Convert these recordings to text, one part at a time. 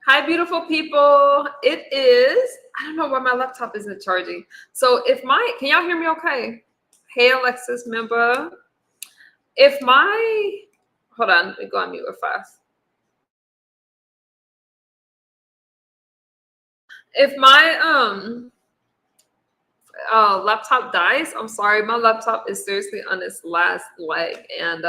Hi, beautiful people. It is, I don't know why my laptop isn't charging. So can y'all hear me okay? Hey, Alexis member. Hold on, let me go on mute real fast. If my laptop dies, I'm sorry. My laptop is seriously on its last leg. And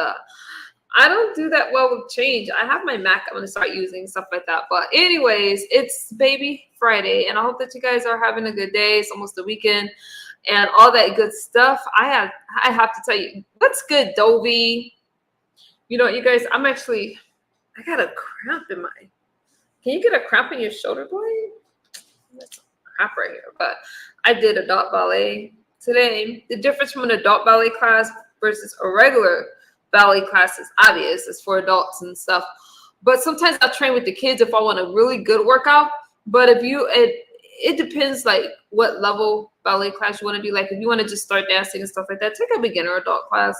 I don't do that well with change. I have my Mac I'm going to start using, stuff like that. But anyways, it's Baby Friday, and I hope that you guys are having a good day. It's almost the weekend and all that good stuff. I have to tell you, what's good, Dovey? You know, you guys, I got a cramp in can you get a cramp in your shoulder blade? That's a cramp right here. But I did adult ballet today. The difference from an adult ballet class versus a regular ballet class is obvious. It's for adults and stuff. But sometimes I'll train with the kids if I want a really good workout. But it depends like what level ballet class you want to do. Like if you want to just start dancing and stuff like that, take a beginner adult class.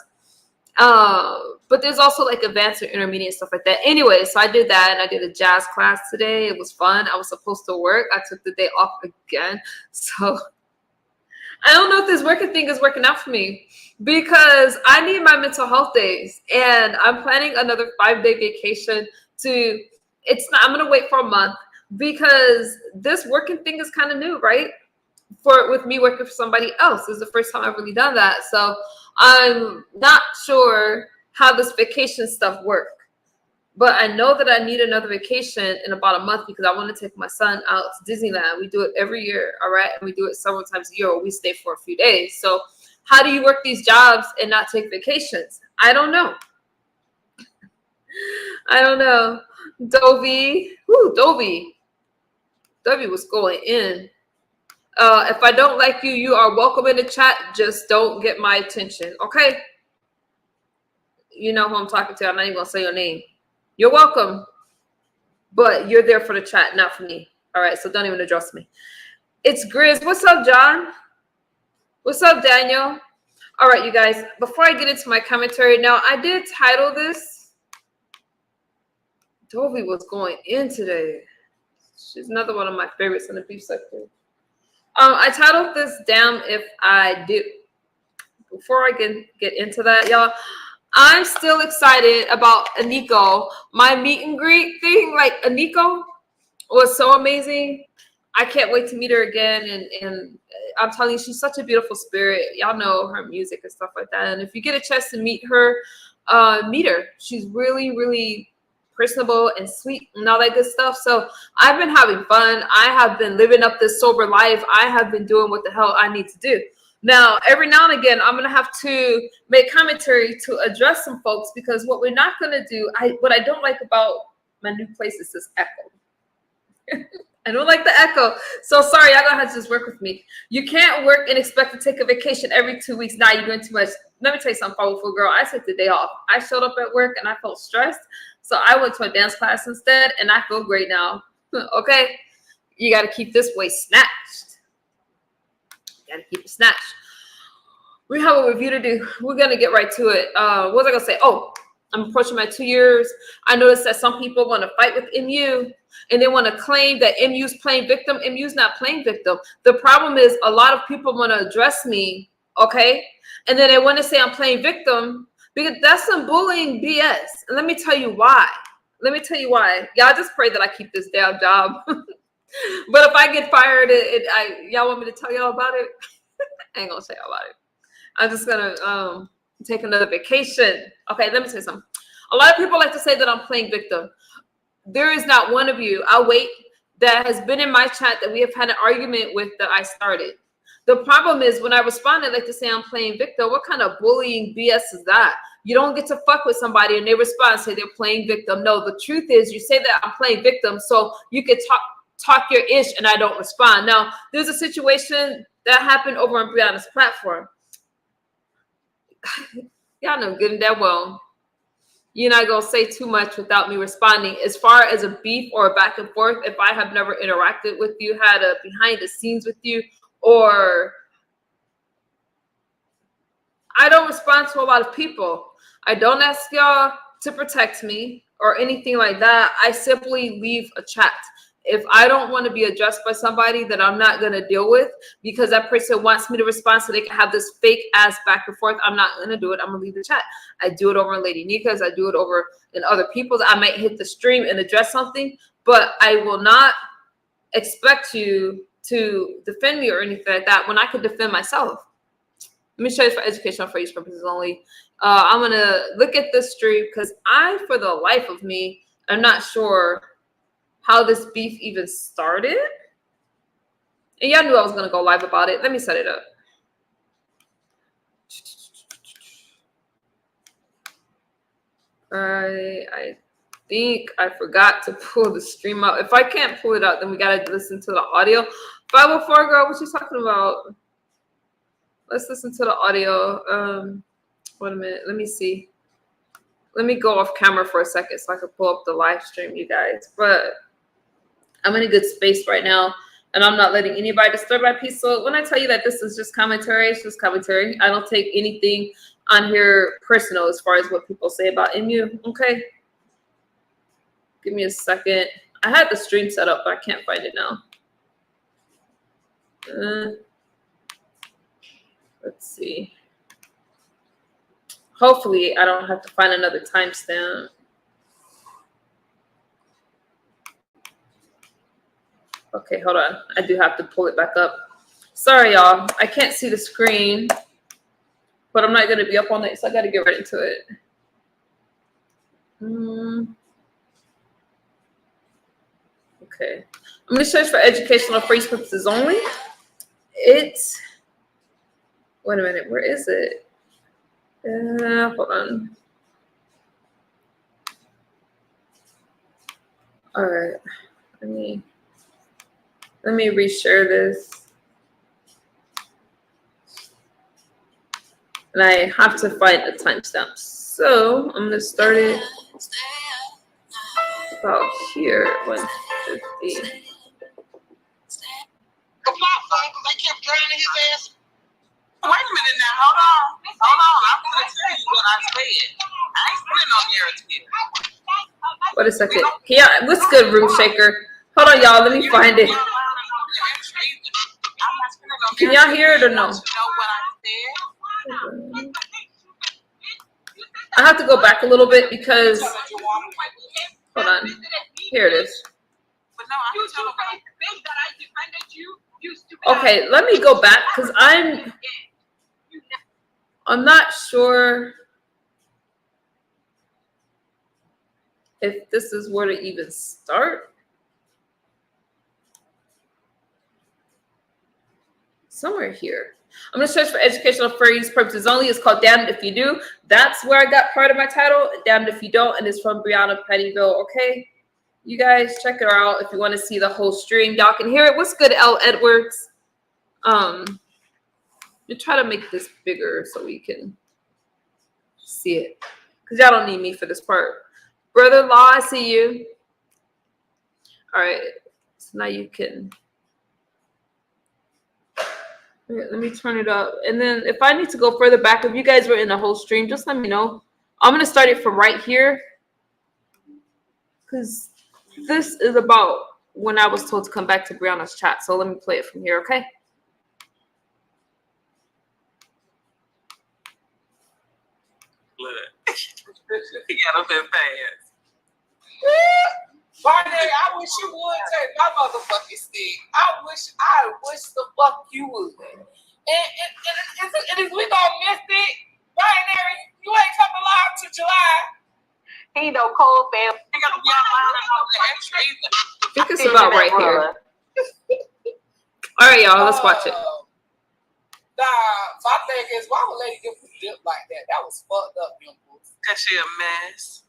But there's also like advanced or intermediate stuff like that. Anyway, so I did that and I did a jazz class today. It was fun. I was supposed to work. I took the day off again. So I don't know if this working thing is working out for me because I need my mental health days and I'm planning another 5-day vacation I'm going to wait for a month because this working thing is kind of new, right? With me working for somebody else. This is the first time I've really done that. So I'm not sure how this vacation stuff works. But I know that I need another vacation in about a month because I want to take my son out to Disneyland. We do it every year, all right? And we do it several times a year where we stay for a few days. So how do you work these jobs and not take vacations? I don't know. I don't know. Dovey was going in. If I don't like you, you are welcome in the chat. Just don't get my attention, okay? You know who I'm talking to. I'm not even going to say your name. You're welcome, but you're there for the chat, not for me. All right, so don't even address me. It's Grizz. What's up, John? What's up, Daniel? All right, you guys, before I get into my commentary, now I did title this. Dovey was going in today. She's another one of my favorites in the beef sector. I titled this Damn If I Do. Before I get into that, y'all, I'm still excited about Aniko. My meet and greet thing, like Aniko was so amazing. I can't wait to meet her again. And I'm telling you, she's such a beautiful spirit. Y'all know her music and stuff like that. And if you get a chance to meet her, meet her. She's really, really personable and sweet and all that good stuff. So I've been having fun. I have been living up this sober life. I have been doing what the hell I need to do. Now, every now and again, I'm going to have to make commentary to address some folks because what we're not going to do, what I don't like about my new place is this echo. I don't like the echo. So sorry, y'all going to have to just work with me. You can't work and expect to take a vacation every 2 weeks. Now you're doing too much. Let me tell you something, powerful girl. I took the day off. I showed up at work and I felt stressed. So I went to a dance class instead and I feel great now. Okay? You got to keep this way snatched. Gotta keep it snatched. We have a review to do. We're gonna get right to it. What was I gonna say? Oh, I'm approaching my 2 years. I noticed that some people want to fight with MU and they want to claim that MU's playing victim. MU's not playing victim. The problem is a lot of people want to address me, okay? And then they want to say I'm playing victim because that's some bullying BS. And let me tell you why. Y'all just pray that I keep this damn job. But if I get fired, y'all want me to tell y'all about it? I ain't gonna say about it. I'm just gonna take another vacation. Okay, let me say something. A lot of people like to say that I'm playing victim. There is not one of you, I'll wait, that has been in my chat that we have had an argument with that I started. The problem is when I respond, I like to say I'm playing victim. What kind of bullying BS is that? You don't get to fuck with somebody and they respond and say they're playing victim. No, the truth is you say that I'm playing victim so you can talk your ish and I don't respond. Now, there's a situation that happened over on Brianna's platform. Y'all know good and that well. You're not going to say too much without me responding. As far as a beef or a back and forth, if I have never interacted with you, had a behind the scenes with you, or I don't respond to a lot of people. I don't ask y'all to protect me or anything like that. I simply leave a chat. if I don't want to be addressed by somebody that I'm not going to deal with because that person wants me to respond so they can have this fake ass back and forth, I'm not going to do it. I'm going to leave the chat. I do it over in Lady Nika's. I do it over in other people's. I might hit the stream and address something, but I will not expect you to defend me or anything like that when I can defend myself. Let me show you for educational for use purposes only. I'm going to look at this stream because I, for the life of me, I'm not sure how this beef even started. And y'all knew I was going to go live about it. Let me set it up. I think I forgot to pull the stream out. If I can't pull it out, then we got to listen to the audio. 504 girl, what you talking about? Let's listen to the audio. Wait a minute. Let me see. Let me go off camera for a second so I can pull up the live stream, you guys. But I'm in a good space right now, and I'm not letting anybody disturb my peace. So when I tell you that this is just commentary, it's just commentary. I don't take anything on here personal as far as what people say about MU, okay? Give me a second. I had the stream set up, but I can't find it now. Let's see. Hopefully, I don't have to find another timestamp. Okay, hold on. I do have to pull it back up. Sorry, y'all. I can't see the screen, but I'm not going to be up all night, so I got to get right into it. Okay. I'm going to search for educational for use purposes only. It's, wait a minute. Where is it? Hold on. All right. Let me reshare this. And I have to find the timestamp. So I'm gonna start it about here, 150. They kept drowning his ass. Wait a minute now, hold on. I'm gonna tell you what I said. I ain't putting no narrative. What a second. Yeah, what's good, Room Shaker? Hold on, y'all. Let me find it. Can y'all hear it or no? I have to go back a little bit because, hold on. Here it is. Okay, let me go back because I'm not sure if this is where to even start. Somewhere here. I'm going to search for educational for use purposes only. It's called Damned If You Do. That's where I got part of my title, Damned If You Don't, and it's from Brianna Pettyville, okay? You guys check her out if you want to see the whole stream. Y'all can hear it. What's good, L. Edwards? You try to make this bigger so we can see it. Because y'all don't need me for this part. Brother Law, I see you. All right. So now you can. Let me turn it up. And then if I need to go further back, if you guys were in the whole stream, just let me know. I'm going to start it from right here. Because this is about when I was told to come back to Brianna's chat. So let me play it from here, okay? Look. He got up there fast. Barney, I wish you would take my motherfucking stick. I wish the fuck you would. And if we gonna miss it, Binary, you ain't coming live to July. He no cold fam. He gotta be online and all the extra either. I think it's about right here. All right, y'all, let's watch it. Nah, my thing is, why would Lady give a dip like that? That was fucked up, Dimples. Cause she a mess.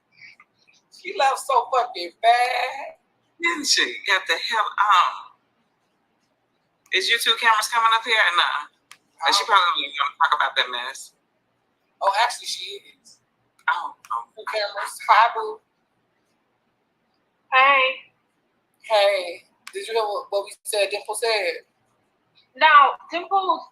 She left so fucking bad. Didn't she? Got the hell on. Is YouTube cameras coming up here or not? Nah? She probably gonna talk about that mess. Oh, actually, she is. Oh. Two cameras. Hi, boo. Hey. Hey. Did you hear what we said? Dimple said. Now, Dimple,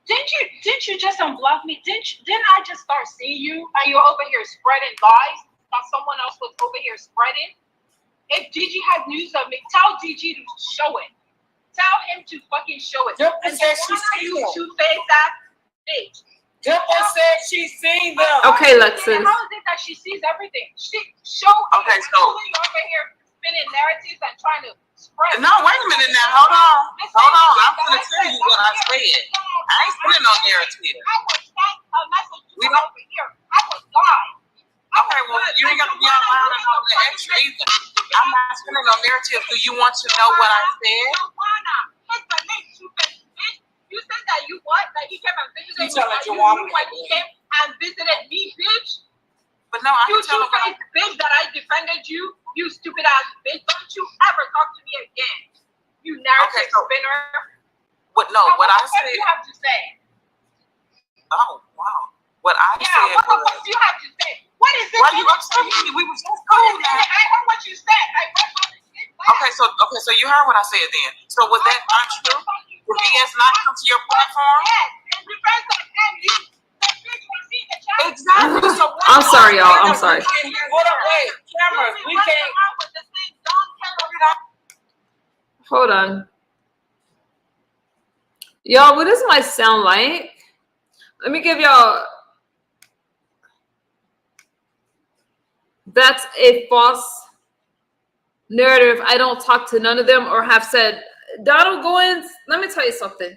didn't you just unblock me? Didn't I just start seeing you? Are you over here spreading lies? While someone else was over here spreading if Gigi has news of me, tell Gigi to show it. Tell him to fucking show it. Dimple And said she Joanna, seen you them. two-faced that bitch. Dimple said she seen them. Okay, Lexus. How is it that she sees everything? She show Okay, so- you over here spinning narratives and trying to spread. No, wait a minute now. Hold on. I'm gonna tell you what I said. I ain't spinning no narrative. I was sent a message to We don't- over here. I was live. Okay, well, you ain't got to be out loud and all the extra either. I'm not spinning no narrative. Do you want to know what I said? Joanna, it's the link to this bitch. You said that you what? That he came and visited You me. telling That you Joanna knew when he came and visited me, bitch. But no, I You can tell her what I two-faced bitch that I defended you. You stupid ass bitch. Don't you ever talk to me again. You narrative Okay, so- spinner. what What I do said. you have to say? Oh, wow. What I Yeah, said what the was, fuck do you have to say? What is this? why you upset with me? We was just What cool is now. it? I heard what you said. I read all the shit back. Okay, so you heard what I said then. So was that untrue? Did BS not come to your platform? Yes, in defense of him, you, the bitch was in the chat. Exactly. So I'm sorry, y'all. I'm sorry. What up, wait, cameras, we can't. With the same John Taylor. Hold on. Y'all, what does my sound like? Let me give y'all. That's a false narrative. I don't talk to none of them or have said, Donald Goins, let me tell you something.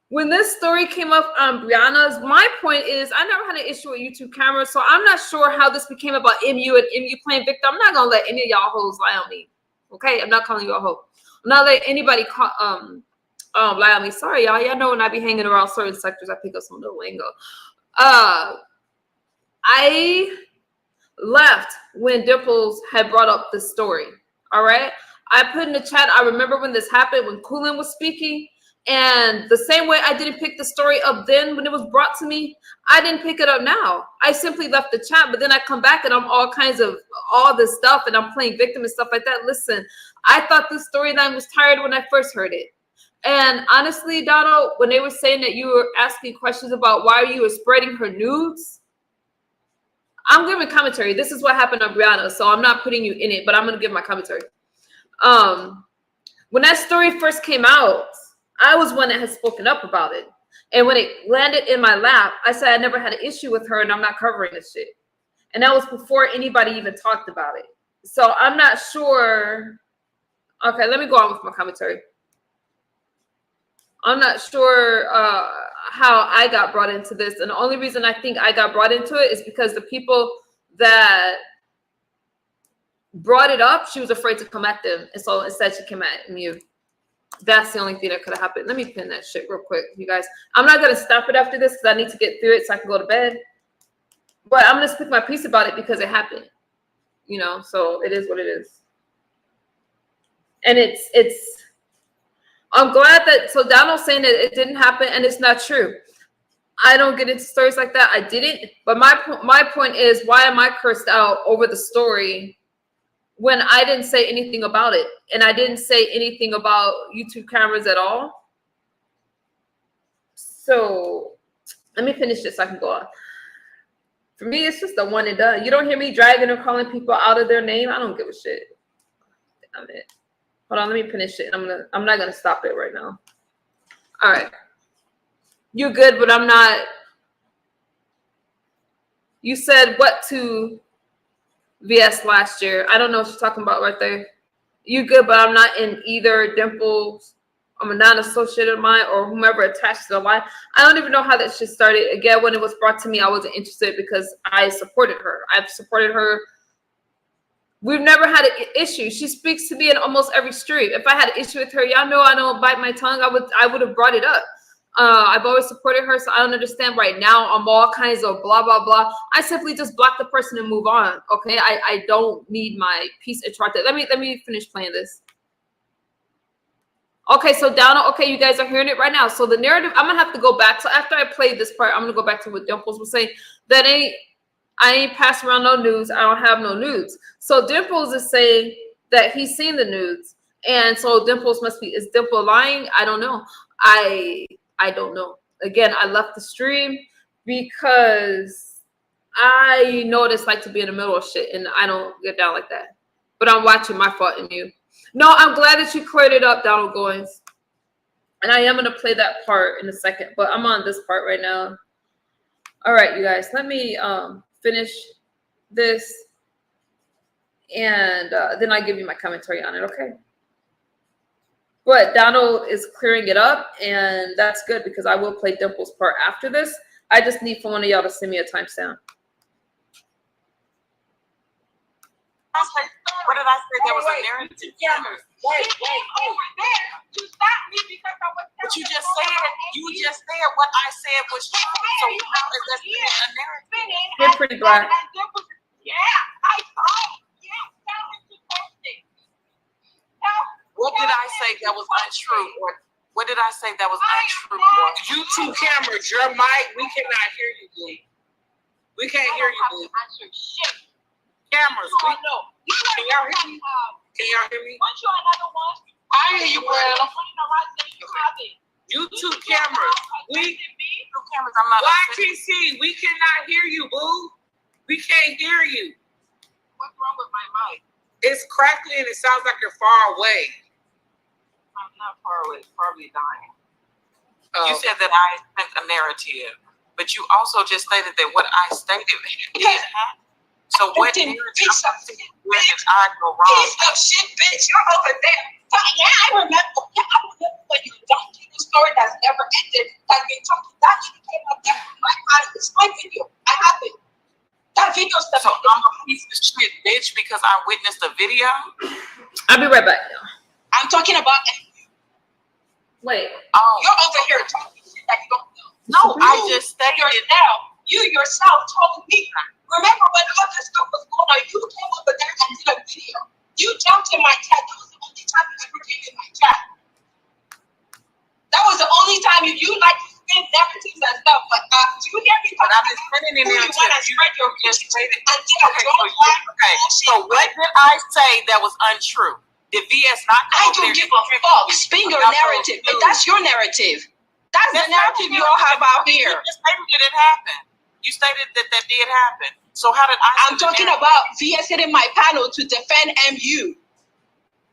When this story came up on Brianna's, my point is I never had an issue with YouTube cameras, so I'm not sure how this became about MU and MU playing victim. I'm not gonna let any of y'all hoes lie on me. Okay? I'm not calling you a hoe. I'm not letting anybody lie on me. Sorry, y'all. Y'all know when I be hanging around certain sectors, I pick up some little lingo. I left when Dimples had brought up the story. All right. I put in the chat, I remember when this happened, when Kulin was speaking. And the same way I didn't pick the story up then when it was brought to me, I didn't pick it up now. I simply left the chat, but then I come back and I'm all kinds of all this stuff and I'm playing victim and stuff like that. Listen, I thought this storyline was tired when I first heard it. And honestly, Donald, when they were saying that you were asking questions about why you were spreading her nudes, I'm giving commentary. This is what happened on Brianna, so I'm not putting you in it, but I'm going to give my commentary. When that story first came out, I was one that had spoken up about it. And when it landed in my lap, I said I never had an issue with her and I'm not covering this shit. And that was before anybody even talked about it. So I'm not sure. Okay, let me go on with my commentary. I'm not sure how I got brought into this. And the only reason I think I got brought into it is because the people that brought it up, she was afraid to come at them. And so instead she came at me. That's the only thing that could have happened. Let me pin that shit real quick, you guys. I'm not going to stop it after this because I need to get through it so I can go to bed. But I'm going to speak my piece about it because it happened. You know, so it is what it is. And I'm glad that, so Donald's saying that it didn't happen and it's not true. I don't get into stories like that. I didn't. But my point is, why am I cursed out over the story when I didn't say anything about it? And I didn't say anything about YouTube cameras at all. So let me finish this so I can go on. For me, it's just a one and done. You don't hear me dragging or calling people out of their name. I don't give a shit. Damn it. Hold on, let me finish it. I'm not gonna stop it right now. All right. You're good, but I'm not. You said what to VS last year. I don't know what you're talking about right there. You good, but I'm not in either Dimples. I'm a non-associate of mine or whomever attached to the line. I don't even know how that shit started. Again, when it was brought to me, I wasn't interested because I supported her. I've supported her. We've never had an issue. She speaks to me in almost every stream. If I had an issue with her, y'all know I don't bite my tongue. I would have brought it up. I've always supported her, so I don't understand right now. I'm all kinds of blah, blah, blah. I simply just block the person and move on, okay? I don't need my piece interrupted. Let me finish playing this. Okay, so Donna, okay, you guys are hearing it right now. So the narrative, I'm going to have to go back. So after I played this part, I'm going to go back to what Dimples was saying. I ain't passing around no nudes. I don't have no nudes. So Dimples is saying that he's seen the nudes. And so Dimples must be, is Dimple lying? I don't know. I don't know. Again, I left the stream because I know what it's like to be in the middle of shit, and I don't get down like that. But I'm watching My Fault in You. No, I'm glad that you cleared it up, Donald Goins. And I am going to play that part in a second, but I'm on this part right now. All right, you guys, let me finish this, and then I'll give you my commentary on it, okay? But Donald is clearing it up, and that's good because I will play Dimple's part after this. I just need for one of y'all to send me a timestamp. What did I say? There was a narrative. Wait. Over there, you stopped me because I was. But you just said what I said was true. So how is that a narrative? You're pretty black. Yeah, I saw. Yeah, that was supposed. What did I say that was untrue? Or what did I say that was untrue? YouTube cameras, your mic, we cannot hear you, Lee. We can't hear you, Lee. Cameras, can y'all hear me? Can y'all hear me? I hear you, Brandon. YouTube cameras, YTC, we cannot hear you, boo. We can't hear you. What's wrong with my mic? It's crackling and it sounds like you're far away. I'm not far away. It's probably dying. You said that I sent a narrative, but you also just stated that what I stated did happen. So what narrative where did I go wrong? Piece of shit, bitch. You're over there. Yeah, I remember. When you don't do the story that's never ended. Like they talking, that even came up there. It's my video. I have it. That video stuff. So I'm a piece of shit, bitch, because I witnessed a video. I'll be right back now. I'm talking about. Wait. Oh, You're over here talking shit that you don't know. no, I just stated yourself. You yourself told me. Remember when all this stuff was going on? You came over there and did a video. You jumped in my chat. That was the only time you ever came in my chat. That was the only time you like to spin narratives and stuff. But do you hear me? But I'm just spinning in there. You want to spread your just stated. okay, so what did I say that was untrue? Did VS not come I don't give a fuck. Spin your narrative. And that's your narrative. That's the narrative you all have out here. You just stated that it happened. You stated that that did happen. So how did I? I'm talking about VS hitting my panel to defend MU.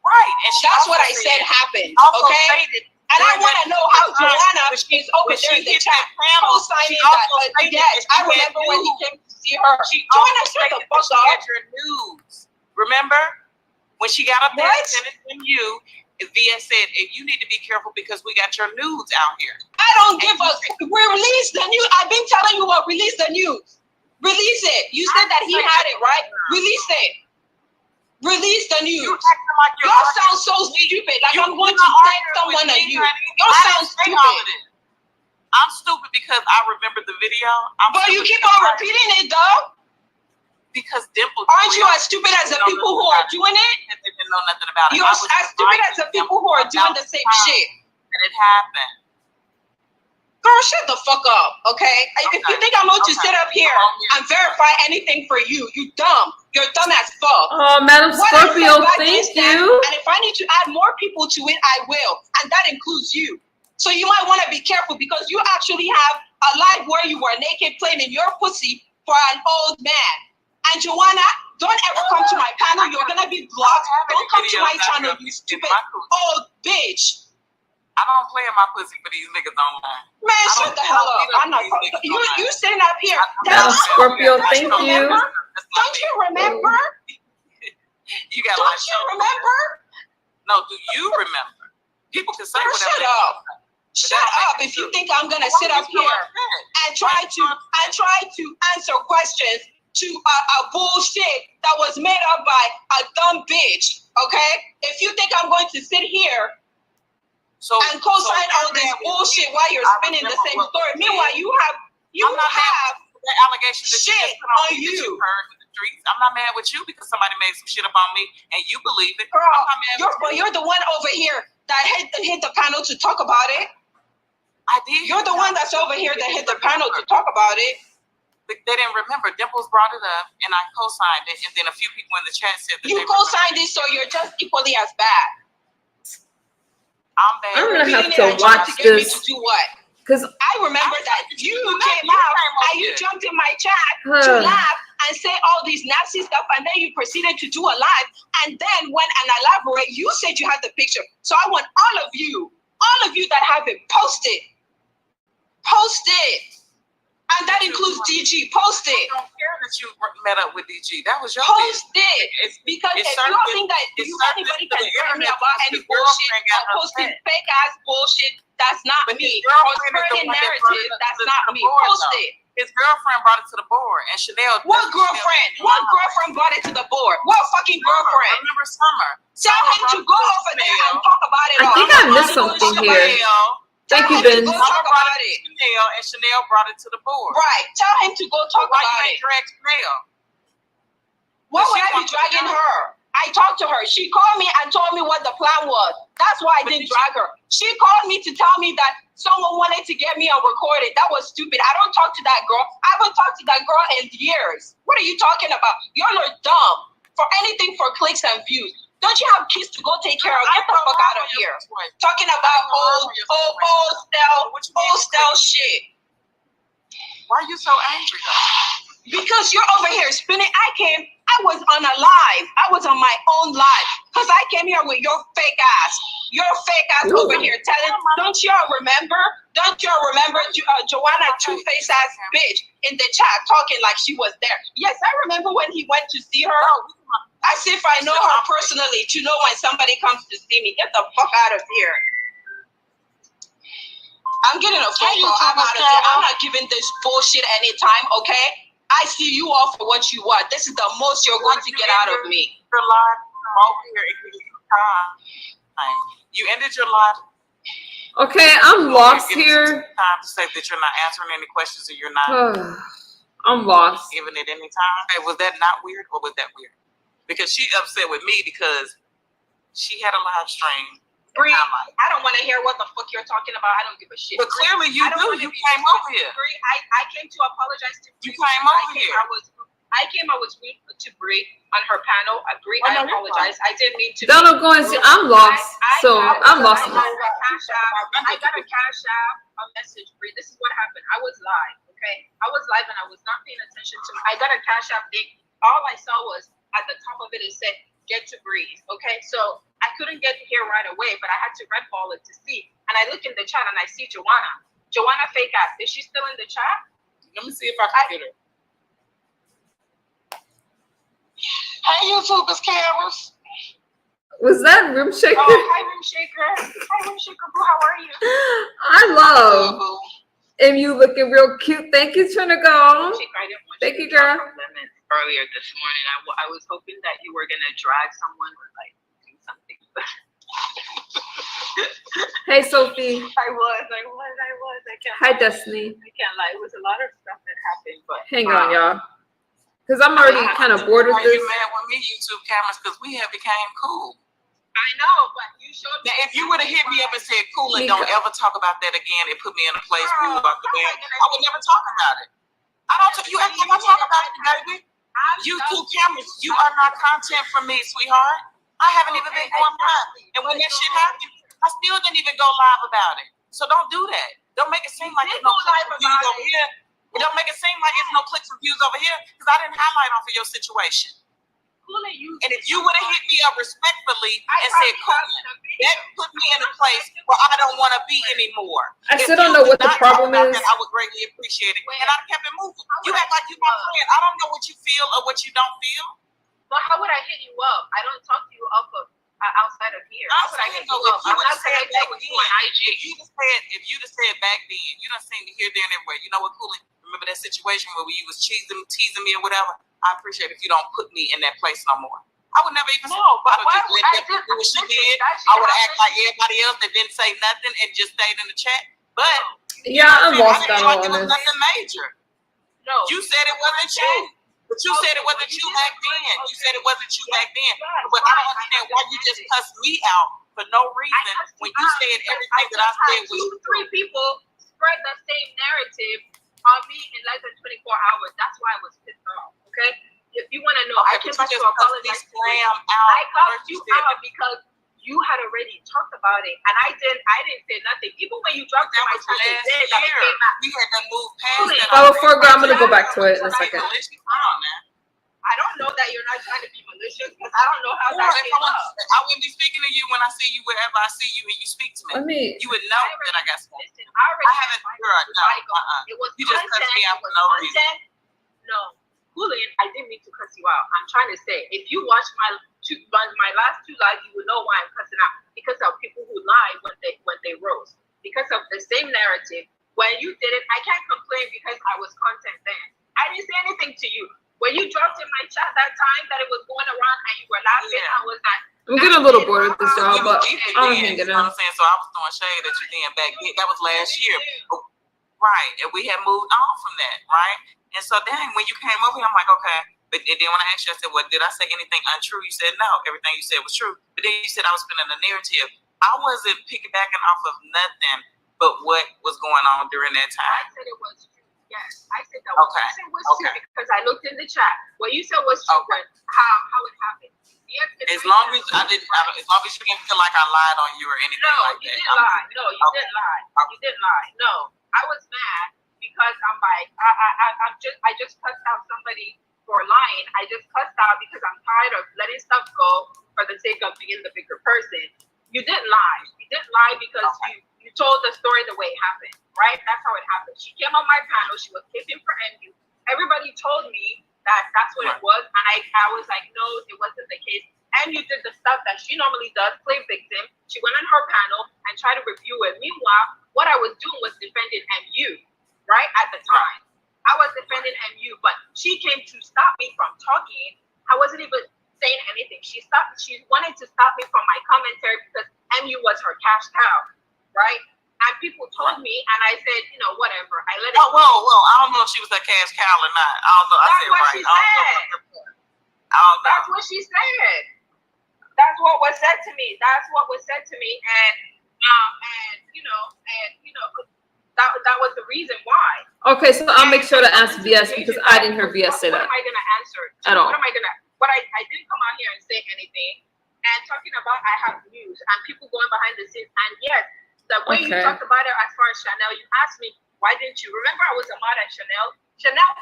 Right. And that's what I said happened. Okay. And I want to know how Joanna is over there in the chat co-signing that. Yes, I remember when he came to see her. Joanna, shut the fuck up. Your news. Remember when she got up there and sent it to you? VS said, "You need to be careful because we got your nudes out here." I don't give a. Release the news. I've been telling you what. Release the news. Release it. You said that he had it, right? Release it. Release the news. Y'all sound so stupid. Like I'm going to send someone a you. Y'all sound stupid. I'm stupid because I remember the video. But you keep on repeating it, though. Because Dimple. Aren't you as stupid as the people who are doing it? They didn't know nothing about it. You're as stupid as the people who are doing the same shit. And it happened. Girl, shut the fuck up, okay? If you think I'm going to sit up here and verify anything for you, you dumb. You're dumb as fuck. Oh, Madam Scorpio, thank you. And if I need to add more people to it, I will. And that includes you. So you might want to be careful because you actually have a life where you were naked playing in your pussy for an old man. And Joanna, don't ever come to my panel. You're going to be blocked. Don't come to my channel, you stupid old bitch. I don't play in my pussy for these niggas online. Man, shut the hell up. I'm not. You sitting up here. Madam Scorpio, thank you. Don't you remember? You got. Don't you remember? No, do you remember? People can say whatever. Shut up. Shut up. If you think I'm gonna sit up here and try to answer questions to a bullshit that was made up by a dumb bitch, okay? If you think I'm going to sit here and co-sign all this bullshit while you're spinning the same story. Meanwhile, you have the allegations that shit on you. I'm not mad with you because somebody made some shit up on me and you believe it. Girl, I'm not mad but you're the one over here that hit the panel to talk about it. I did. You're the one that's over here that hit the panel to talk about it. But they didn't remember. Dimples brought it up and I co-signed it, and then a few people in the chat said that you co-signed it, so you're just equally as bad. I'm bad. I'm gonna have to watch this. To do what? Because I remember that you came out and you jumped in my chat to laugh and say all these nasty stuff, and then you proceeded to do a live, and then when and elaborate, you said you had the picture. So I want all of you that have it, post it. And that includes DG. Post it. I don't care that you met up with DG. That was your Post business. it. Because if you don't think that anybody can tell me about any bullshit or posting fake ass bullshit, that's not me. Or spreading narrative, that's not me. Post it. His girlfriend brought it to the board, and Chanel. What girlfriend? What girlfriend brought it to the board? What fucking girlfriend? Remember Summer? Tell him to go over there and talk about it. I think I missed something here. Thank you, Ben. Talk about it. And Chanel brought it to the board. Right. Tell him to go talk about it. Drag Chanel? Why would I be dragging her? I talked to her. She called me and told me what the plan was. That's why I didn't drag her. She called me to tell me that someone wanted to get me on recording. That was stupid. I don't talk to that girl. I haven't talked to that girl in years. What are you talking about? Y'all are dumb for anything for clicks and views. Don't you have kids to go take care of? Get the fuck out of here. Talking about old style shit. Why are you so angry though? Because you're over here spinning. I was on a live. I was on my own live. Because I came here with your fake ass. Your fake ass over here telling, don't y'all remember? Joanna, two-faced ass bitch in the chat talking like she was there. Yes, I remember when he went to see her. As if I know her personally to know when somebody comes to see me. Get the fuck out of here. I'm getting a phone call. I'm out of here. I'm not giving this bullshit any time, okay? I see you all for what you want. This is the most you're going to get out of me. Your live from over here and give you time. You ended your live. Okay, I'm lost here. Time to say that you're not answering any questions or you're not I'm lost. giving it any time. Okay, was that not weird or was that weird? Because she upset with me because she had a live stream. Bree, I don't want to hear what the fuck you're talking about. I don't give a shit. But clearly you do. You came over here. Bree, I came to apologize to Bree. You came over here. I was rude to Bree on her panel. Bree, I apologize. I didn't mean to. Donald going to, I'm lost. I'm lost. I got a cash app, a message, Bree. This is what happened. I was live, okay? I was live and I was not paying attention to. I got a cash app thing. All I saw was at the top of it said, get to Breeze, okay? So I couldn't get here right away, but I had to red ball it to see. And I look in the chat and I see Joanna. Joanna fake ass. Is she still in the chat? Let me see if I can get her. Hey, YouTube, it's cameras. Was that Room Shaker? Oh, hi, Room Shaker. Hi, Room Shaker. Boo, how are you? I love. And you looking real cute. Thank you, Trinagon. Thank you, girl. Earlier this morning, I was hoping that you were gonna drag someone or like do something. Hey, Sophie. I was. I can't. Hi, Destiny. I can't lie. It was a lot of stuff that happened, but hang on, y'all. Because I'm already kind of bored with Are this. you mad with me, YouTube cameras? Because we have became cool. I know, but you showed me. Now, if you would have hit me up and said, "Cool," and don't ever talk about that again, it put me in a place where you about the bed, I would never talk about it. I don't. You act like I talk about it, baby. YouTube cameras, you are not content for me, sweetheart. I haven't even been going live. And when that shit happened, I still didn't even go live about it. So don't do that. Don't make it seem like there's no clicks and views over here. Don't make it seem like there's no clicks and views over here because I didn't highlight off of your situation. And if you would have hit me up respectfully and said, "Cool," that put me in a place where I don't want to be anymore. I still don't know what the problem is. I would greatly appreciate it. And I kept it moving. You act like you my friend. I don't know what you feel or what you don't feel. But how would I hit you up? I don't talk to you up outside of here. How would I hit you up? I'm not connected with you on IG. If you just said back then, you done seen me here, there, and everywhere. You know what, Cooley? Remember that situation where you was teasing me or whatever? I appreciate if you don't put me in that place no more. I would never even say, but why would I do what she did. I would act like everybody else that didn't say nothing and just stayed in the chat. But yeah, I'm lost on all it was this. nothing major. No. You said it wasn't you. But you said it wasn't you back then. You said it wasn't you back then. But I don't understand why you just cussed me out for no reason when you said everything that I said was true. 3 people spread the same narrative on me in less than 24 hours. That's why I was pissed off. Okay? If you want to know, I came back to apologize. I cussed you out because you had already talked about it, and I didn't say nothing. Even when you dropped in my chat, we had to move past that. Before I go, I'm gonna go back to it in a second. Hold on now. I don't know that you're not trying to be malicious because I don't know how Well, that if came up. I wouldn't be speaking to you when I see you wherever I see you and you speak to me. You would know that I got something. Listen, I haven't. No. It was You just cussed me out for no reason. No, Julian, I didn't mean to cuss you out. I'm trying to say, if you watch my last two lives, you will know why I'm cussing out. Because of people who lie when they roast. Because of the same narrative. When you did it, I can't complain because I was content then. I didn't say anything to you. When you dropped in my chat that time that it was going around and you were laughing, I was like, I'm getting a little bored with this, y'all, but I'm hanging You know what I'm saying? So I was throwing shade at you then back then. That was last year. Right. And we had moved on from that, right? And so then when you came over here, I'm like, okay. But then when I asked you, I said, well, did I say anything untrue? You said no. Everything you said was true. But then you said I was spinning a narrative. I wasn't piggybacking off of nothing but what was going on during that time. I said it was true. Yes, I said that was true because I looked in the chat. What you said was true, but how it happened. As long as I didn't, as long as you didn't feel like I lied on you or anything like that. No, you didn't lie. You didn't lie. No, I was mad because I'm like, I just cussed out somebody for lying. I just cussed out because I'm tired of letting stuff go for the sake of being the bigger person. You didn't lie. You didn't lie because you told the story the way it happened, right? That's how it happened. She came on my panel. She was kicking for MU. Everybody told me that that's what it was, and I was like, no, it wasn't the case. MU did the stuff that she normally does, play victim. She went on her panel and tried to review it. Meanwhile, what I was doing was defending MU, right, at the time. I was defending MU, but she came to stop me from talking. I wasn't even saying anything. She wanted to stop me from my commentary because MU was her cash cow, right? And people told me, and I said, you know, whatever. I let it go. Whoa. I don't know if she was a cash cow or not. I don't know. That's what she said. That's what she said. That's what was said to me. And that was the reason why. Okay, so I'll make sure to ask VS because I didn't hear VS say that. What am I gonna answer? At all. But I didn't come out here and say anything. And talking about I have news and people going behind the scenes. And yes, the way you talked about it as far as Chanel, you asked me, why didn't you? Remember I was a mod at Chanel?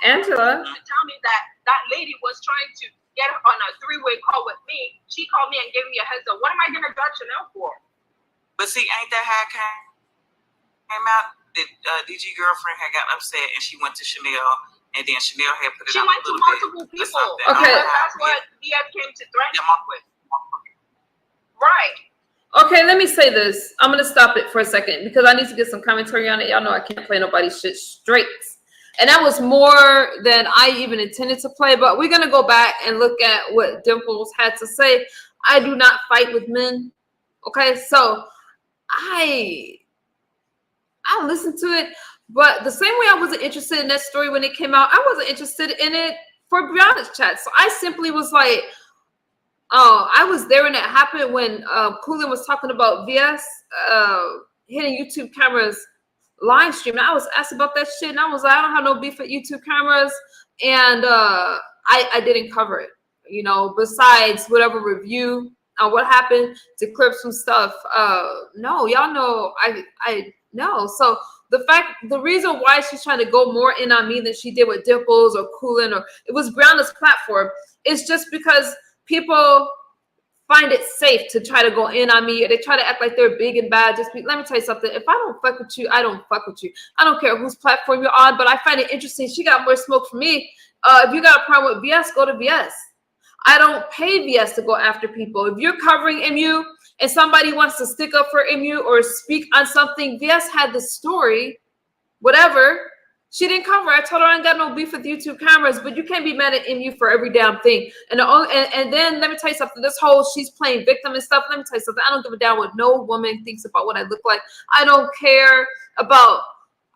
Angela to tell me that lady was trying to get on a three-way call with me. She called me and gave me a heads up. What am I gonna judge Chanel for? But see, ain't that how it came out? The DG girlfriend had got upset and she went to Chanel, and then Chanel had put it out. She went to multiple people. Okay. That's what DF came to threaten me with. Right. Okay, let me say this. I'm going to stop it for a second because I need to get some commentary on it. Y'all know I can't play nobody's shit straight. And that was more than I even intended to play. But we're going to go back and look at what Dimples had to say. I do not fight with men. Okay, so I listened to it. But the same way I wasn't interested in that story when it came out, I wasn't interested in it for Brianna's chat. So I simply was like, oh, I was there when it happened when Coolin was talking about VS hitting YouTube cameras live stream. I was asked about that shit, and I was like, I don't have no beef with YouTube cameras, and I didn't cover it. You know, besides whatever review on what happened to clip some stuff. No, y'all know I know. So the reason why she's trying to go more in on me than she did with Dimples or Coolin, or it was Brianna's platform, is just because people find it safe to try to go in on me, or they try to act like they're big and bad. Let me tell you something. If I don't fuck with you, I don't fuck with you. I don't care whose platform you're on, but I find it interesting. She got more smoke for me. If you got a problem with VS, go to VS. I don't pay VS to go after people. If you're covering MU and somebody wants to stick up for MU or speak on something, VS had the story, whatever. She didn't cover. I told her I ain't got no beef with YouTube cameras, but you can't be mad at MU for every damn thing. And then let me tell you something. This whole she's playing victim and stuff. Let me tell you something. I don't give a damn what no woman thinks about what I look like. I don't care about.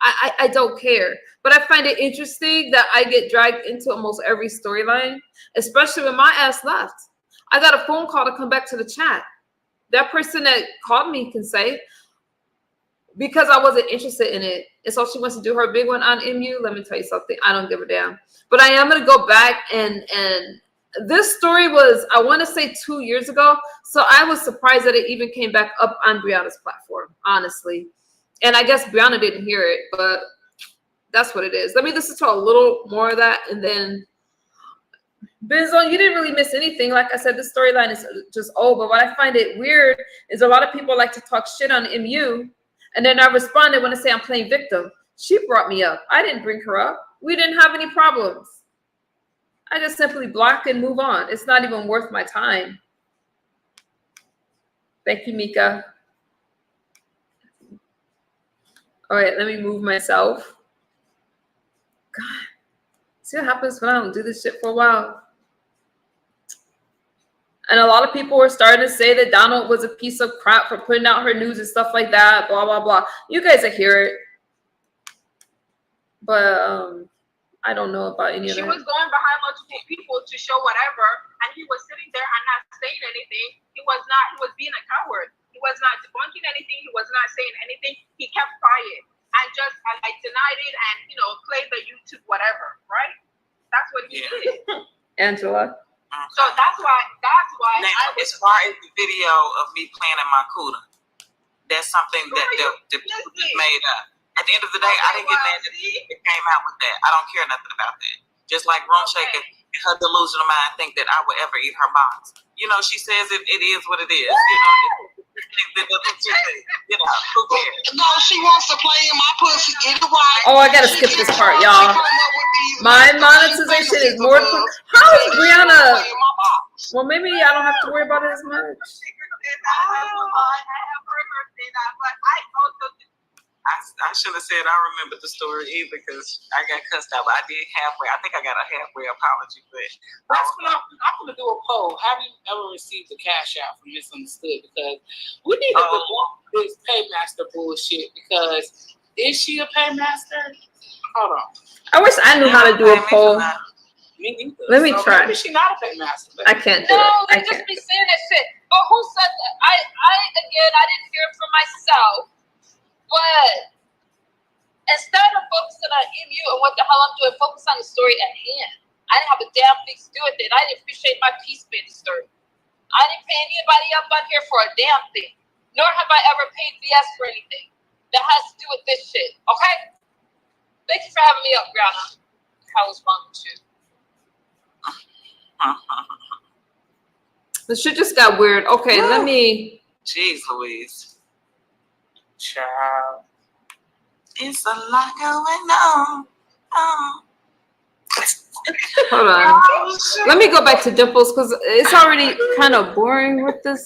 I don't care. But I find it interesting that I get dragged into almost every storyline, especially when my ass left. I got a phone call to come back to the chat. That person that called me can say, because I wasn't interested in it. And so she wants to do her big one on MU. Let me tell you something. I don't give a damn. But I am going to go back and this story was, I want to say 2 years ago. So I was surprised that it even came back up on Brianna's platform, honestly. And I guess Brianna didn't hear it, but that's what it is. Let me listen to a little more of that, and then Benzo, you didn't really miss anything. Like I said, the storyline is just old. But what I find it weird is a lot of people like to talk shit on MU, and then I responded when I say I'm playing victim. She brought me up. I didn't bring her up. We didn't have any problems. I just simply block and move on. It's not even worth my time. Thank you, Mika. All right, let me move myself. God, see what happens when I don't do this shit for a while. And a lot of people were starting to say that Donald was a piece of crap for putting out her news and stuff like that, blah, blah, blah. You guys will hear it. But I don't know about any of that. She was going behind multiple people to show whatever, and he was sitting there and not saying anything. He was being a coward. He was not debunking anything. He was not saying anything. He kept quiet and just denied it and, played the YouTube whatever, right? That's what he did. Angela? So that's why. Now, as far as the video of me planting my CUDA, that's something that the people just made up. At the end of the day, I didn't get mad that it came out with that. I don't care nothing about that. Just like Ron Shaker, her delusional mind think that I would ever eat her box. She says it is what it is. Who cares? No, she wants to play in my pussy. Get it right. Oh, I gotta skip this part, y'all. My monetization is more. How is Brianna? Well, maybe I don't have to worry about it as much. I have heard her say that, but I also. I should have said I remember the story either because I got cussed out, but I did halfway. I think I got a halfway apology, but I'm gonna do a poll. Have you ever received a cash out from Misunderstood? Because we need to debunk this paymaster bullshit. Because is she a paymaster? Hold on. I wish I knew how to do a poll. Me neither. Let me try. Maybe she not a paymaster. I can't do it. No, I they just can't. be saying that shit. But who said that? I didn't hear it from myself. But instead of focusing on MU and what the hell I'm doing, focus on the story at hand. I didn't have a damn thing to do with it. I didn't appreciate my piece being disturbed. I didn't pay anybody up on here for a damn thing. Nor have I ever paid BS for anything that has to do with this shit. Okay? Thank you for having me up, Brianna. How was wrong with you? The shit just got weird. Okay, let me. Jeez Louise. Child. It's a lot going on. Hold on. Let me go back to Dimples because it's already kind of boring with this.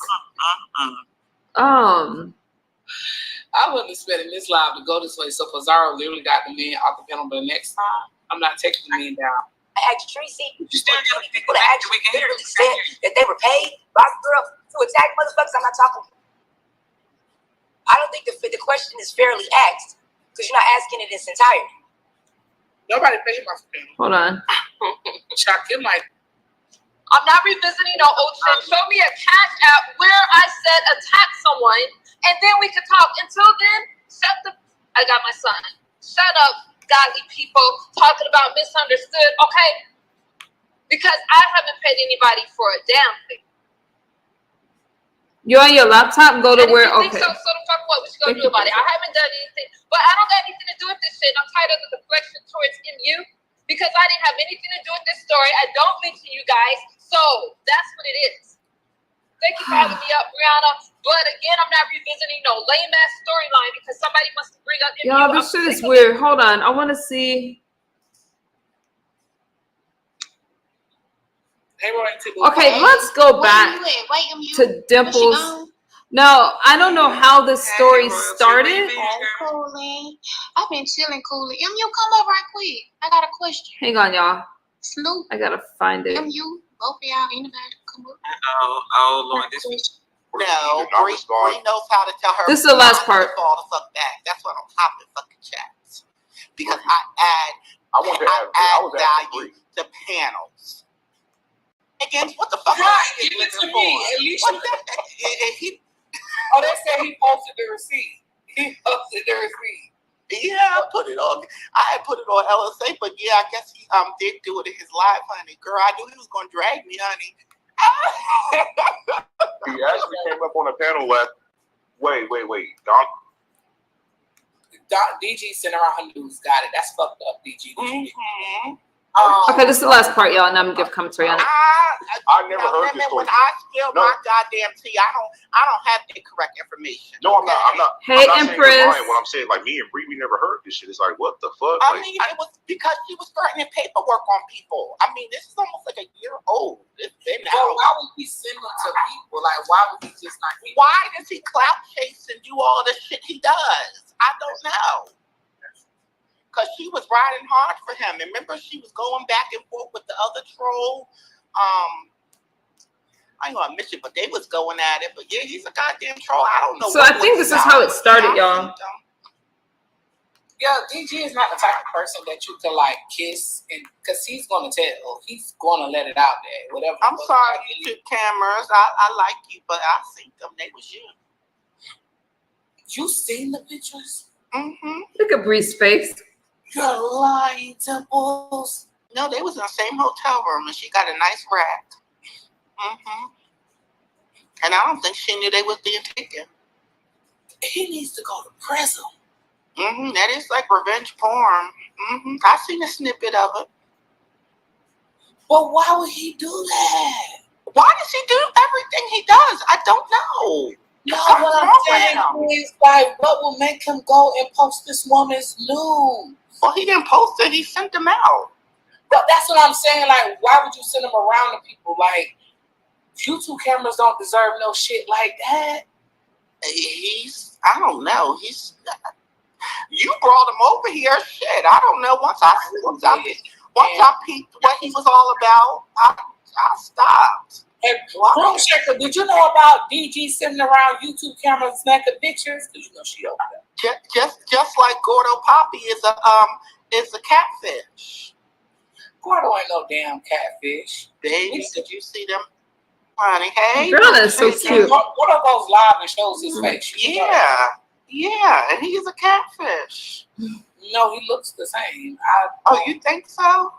I wasn't expecting this live to go this way, so Pizarro literally got the man off the panel, but next time, I'm not taking the man down. I asked Tracy, people that actually literally said that they were paid by the girl to attack motherfuckers. I'm not talking. I don't think the question is fairly asked because you're not asking it in its entirety. Nobody paid my panel. Hold on. Chuck, it might. I'm not revisiting no old shit. Show me a cash app where I said attack someone, and then we could talk. Until then, I got my son. Shut up, godly people talking about Misunderstood, okay? Because I haven't paid anybody for a damn thing. You on your laptop? Go to where? Okay. So the fuck what? What you gonna do about it? I haven't done anything, but I don't got anything to do with this shit. I'm tired of the deflection towards MU because I didn't have anything to do with this story. I don't mention you guys, so that's what it is. Thank you for having me up, Brianna. But again, I'm not revisiting no lame ass storyline because somebody must bring up MU. Y'all, this shit is weird. Hold on. I want to see. Okay, let's go back to Dimples. No, I don't know how this story started. Cooling. I've been chilling, cooling. MU, come up right quick. I got a question. Hang on, y'all. Snoop. I gotta find it. MU, both of y'all, anybody come up. Oh Lord, this is. No, Bree knows how to tell her. This is the last part. Fall the fuck back. That's why I don't hop in fucking chats because I add value to panels. Again, what the fuck? Right, give it to me. At least they said he posted the receipt. He posted the receipt. Yeah, I put it on. I had put it on LSA, but yeah, I guess he did do it in his live, honey. Girl, I knew he was gonna drag me, honey. He actually came up on a panel last. Wait, Don. DG sent around her news. Got it. That's fucked up, DG. Mm-hmm. Okay, this is the last part, y'all, and I'm gonna give commentary on it. I never heard this story. When I spill my goddamn tea, I don't have the correct information. No, I'm not. Hey, I'm not saying Empress. you're lying. What I'm saying, like me and Bree, we never heard this shit. It's like, what the fuck? I Like, mean, it was because she was threatening paperwork on people. I mean, this is almost like a year old. It's been Well, out. why would he send them to people? Like, why would he just not? Why does he clout chase and do all the shit he does? I don't know. Because she was riding hard for him. And remember, she was going back and forth with the other troll. I ain't gonna mention, but they was going at it. But yeah, he's a goddamn troll. I don't know. So I think this is how it started, y'all. Yeah, DG is not the type of person that you can like kiss, and because he's gonna tell, he's gonna let it out there. Whatever. I'm sorry, YouTube cameras. I like you, but I seen them. They was you. You seen the pictures? Mm-hmm. Look at Bree's face. You're lying, Temples. No, they was in the same hotel room, and she got a nice rack. Mm-hmm. And I don't think she knew they was being taken. He needs to go to prison. Mm-hmm. That is like revenge porn. Mm-hmm. I seen a snippet of it. But why would he do that? Why does he do everything he does? I don't know. No, what I'm saying is, like, what will make him go and post this woman's nude? Well, he didn't post it. He sent them out. But that's what I'm saying. Like, why would you send them around to people? Like, YouTube cameras don't deserve no shit like that. I don't know. You brought him over here. Shit, I don't know. Once I peeped what he was all about, I stopped. Hey, Room Checker, did you know about DG sitting around YouTube cameras naked pictures? Because you know she over there. Just like Gordo Poppy is a catfish. Gordo ain't no damn catfish. Baby, did you see them? Honey, hey. Girl, that's so cute. Gordo goes live and shows his face. Yeah, and he is a catfish. No, he looks the same. You think so?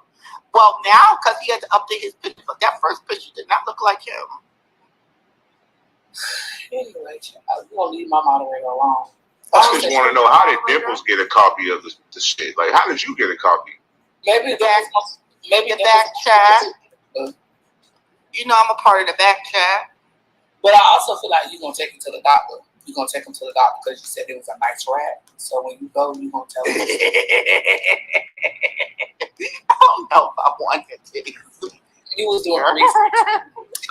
Well, now, because he had to update his picture, but that first picture did not look like him. Anyway, I'm going to leave my moderator alone. I just want to know, how did Dimples get a copy of the shit? Like, how did you get a copy? Maybe the back chat. You know I'm a part of the back chat. But I also feel like you're going to take him to the doctor. You're going to take him to the doctor because you said it was a nice rat. So when you go, you're going to tell him. I don't know if I want it. You was doing research.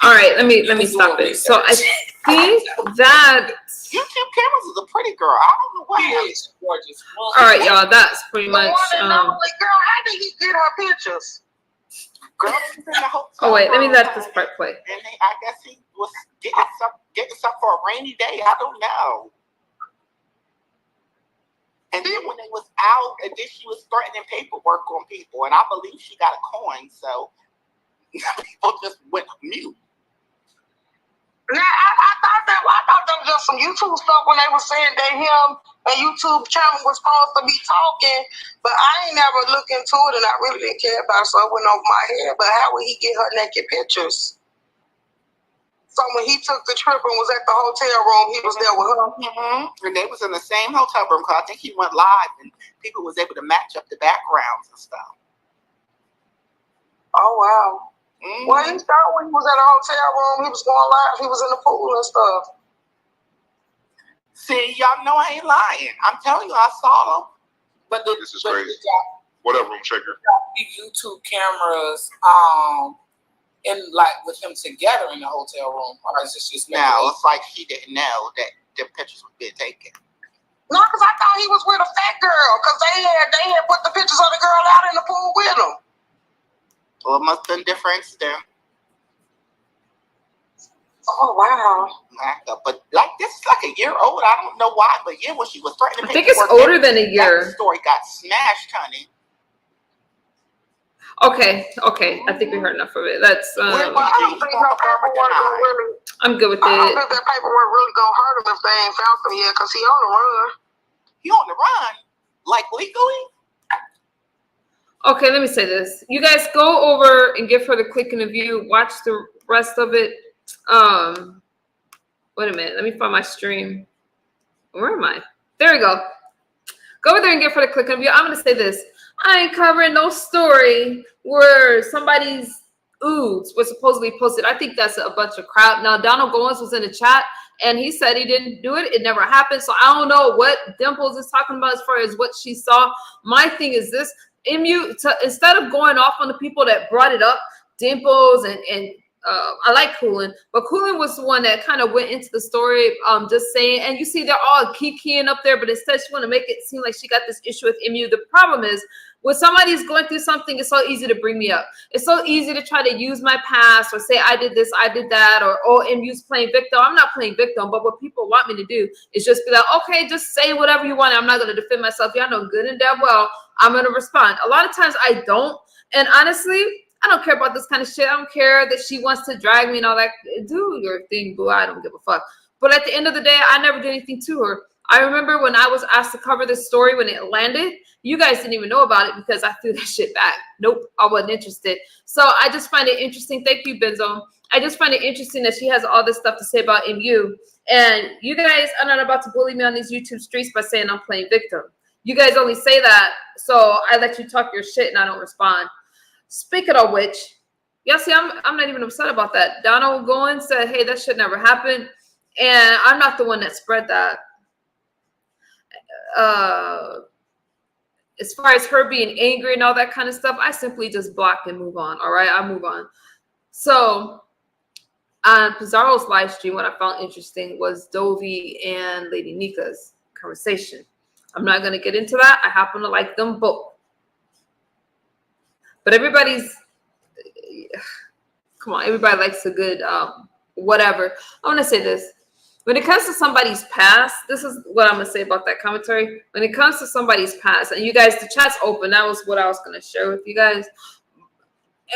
All right, let me stop it. So I think that YouTube cameras is a pretty girl. I don't know why. She's gorgeous. all right, y'all. That's pretty much. Girl, how did he get her pictures? Girl, in the hotel Oh wait, let me room, let this part play. And I guess he was getting some for a rainy day. I don't know. And then when they was out, and then she was threatening paperwork on people, and I believe she got a coin, so people just went mute. Now, I thought that was just some YouTube stuff when they were saying that him and YouTube channel was supposed to be talking, but I ain't never looked into it, and I really didn't care about it, so it went over my head. But how would he get her naked pictures? So when he took the trip and was at the hotel room, he was there with her. Mm-hmm. And they was in the same hotel room, because I think he went live, and people was able to match up the backgrounds and stuff. Oh, wow. Mm-hmm. Well, he thought when he was at a hotel room, he was going live. He was in the pool and stuff. See, y'all know I ain't lying. I'm telling you, I saw them. But This is crazy. What up, Room Checker? YouTube cameras, and like with him together in the hotel room, or is this just now? It's like he didn't know that the pictures were being taken. No, because I thought he was with a fat girl, because they had put the pictures of the girl out in the pool with him. Well, it must have been different then. Oh, wow. But like this is like a year old. I don't know why, but yeah, when she was threatening, I think it's older than a year. That story got smashed, honey. Okay. I think we heard enough of it. That's I don't think no paperwork really. I'm good with it. I don't think that paperwork really gonna hurt him if they ain't found him yet, because he on the run. He on the run? Like legally? Okay, let me say this. You guys go over and give her the click and the view. Watch the rest of it. Wait a minute. Let me find my stream. Where am I? There we go. Go over there and give her the click and view. I'm going to say this. I ain't covering no story where somebody's oods was supposedly posted. I think that's a bunch of crap. Now, Donald Goins was in the chat and he said he didn't do it. It never happened. So I don't know what Dimples is talking about as far as what she saw. My thing is this. Instead of going off on the people that brought it up, Dimples and I like Coolin, but Coolin was the one that kind of went into the story, just saying, and you see they're all keying up there, but instead she want to make it seem like she got this issue with MU. The problem is when somebody's going through something, it's so easy to bring me up. It's so easy to try to use my past or say I did this, I did that, or oh, MU's playing victim. I'm not playing victim, but what people want me to do is just be like, okay, just say whatever you want. I'm not going to defend myself. Y'all know good and damn well I'm going to respond. A lot of times I don't, and honestly, I don't care about this kind of shit. I don't care that she wants to drag me and all that. Do your thing, boo. I don't give a fuck. But at the end of the day, I never did anything to her. I remember when I was asked to cover this story when it landed, you guys didn't even know about it because I threw that shit back. Nope, I wasn't interested. So I just find it interesting. Thank you, Benzo. I just find it interesting that she has all this stuff to say about MU. And you guys are not about to bully me on these YouTube streets by saying I'm playing victim. You guys only say that, so I let you talk your shit and I don't respond. Speaking of which, yeah, see, I'm not even upset about that. Donald Goins said, hey, that shit never happened. And I'm not the one that spread that. As far as her being angry and all that kind of stuff, I simply just block and move on. All right, I move on. So on Pizarro's live stream, what I found interesting was Dovey and Lady Nika's conversation. I'm not going to get into that. I happen to like them both. But everybody's, come on, everybody likes a good whatever. I want to say this. When it comes to somebody's past, this is what I'm going to say about that commentary. When it comes to somebody's past, and you guys, the chat's open. That was what I was going to share with you guys.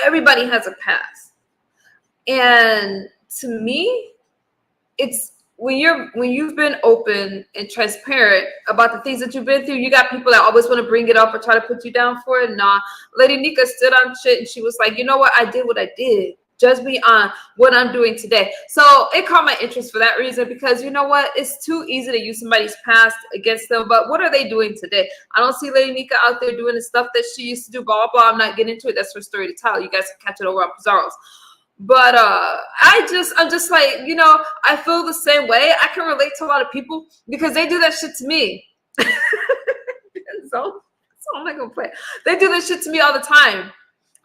Everybody has a past. And to me, it's when you've been open and transparent about the things that you've been through, you got people that always want to bring it up or try to put you down for it. Nah, Lady Nika stood on shit and she was like, you know what? I did what I did. Judge me on what I'm doing today. So it caught my interest for that reason because you know what? It's too easy to use somebody's past against them. But what are they doing today? I don't see Lady Nika out there doing the stuff that she used to do, blah, blah. I'm not getting into it. That's her story to tell. You guys can catch it over on Pizarro's. But I'm just like, you know, I feel the same way. I can relate to a lot of people because they do that shit to me. so I'm not gonna play. They do that shit to me all the time.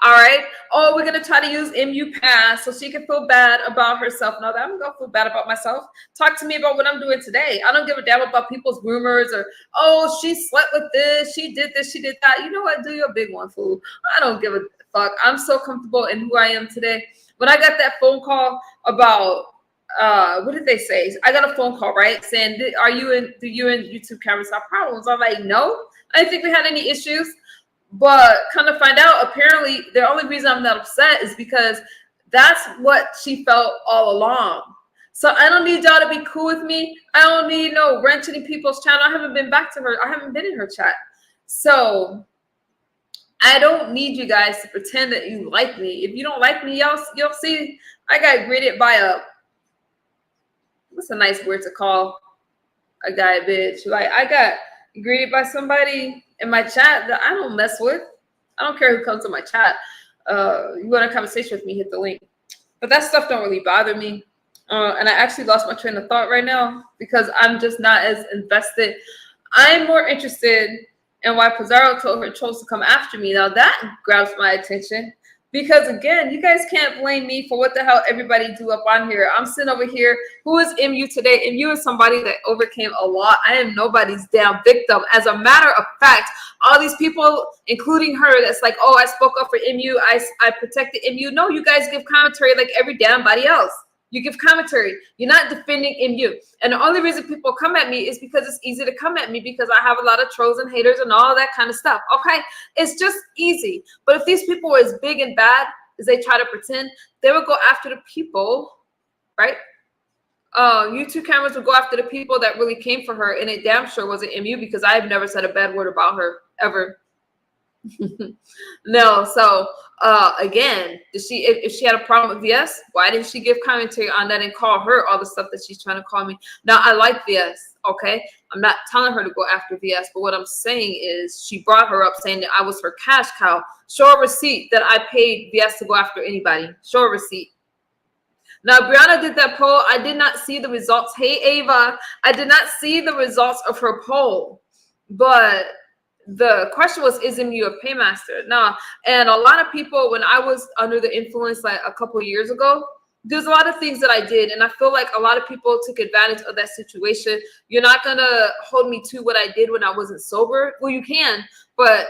All right. Oh, we're gonna try to use MU past so she can feel bad about herself. No, I'm gonna feel bad about myself. Talk to me about what I'm doing today. I don't give a damn about people's rumors or oh, she slept with this, she did this, she did that. You know what? Do your big one, fool. I don't give a fuck. I'm so comfortable in who I am today. When I got that phone call about what did they say? I got a phone call, right? Saying, do you and YouTube cameras have problems? I'm like, no, I didn't think we had any issues. But kind of find out, apparently, the only reason I'm not upset is because that's what she felt all along. So I don't need y'all to be cool with me. I don't need no wrenching in people's channel. I haven't been back to her. I haven't been in her chat. So I don't need you guys to pretend that you like me. If you don't like me, you'll see I got greeted by what's a nice word to call a guy a bitch? Like I got greeted by somebody in my chat that I don't mess with. I don't care who comes to my chat. You want a conversation with me, hit the link. But that stuff don't really bother me. And I actually lost my train of thought right now because I'm just not as invested. I'm more interested in why Pizarro told her trolls to come after me. Now that grabs my attention. Because again, you guys can't blame me for what the hell everybody do up on here. I'm sitting over here. Who is MU today? MU is somebody that overcame a lot. I am nobody's damn victim. As a matter of fact, all these people, including her, that's like, oh, I spoke up for MU. I protected MU. No, you guys give commentary like every damn body else. You give commentary. You're not defending MU. And the only reason people come at me is because it's easy to come at me because I have a lot of trolls and haters and all that kind of stuff. Okay? It's just easy. But if these people were as big and bad as they try to pretend, they would go after the people, right? YouTube cameras would go after the people that really came for her. And it damn sure wasn't MU because I've never said a bad word about her ever. No, so again, if she had a problem with VS, why didn't she give commentary on that and call her all the stuff that she's trying to call me? Now I like VS. Okay, I'm not telling her to go after VS, but what I'm saying is she brought her up saying that I was her cash cow. Show a receipt that I paid VS to go after anybody. Show a receipt. Now, Brianna did that poll. I did not see the results. Hey, Ava, I did not see the results of her poll, but the question was, is MU a paymaster? Now, and a lot of people, when I was under the influence like a couple of years ago, there's a lot of things that I did, and I feel like a lot of people took advantage of that situation. You're not gonna hold me to what I did when I wasn't sober. Well, you can, but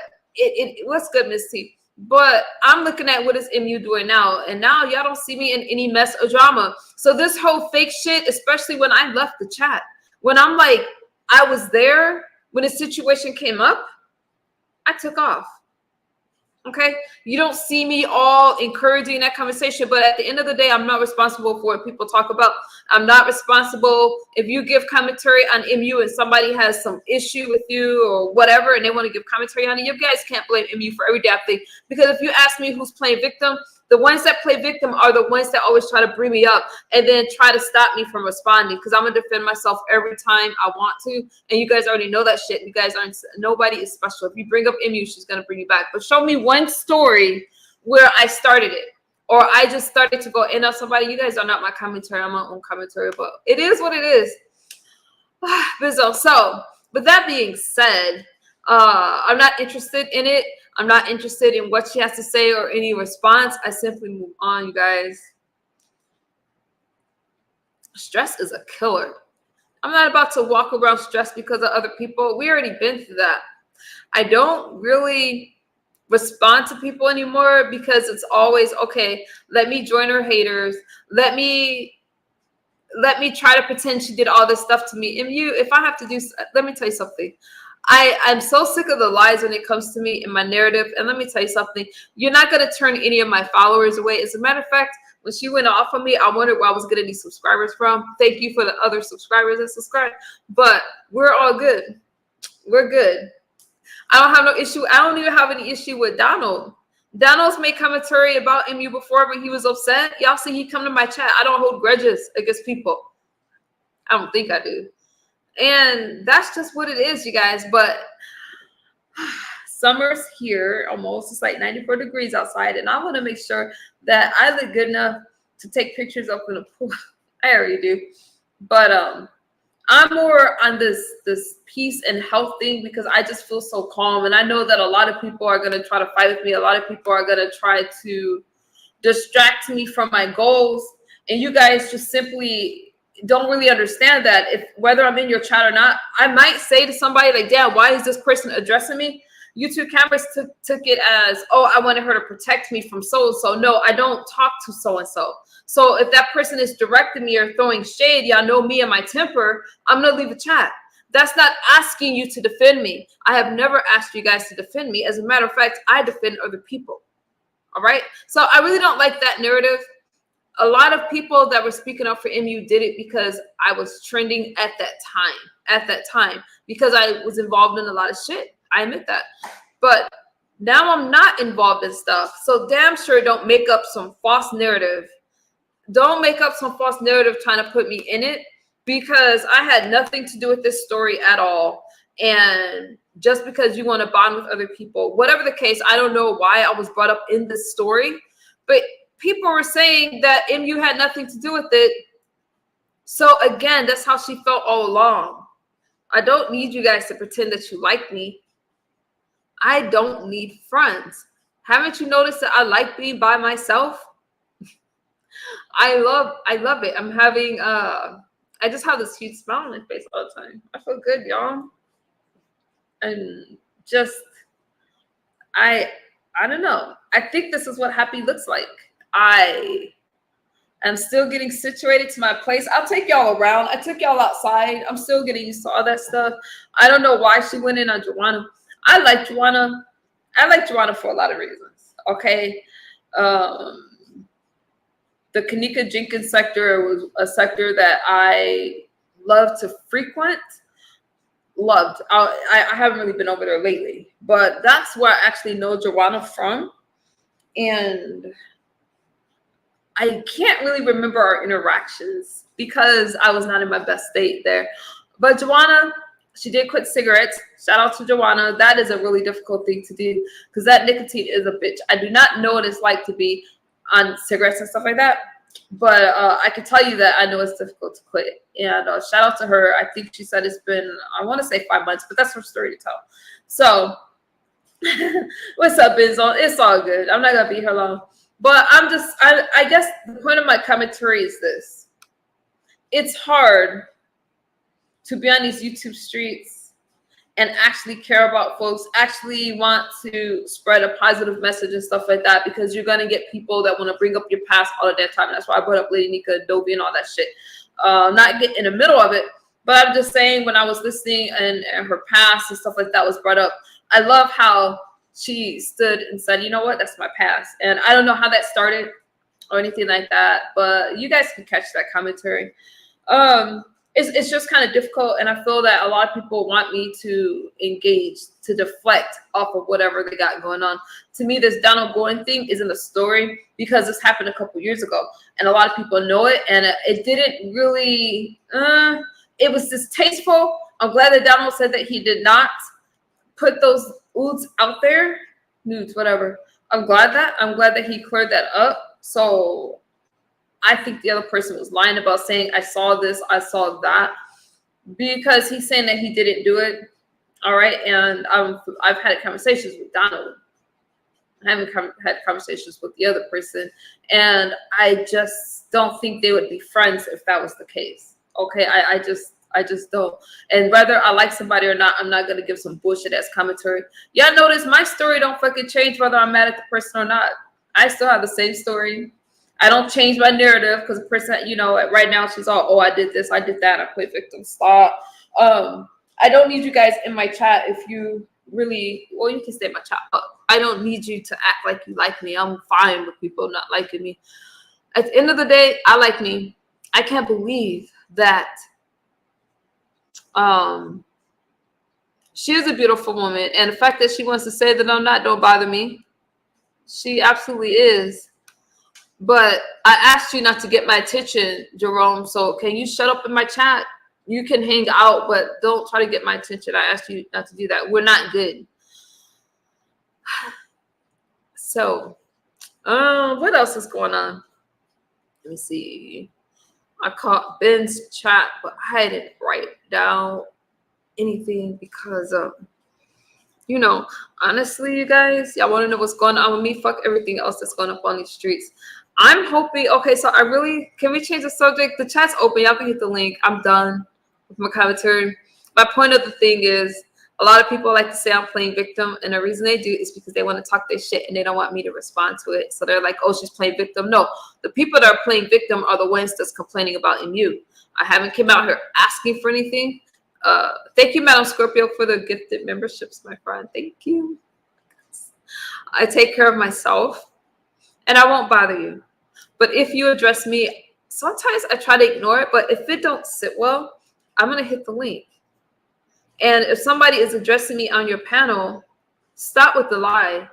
what's good, Miss T? But I'm looking at what is MU doing now, and now y'all don't see me in any mess or drama. So this whole fake shit, especially when I left the chat, when I'm like, I was there when a situation came up, I took off. Okay, you don't see me all encouraging that conversation, but at the end of the day, I'm not responsible for what people talk about. I'm not responsible if you give commentary on MU and somebody has some issue with you or whatever, and they want to give commentary on it. You guys can't blame MU for every damn thing, because if you ask me who's playing victim, the ones that play victim are the ones that always try to bring me up and then try to stop me from responding, because I'm gonna defend myself every time I want to, and you guys already know that shit. You guys aren't, nobody is special. If you bring up MU, she's gonna bring you back. But show me one story where I started it or I just started to go in on somebody. You guys are not my commentary. I'm my own commentary, but it is what it is. Bizzo. So with that being said, I'm not interested in it. I'm not interested in what she has to say or any response. I simply move on, you guys. Stress is a killer. I'm not about to walk around stressed because of other people. We already been through that. I don't really respond to people anymore because it's always, okay, let me join her haters. Let me try to pretend she did all this stuff to me. If I have to do, let me tell you something. I'm so sick of the lies when it comes to me and my narrative. And let me tell you something. You're not going to turn any of my followers away. As a matter of fact, when she went off on me, I wondered where I was getting these subscribers from. Thank you for the other subscribers that subscribe. But we're all good. We're good. I don't have no issue. I don't even have any issue with Donald. Donald's made commentary about MU before, but he was upset. Y'all see he come to my chat. I don't hold grudges against people. I don't think I do. And that's just what it is, you guys. But summer's here almost. It's like 94 degrees outside. And I want to make sure that I look good enough to take pictures up in the pool. I already do. But I'm more on this peace and health thing because I just feel so calm. And I know that a lot of people are going to try to fight with me. A lot of people are going to try to distract me from my goals. And you guys just simply don't really understand that. If whether I'm in your chat or not, I might say to somebody like, damn, why is this person addressing me? YouTube cameras took it as, oh, I wanted her to protect me from so-and-so. No, I don't talk to so-and-so. So if that person is directing me or throwing shade, y'all know me and my temper, I'm going to leave a chat. That's not asking you to defend me. I have never asked you guys to defend me. As a matter of fact, I defend other people. All right? So I really don't like that narrative. A lot of people that were speaking up for MU did it because I was trending at that time, because I was involved in a lot of shit. I admit that. But now I'm not involved in stuff. So damn sure don't make up some false narrative. Don't make up some false narrative trying to put me in it, because I had nothing to do with this story at all. And just because you want to bond with other people, whatever the case, I don't know why I was brought up in this story, but people were saying that MU had nothing to do with it. So again, that's how she felt all along. I don't need you guys to pretend that you like me. I don't need friends. Haven't you noticed that I like being by myself? I love it. I'm having I just have this huge smile on my face all the time. I feel good, y'all. And just I don't know. I think this is what happy looks like. I am still getting situated to my place. I'll take y'all around. I took y'all outside. I'm still getting used to all that stuff. I don't know why she went in on Joanna. I like Joanna. I like Joanna for a lot of reasons. Okay. The Kanika Jenkins sector was a sector that I love to frequent. Loved. I haven't really been over there lately, but that's where I actually know Joanna from. And I can't really remember our interactions because I was not in my best state there. But Joanna, she did quit cigarettes. Shout out to Joanna. That is a really difficult thing to do because that nicotine is a bitch. I do not know what it's like to be on cigarettes and stuff like that. But I can tell you that I know it's difficult to quit. And shout out to her. I think she said it's been, I want to say 5 months, but that's her story to tell. So what's up, Benzo? It's all good. I'm not going to be here long. But I guess the point of my commentary is this. It's hard to be on these YouTube streets and actually care about folks, actually want to spread a positive message and stuff like that, because you're going to get people that want to bring up your past all of that time. That's why I brought up Lady Nika, Adobe, and all that shit. Not get in the middle of it, but I'm just saying when I was listening and her past and stuff like that was brought up, I love how she stood and said, you know what, that's my past. And I don't know how that started or anything like that, but you guys can catch that commentary. It's just kind of difficult, and I feel that a lot of people want me to engage, to deflect off of whatever they got going on. To me, this Donald Gordon thing isn't a story because this happened a couple years ago, and a lot of people know it, and it didn't really, it was distasteful. I'm glad that Donald said that he did not put those nudes out there, nudes, whatever. I'm glad that he cleared that up. So I think the other person was lying about saying, I saw this, I saw that, because he's saying that he didn't do it. All right. And I've had conversations with Donald. I haven't had conversations with the other person. And I just don't think they would be friends if that was the case. Okay. I just don't. And whether I like somebody or not, I'm not going to give some bullshit ass commentary. Y'all notice my story don't fucking change whether I'm mad at the person or not. I still have the same story. I don't change my narrative because the person, you know, right now she's all, oh, I did this, I did that, I played victim. Stop. I don't need you guys in my chat if you really, well, you can stay in my chat, but I don't need you to act like you like me. I'm fine with people not liking me. At the end of the day, I like me. I can't believe that she is a beautiful woman. And the fact that she wants to say that I'm not don't bother me. She absolutely is. But I asked you not to get my attention, Jerome. So can you shut up in my chat? You can hang out, but don't try to get my attention. I asked you not to do that. We're not good. So, what else is going on? Let me see. I caught Ben's chat, but I didn't write down anything because, you know, honestly, you guys, y'all want to know what's going on with me? Fuck everything else that's going up on these streets. I'm hoping, okay, so can we change the subject? The chat's open. Y'all can hit the link. I'm done with my commentary. My point of the thing is, a lot of people like to say I'm playing victim, and the reason they do is because they want to talk their shit and they don't want me to respond to it. So they're like, oh, she's playing victim. No, the people that are playing victim are the ones that's complaining about MU. I haven't came out here asking for anything. Thank you, Madam Scorpio, for the gifted memberships, my friend. Thank you. I take care of myself, and I won't bother you. But if you address me, sometimes I try to ignore it, but if it don't sit well, I'm going to hit the link. And if somebody is addressing me on your panel, stop with the lie.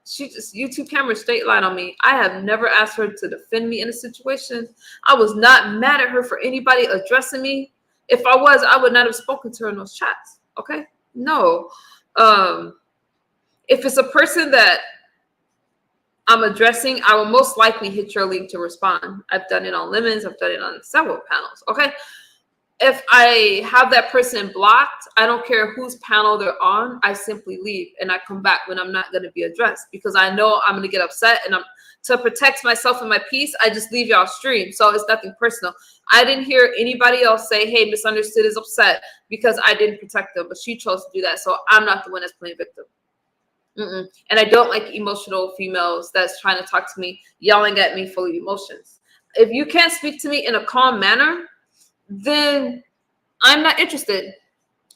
She just YouTube camera straight line on me. I have never asked her to defend me in a situation. I was not mad at her for anybody addressing me. If I was, I would not have spoken to her in those chats. Okay? No. If it's a person that I'm addressing, I will most likely hit your link to respond. I've done it on Lemons. I've done it on several panels. Okay? If I have that person blocked, I don't care whose panel they're on. I simply leave and I come back when I'm not going to be addressed because I know I'm going to get upset, and to protect myself and my peace, I just leave y'all stream. So it's nothing personal. I didn't hear anybody else say, hey, Misunderstood is upset because I didn't protect them, but she chose to do that. So I'm not the one that's playing victim. And I don't like emotional females that's trying to talk to me, yelling at me full of emotions. If you can't speak to me in a calm manner, then I'm not interested.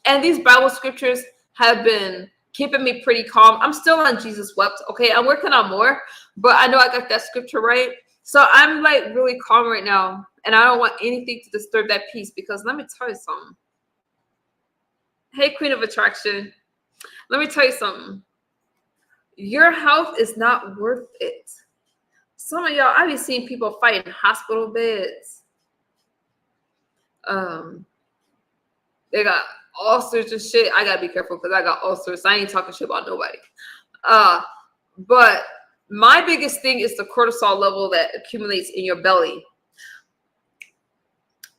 And these Bible scriptures have been keeping me pretty calm. I'm still on Jesus wept. Okay, I'm working on more, but I know I got that scripture right. So I'm like really calm right now, and I don't want anything to disturb that peace, because let me tell you something. Hey, Queen of Attraction, let me tell you something. Your health is not worth it. Some of y'all, I be seeing people fight in hospital beds. They got ulcers and shit. I gotta be careful because I got ulcers. I ain't talking shit about nobody. But my biggest thing is the cortisol level that accumulates in your belly.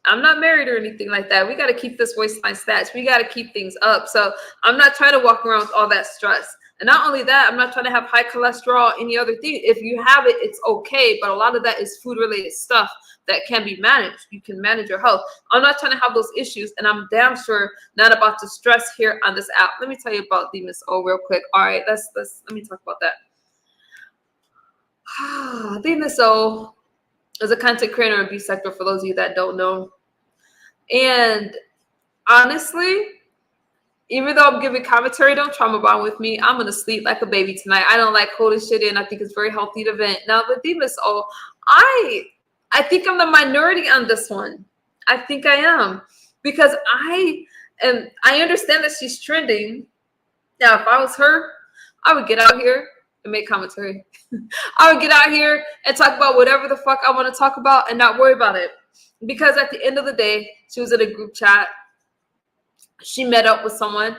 I'm not married or anything like that. We got to keep this waistline stats. We got to keep things up. So I'm not trying to walk around with all that stress. And not only that, I'm not trying to have high cholesterol, any other thing. If you have it, it's okay. But a lot of that is food related stuff that can be managed. You can manage your health. I'm not trying to have those issues. And I'm damn sure not about to stress here on this app. Let me tell you about the Miss O real quick. All right, let me talk about that. The Miss O is a content creator in B sector, for those of you that don't know. And honestly, even though I'm giving commentary, don't trauma bond with me. I'm gonna sleep like a baby tonight. I don't like holding shit in. I think it's very healthy to vent. Now with the Miss O, I think I'm the minority on this one. I think I am, because I understand that she's trending. Now, if I was her, I would get out here and make commentary. I would get out here and talk about whatever the fuck I want to talk about and not worry about it. Because at the end of the day, she was in a group chat. She met up with someone.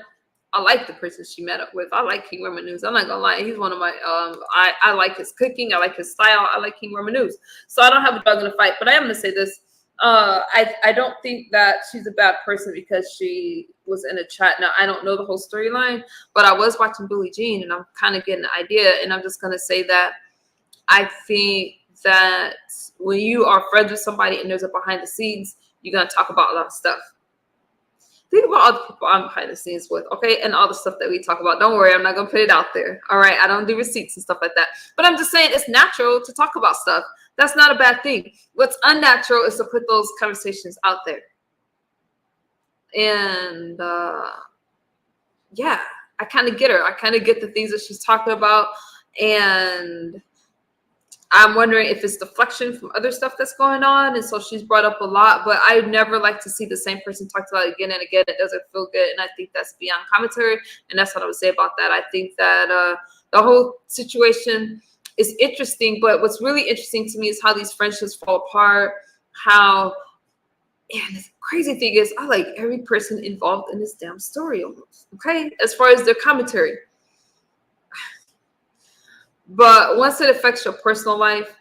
I like the person she met up with. I like King Roman News. I'm not gonna lie. He's one of my I like his cooking. I like his style. I like King Roman News. So I don't have a dog in the fight. But I am gonna say this. I don't think that she's a bad person because she was in a chat. Now, I don't know the whole storyline, but I was watching Billie Jean and I'm kind of getting an idea. And I'm just gonna say that I think that when you are friends with somebody and there's a behind the scenes, you're gonna talk about a lot of stuff. Think about all the people I'm behind the scenes with, okay? And all the stuff that we talk about. Don't worry, I'm not gonna put it out there. All right, I don't do receipts and stuff like that. But I'm just saying it's natural to talk about stuff. That's not a bad thing. What's unnatural is to put those conversations out there. And yeah, I kind of get her. I kind of get the things that she's talking about. And I'm wondering if it's deflection from other stuff that's going on. And so she's brought up a lot, but I never like to see the same person talk about it again and again. It doesn't feel good. And I think that's beyond commentary. And that's what I would say about that. I think that the whole situation is interesting, but what's really interesting to me is how these friendships fall apart. And the crazy thing is, I like every person involved in this damn story almost, okay? As far as their commentary. But once it affects your personal life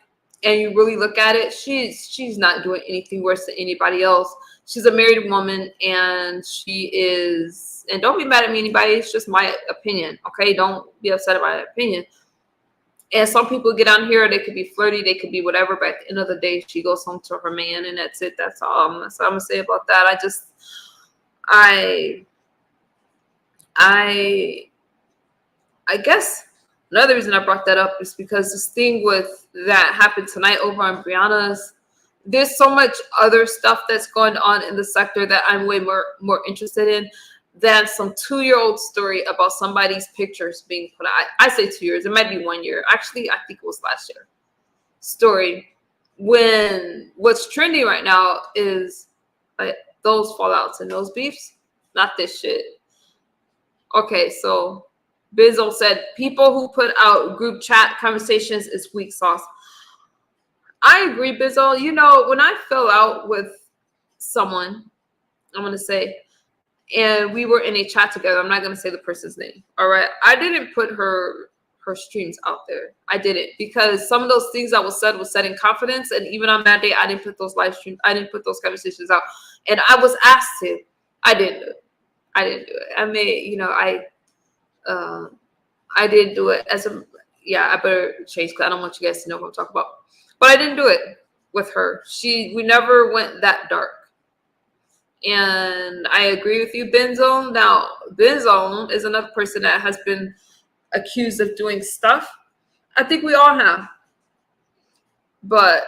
and you really look at it, she's not doing anything worse than anybody else. She's a married woman and she is, and don't be mad at me, anybody, it's just my opinion, okay? Don't be upset about my opinion. And some people get on here, they could be flirty, they could be whatever, but at the end of the day, she goes home to her man and that's it. That's all. That's what I'm gonna say about that. I guess another reason I brought that up is because this thing with that happened tonight over on Brianna's, there's so much other stuff that's going on in the sector that I'm way more interested in than some 2-year-old story about somebody's pictures being put out. I say 2 years, it might be 1 year. Actually, I think it was last year. Story. When what's trending right now is like those fallouts and those beefs, not this shit. Okay, so Bizzo said people who put out group chat conversations is weak sauce. I agree, Bizzo. You know, when I fell out with someone, I'm gonna say, and we were in a chat together, I'm not gonna say the person's name. All right, I didn't put her streams out there. I didn't, because some of those things that was said in confidence, and even on that day, I didn't put those live streams. I didn't put those conversations out, and I was asked to. I didn't do it. I may, you know, I didn't do it as a, yeah, I better change because I don't want you guys to know what I'm talking about. But I didn't do it with her. We never went that dark. And I agree with you, Benzone. Now, Benzone is another person that has been accused of doing stuff. I think we all have. But,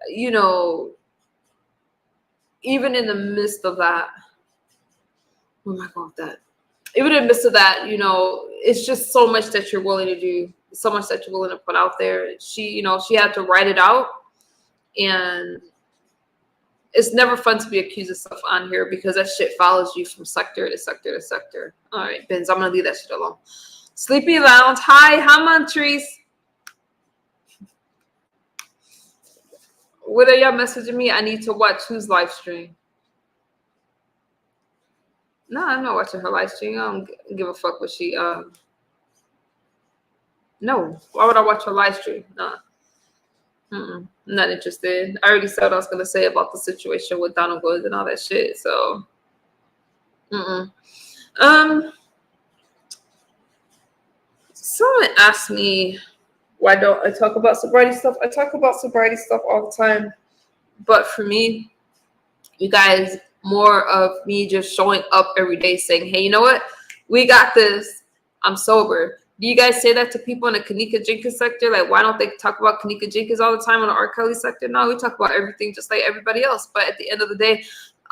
you know, even in the midst of that, where am I going with that? Even in the midst of that, you know, it's just so much that you're willing to do, so much that you're willing to put out there. She, you know, she had to write it out, and it's never fun to be accused of stuff on here because that shit follows you from sector to sector to sector. All right, Benz, I'm gonna leave that shit alone. Sleepy Lounge, hi, Trees. What are y'all messaging me? I need to watch whose live stream. No, I'm not watching her live stream. I don't give a fuck what she no. Why would I watch her live stream? Nah. I'm not interested. I already said what I was gonna say about the situation with Donald Woods and all that shit. So someone asked me why don't I talk about sobriety stuff? I talk about sobriety stuff all the time. But for me, you guys, more of me just showing up every day saying, hey, you know what? We got this. I'm sober. Do you guys say that to people in the Kanika Jenkins sector? Like, why don't they talk about Kanika Jenkins all the time in the R. Kelly sector? No, we talk about everything just like everybody else. But at the end of the day,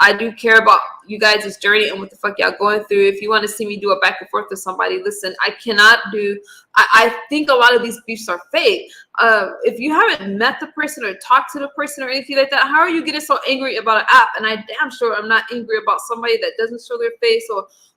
I do care about you guys' journey and what the fuck y'all going through. If you want to see me do a back and forth with somebody, listen, I cannot do, I think a lot of these beefs are fake. If you haven't met the person or talked to the person or anything like that, how are you getting so angry about an app? And I damn sure I'm not angry about somebody that doesn't show their face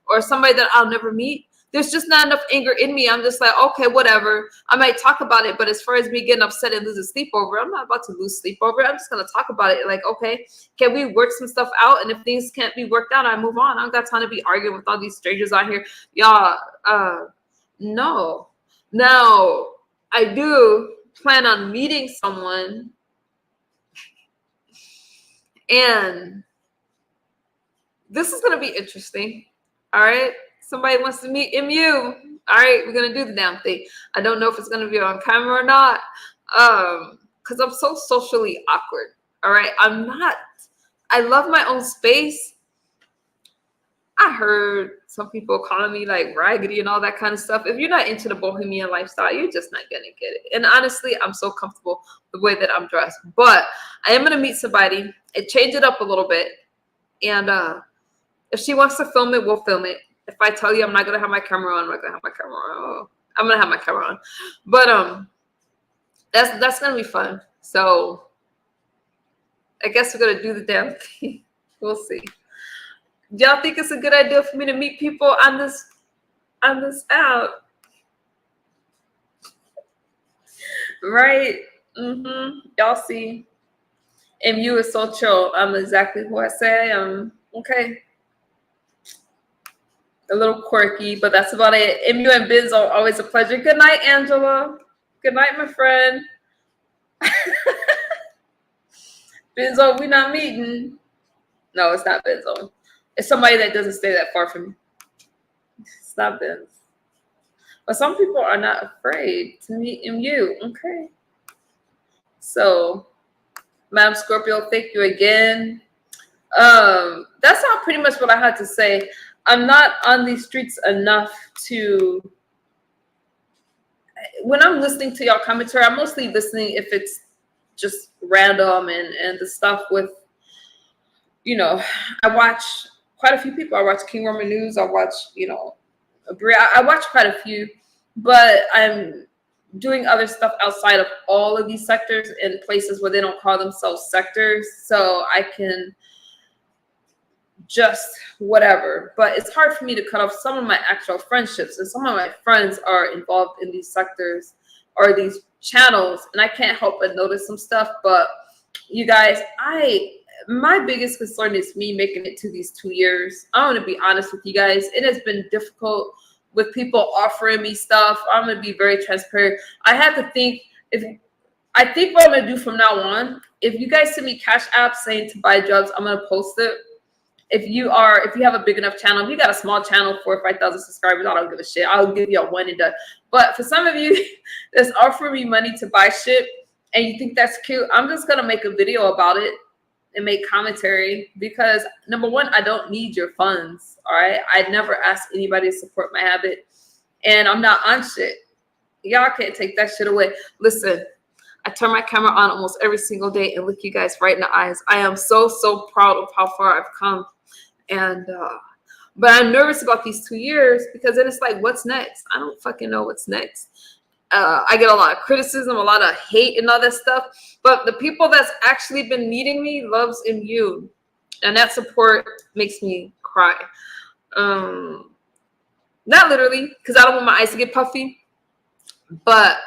or somebody that I'll never meet. There's just not enough anger in me. I'm just like, okay, whatever. I might talk about it, but as far as me getting upset and losing sleep over, I'm not about to lose sleep over it. I'm just gonna talk about it. Like, okay, can we work some stuff out? And if things can't be worked out, I move on. I don't got time to be arguing with all these strangers out here. Y'all, no. Now, I do plan on meeting someone, and this is gonna be interesting. All right. Somebody wants to meet MU. All right, we're gonna do the damn thing. I don't know if it's gonna be on camera or not, because I'm so socially awkward. All right, I'm not. I love my own space. I heard some people calling me like raggedy and all that kind of stuff. If you're not into the bohemian lifestyle, you're just not gonna get it. And honestly, I'm so comfortable the way that I'm dressed. But I am gonna meet somebody and change it up a little bit. And if she wants to film it, we'll film it. If I tell you I'm not gonna have my camera on, I'm not gonna have my camera on. I'm gonna have my camera on. But that's gonna be fun. So I guess we're gonna do the damn thing. We'll see. Do y'all think it's a good idea for me to meet people on this app? Right? Y'all see. MU is so chill. I'm exactly who I say I am. Okay. A little quirky, but that's about it. MU and Biz are always a pleasure. Good night, Angela. Good night, my friend. Benzo, we not meeting. No, it's not Benzo. It's somebody that doesn't stay that far from me. It's not Benz. But some people are not afraid to meet MU. Okay. So, Madam Scorpio, thank you again. That's not pretty much what I had to say. I'm not on these streets enough to, when I'm listening to y'all commentary, I'm mostly listening if it's just random and the stuff with, you know, I watch quite a few people. I watch King Roman News. I watch, you know, I watch quite a few, but I'm doing other stuff outside of all of these sectors in places where they don't call themselves sectors. So I can just whatever, but it's hard for me to cut off some of my actual friendships, and some of my friends are involved in these sectors or these channels, and I can't help but notice some stuff. But you guys, my biggest concern is me making it to these 2 years. I want to be honest with you guys. It has been difficult with people offering me stuff. I'm going to be very transparent. I had to think, what I'm going to do from now on, if you guys send me cash apps saying to buy drugs, I'm going to post it. If you have a big enough channel, if you got a small channel, 4,000 or 5,000 subscribers, I don't give a shit. I'll give you a one and done. But for some of you that's offering me money to buy shit and you think that's cute, I'm just going to make a video about it and make commentary because, number one, I don't need your funds, all right? I never asked anybody to support my habit, and I'm not on shit. Y'all can't take that shit away. Listen, I turn my camera on almost every single day and look you guys right in the eyes. I am so, so proud of how far I've come. And, but I'm nervous about these 2 years because then it's like, what's next? I don't fucking know what's next. I get a lot of criticism, a lot of hate and all that stuff. But the people that's actually been meeting me loves MU. And that support makes me cry. Not literally, because I don't want my eyes to get puffy. But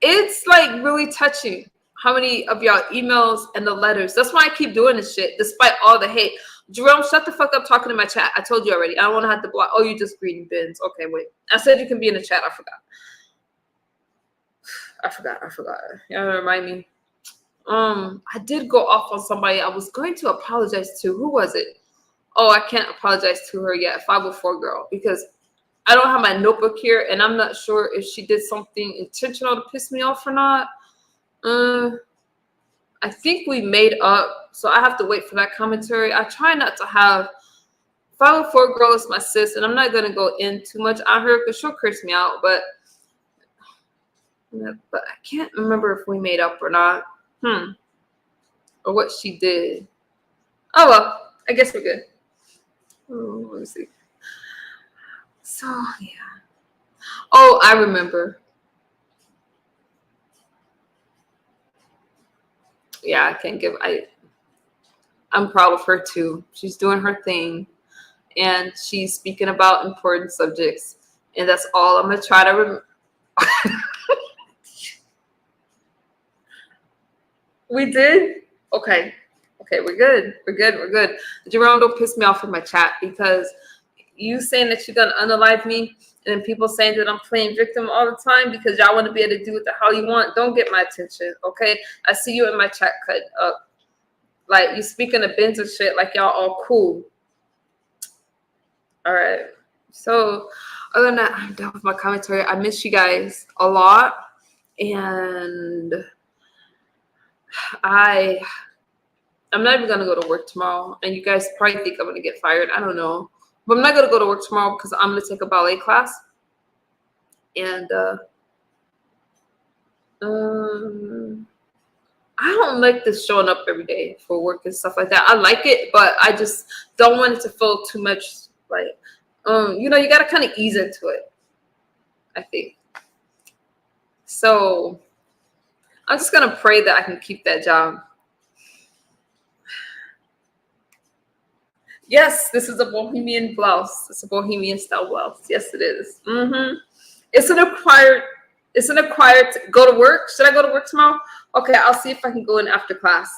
it's like really touching how many of y'all emails and the letters. That's why I keep doing this shit, despite all the hate. Jerome, shut the fuck up talking in my chat. I told you already. I don't want to have to block. Oh, you just reading bins. Okay, wait. I said you can be in the chat. I forgot. Y'all remind me. I did go off on somebody I was going to apologize to. Who was it? Oh, I can't apologize to her yet. 504 girl, because I don't have my notebook here, and I'm not sure if she did something intentional to piss me off or not. I think we made up, so I have to wait for that commentary. I try not to have 504 girl is my sis, and I'm not gonna go in too much on her because she'll curse me out. But I can't remember if we made up or not. Or what she did. Oh well, I guess we're good. Oh, let me see. So yeah. Oh, I remember. Yeah, I can't give. I'm proud of her too. She's doing her thing, and she's speaking about important subjects, and that's all I'm gonna try to remember. We did? Okay. Okay, we're good. We're good. Jerome, don't piss me off in my chat, because you saying that you're gonna unalive me, and then people saying that I'm playing victim all the time because y'all want to be able to do what the hell you want. Don't get my attention, okay? I see you in my chat cut up. Like, you speaking of bins and shit like y'all all cool. All right. So, other than that, I'm done with my commentary. I miss you guys a lot, and I'm not even gonna go to work tomorrow, and you guys probably think I'm gonna get fired. I don't know, but I'm not gonna go to work tomorrow because I'm gonna take a ballet class, and I don't like this showing up every day for work and stuff like that. I like it, but I just don't want it to feel too much like, you know, you gotta kind of ease into it, I think. So I'm just gonna pray that I can keep that job. Yes, this is a bohemian blouse. It's a bohemian style blouse. Yes, it is. It's an acquired. Go to work. Should I go to work tomorrow? Okay, I'll see if I can go in after class.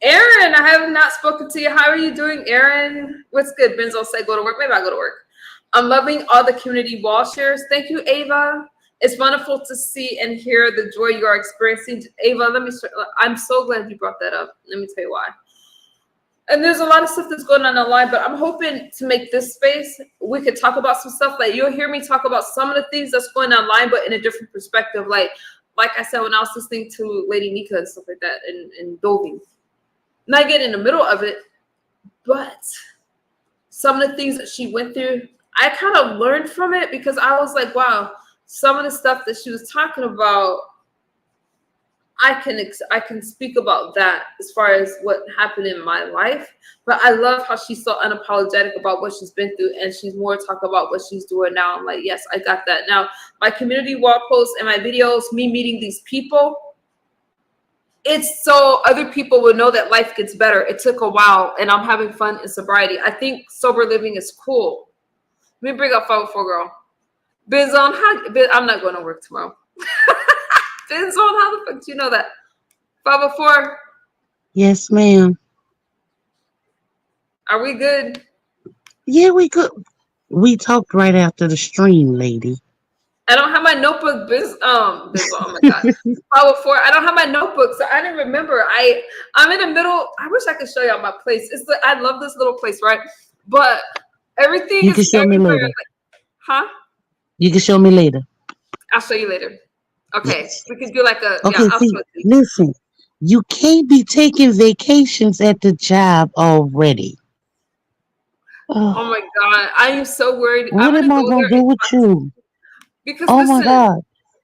Aaron, I have not spoken to you. How are you doing, Aaron? What's good? Benzo say go to work. Maybe I'll go to work. I'm loving all the community wall shares. Thank you, Ava. It's wonderful to see and hear the joy you are experiencing. Ava, I'm so glad you brought that up. Let me tell you why. And there's a lot of stuff that's going on online, but I'm hoping to make this space, we could talk about some stuff. Like, you'll hear me talk about some of the things that's going online, but in a different perspective. Like I said, when I was listening to Lady Nika and stuff like that, and Dolby. Not getting in the middle of it, but some of the things that she went through, I kind of learned from it, because I was like, wow, some of the stuff that she was talking about, I can speak about that as far as what happened in my life. But I love how she's so unapologetic about what she's been through, and she's more talking about what she's doing now. I'm like, yes, I got that. Now, my community wall posts and my videos, me meeting these people, it's so other people will know that life gets better. It took a while, and I'm having fun in sobriety. I think sober living is cool. Let me bring up 504 girl. Benzone, I'm not going to work tomorrow. Benzone, how the fuck do you know that? 504? Yes, ma'am. Are we good? Yeah, we good. We talked right after the stream, lady. I don't have my notebook. Oh my god. 504. I don't have my notebook, so I didn't remember. I'm in the middle. I wish I could show y'all my place. I love this little place, right? But everything you can show me later. Like, huh? You can show me later. I'll show you later. Okay, yes. We could do like a. Okay, yeah, see, listen. You can't be taking vacations at the job already. Oh my god, I am so worried. What am I gonna do with you? Because oh my god,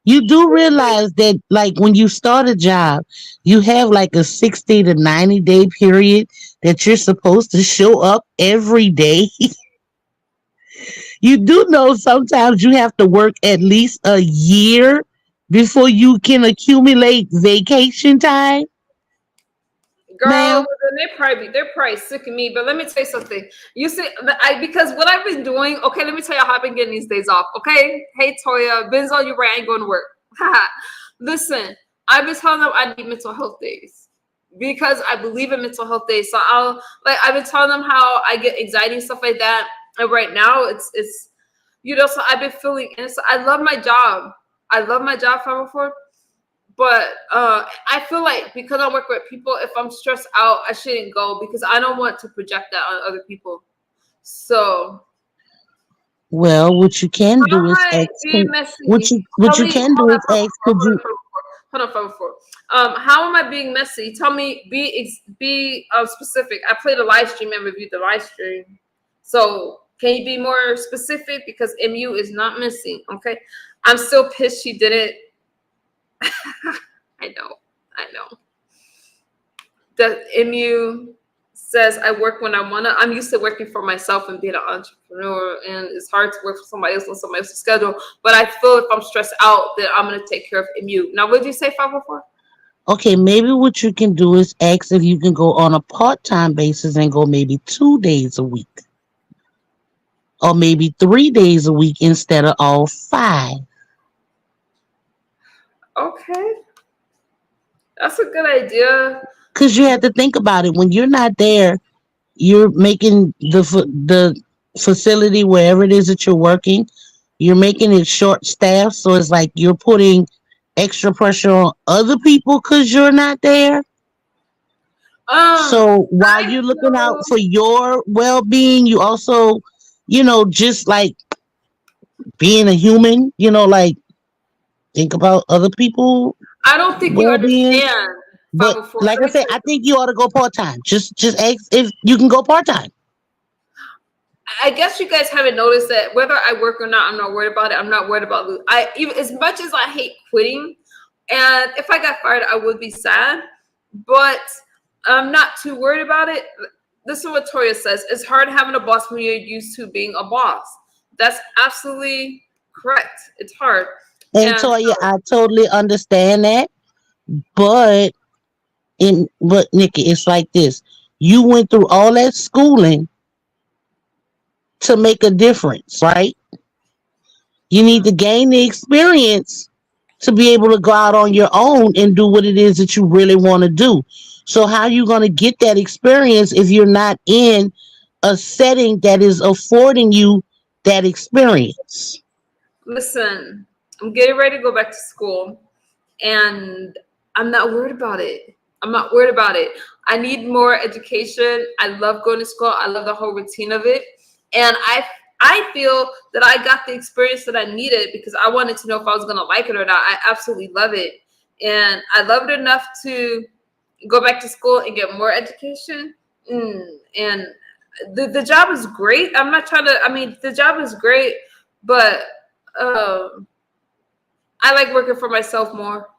you do realize that, like, when you start a job, you have like a 60 to 90 day period that you're supposed to show up every day. You do know sometimes you have to work at least a year before you can accumulate vacation time. Girl, they're probably sick of me. But let me tell you something. You see, because what I've been doing. Okay, let me tell you how I've been getting these days off. Okay, hey Toya, Benzo, you're right. I ain't going to work. Listen, I've been telling them I need mental health days because I believe in mental health days. So I've been telling them how I get anxiety and stuff like that. And right now it's so I've been feeling innocent. I love my job. I love my job 504. But I feel like because I work with people, if I'm stressed out, I shouldn't go because I don't want to project that on other people. So Well, what you can how do am is I ask. being What messy? what Tell you me, can do hold on, is ask. Could you? hold on, 504. How am I being messy? Tell me, be specific. I played a live stream and reviewed the live stream. So can you be more specific? Because MU is not missing. Okay, I'm still pissed she didn't. I know. The MU says I work when I wanna. I'm used to working for myself and being an entrepreneur, and it's hard to work for somebody else on somebody else's schedule. But I feel if I'm stressed out, that I'm gonna take care of MU. Now, what did you say, 504? Okay, maybe what you can do is ask if you can go on a part-time basis and go maybe 2 days a week, or maybe 3 days a week instead of all five. Okay, that's a good idea. Because you have to think about it. When you're not there, you're making the facility wherever it is that you're working, you're making it short staffed. So it's like you're putting extra pressure on other people because you're not there. So while I you're looking out feel for your well being, you also, just like being a human, like think about other people I don't think you well being. understand But 504. like Let I me said, tell I you. think you ought to go part time. Just ask if you can go part time. I guess you guys haven't noticed that whether I work or not, I'm not worried about it. I'm not worried about I even as much as I hate quitting, and if I got fired, I would be sad, but I'm not too worried about it. This is what Toya says: it's hard having a boss when you're used to being a boss. That's absolutely correct. It's hard, And and Toya, I totally understand that. But Nikki, it's like this. You went through all that schooling to make a difference, right? You need to gain the experience to be able to go out on your own and do what it is that you really want to do. So how are you going to get that experience if you're not in a setting that is affording you that experience? listen, I'm getting ready to go back to school, and I'm not worried about it. I'm not worried about it. I need more education. I love going to school. I love the whole routine of it, and I feel that I got the experience that I needed because I wanted to know if I was gonna like it or not. I absolutely love it, and I love it enough to go back to school and get more education. And the job is great. I'm not trying to. I mean, the job is great, but um, I like working for myself more.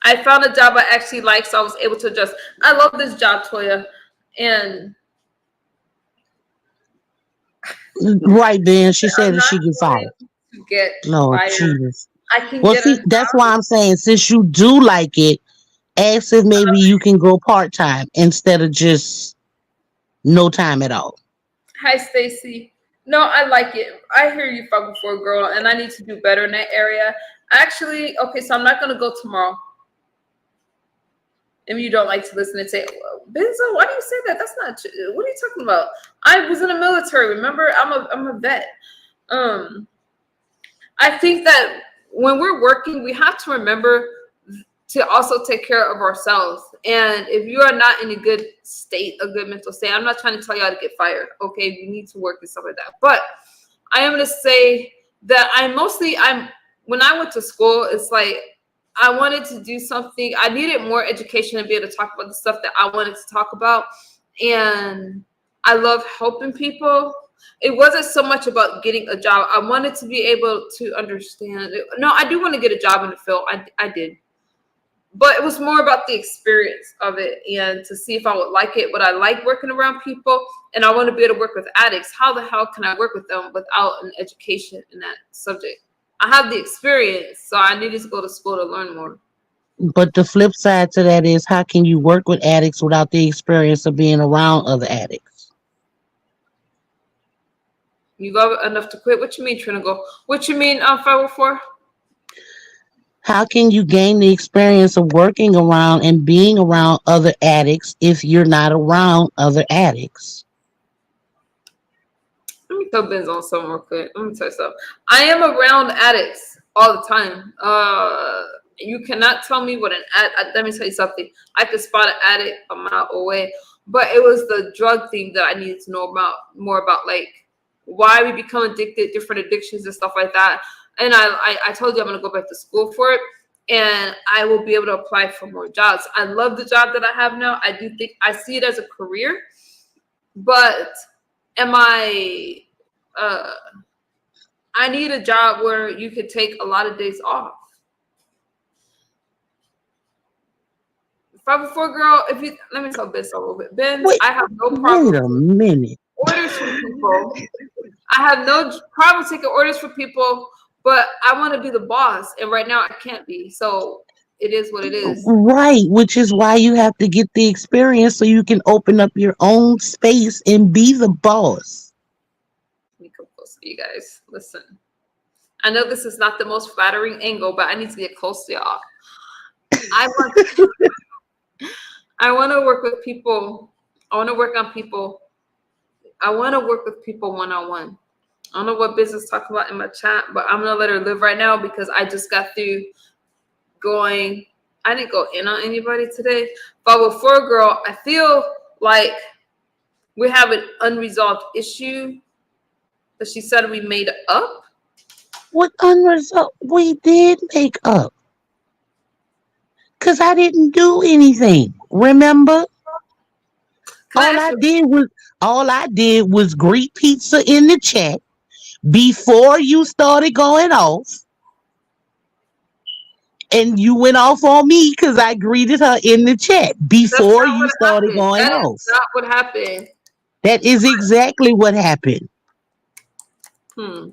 I found a job I actually like, so I was able to adjust. I love this job, Toya, and Right then, she said I'm that not she get going fired. to get Lord fired. Jesus. I can Well, get a see, that's job. why I'm saying since you do like it, ask if maybe you can go part time instead of just no time at all. Hi, Stacy. No, I like it. I hear you, fucking for a girl, and I need to do better in that area. Actually, okay, so I'm not gonna go tomorrow. If you don't like to listen and say, well, Benzo, why do you say that? That's not true. What are you talking about? I was in the military. Remember, I'm a vet. Um, I think that when we're working, we have to remember to also take care of ourselves. And if you are not in a good state, a good mental state, I'm not trying to tell y'all to get fired. Okay, you need to work and stuff like that. But I am gonna say that I'm when I went to school, it's like I wanted to do something. I needed more education to be able to talk about the stuff that I wanted to talk about. And I love helping people. It wasn't so much about getting a job. I wanted to be able to understand. No, I do want to get a job in the field. I did. But it was more about the experience of it and to see if I would like it. Would I like working around people? And I want to be able to work with addicts. How the hell can I work with them without an education in that subject? I have the experience, so I needed to go to school to learn more. But the flip side to that is how can you work with addicts without the experience of being around other addicts? You got enough to quit? What you mean, Trina? Go? What you mean, 504? How can you gain the experience of working around and being around other addicts if you're not around other addicts? Let me tell Ben's on something real quick. Let me tell you something. I am around addicts all the time. You cannot tell me what an addict. Let me tell you something. I could spot an addict a mile away, but it was the drug thing that I needed to know about more about, like why we become addicted, different addictions and stuff like that. And I told you I'm gonna go back to school for it, and I will be able to apply for more jobs. I love the job that I have now. I do think I see it as a career, but am I? I need a job where you could take a lot of days off. 504 girl, if you let me tell Ben a little bit. Ben, Wait, I have no wait problem a minute. orders from people. I have no problem taking orders for people, but I want to be the boss, and right now I can't be. So it is what it is. Right, which is why you have to get the experience so you can open up your own space and be the boss. Let me come close to you guys. Listen, I know this is not the most flattering angle, but I need to get close to y'all. I want to work with people. I want to work on people. I want to work with people one-on-one. I don't know what business talking about in my chat, but I'm gonna let her live right now because I just got through going. I didn't go in on anybody today. 504 girl, I feel like we have an unresolved issue that she said we made up. What unresolved? We did make up. Because I didn't do anything. Remember? Can I All ask I you? did was greet pizza in the chat before you started going off. And you went off on me because I greeted her in the chat That's before not you what started happened. going That is off. not what happened. That is exactly what happened. Hmm.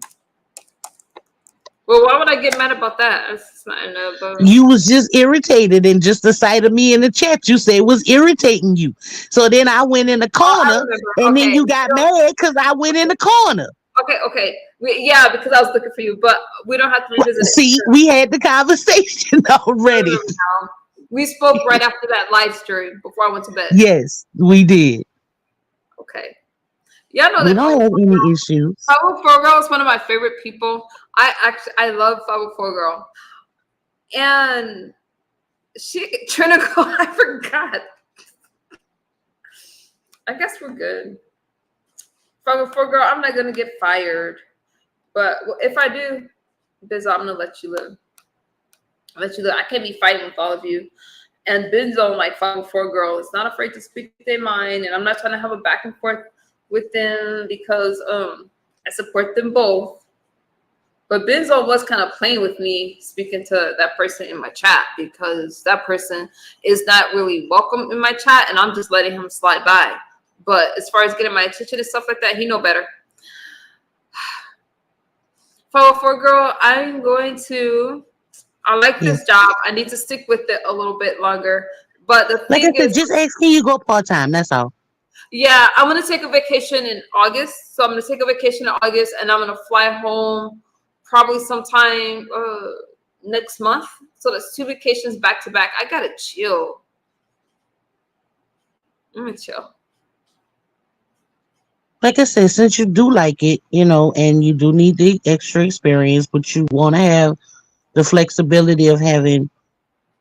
Well, why would I get mad about that? That's not enough. You was just irritated, and just the sight of me in the chat you said was irritating you. So then I went in the Oh, I corner, remember. and then Okay. you got mad because I went in the corner. Okay. Yeah, because I was looking for you, but we don't have to revisit it. See, we had the conversation already. We spoke right after that live stream before I went to bed. Yes, we did. Okay. Y'all know We that don't have any issues. 504 Girl is one of my favorite people. I love 504 Girl. And Trina Girl, I forgot. I guess we're good. 504 Girl, I'm not gonna get fired. But if I do, Biz, I'm gonna let you live. I can't be fighting with all of you. And Benzo, like 504 Girl, is not afraid to speak their mind, and I'm not trying to have a back and forth with them because I support them both. But Benzo was kind of playing with me speaking to that person in my chat because that person is not really welcome in my chat, and I'm just letting him slide by. But as far as getting my attention and stuff like that, he know better. 504 Girl, I'm going to. I like this job. I need to stick with it a little bit longer. But the Like I thing said, is, just ask, can you go part-time? That's all. yeah, I'm gonna take a vacation in August. So I'm gonna take a vacation in August, and I'm gonna fly home probably sometime next month. So that's 2 vacations back to back. I gotta chill. I'm gonna chill. Like I said, since you do like it, and you do need the extra experience, but you want to have the flexibility of having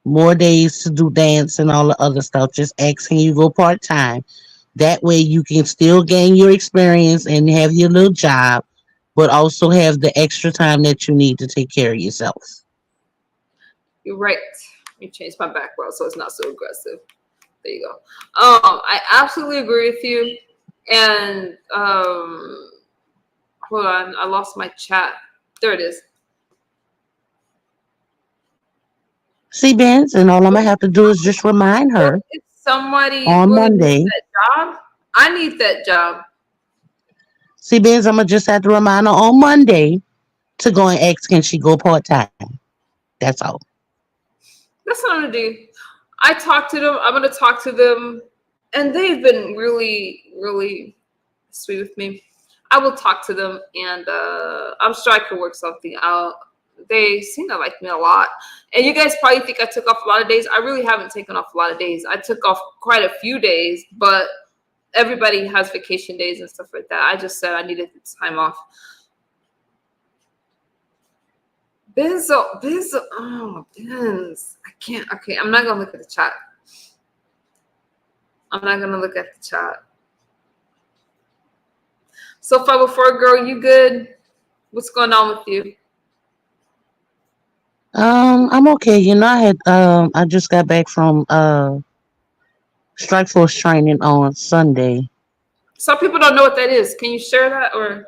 more days to do dance and all the other stuff, just ask, can you go part-time? That way you can still gain your experience and have your little job, but also have the extra time that you need to take care of yourself. You're right. Let me change my background so it's not so aggressive. There you go. I absolutely agree with you. And hold on, I lost my chat. There it is. See, Benz, and all I'm gonna have to do is just remind her If somebody on really Monday. needs that job, I need that job. See, Benz, I'm gonna just have to remind her on Monday to go and ask, can she go part-time? That's all. That's what I'm gonna do. I talked to them. I'm gonna talk to them, and they've been really, really sweet with me. I will talk to them, and I'm sure I can work something out. they seem to like me a lot. And you guys probably think I took off a lot of days. I really haven't taken off a lot of days. I took off quite a few days, but everybody has vacation days and stuff like that. I just said I needed time off. Benzo, oh, Benz. I can't, okay, I'm not going to look at the chat. I'm not going to look at the chat. So 504 girl, you good? What's going on with you? I'm okay. I just got back from Strike Force training on Sunday. Some people don't know what that is. Can you share that or?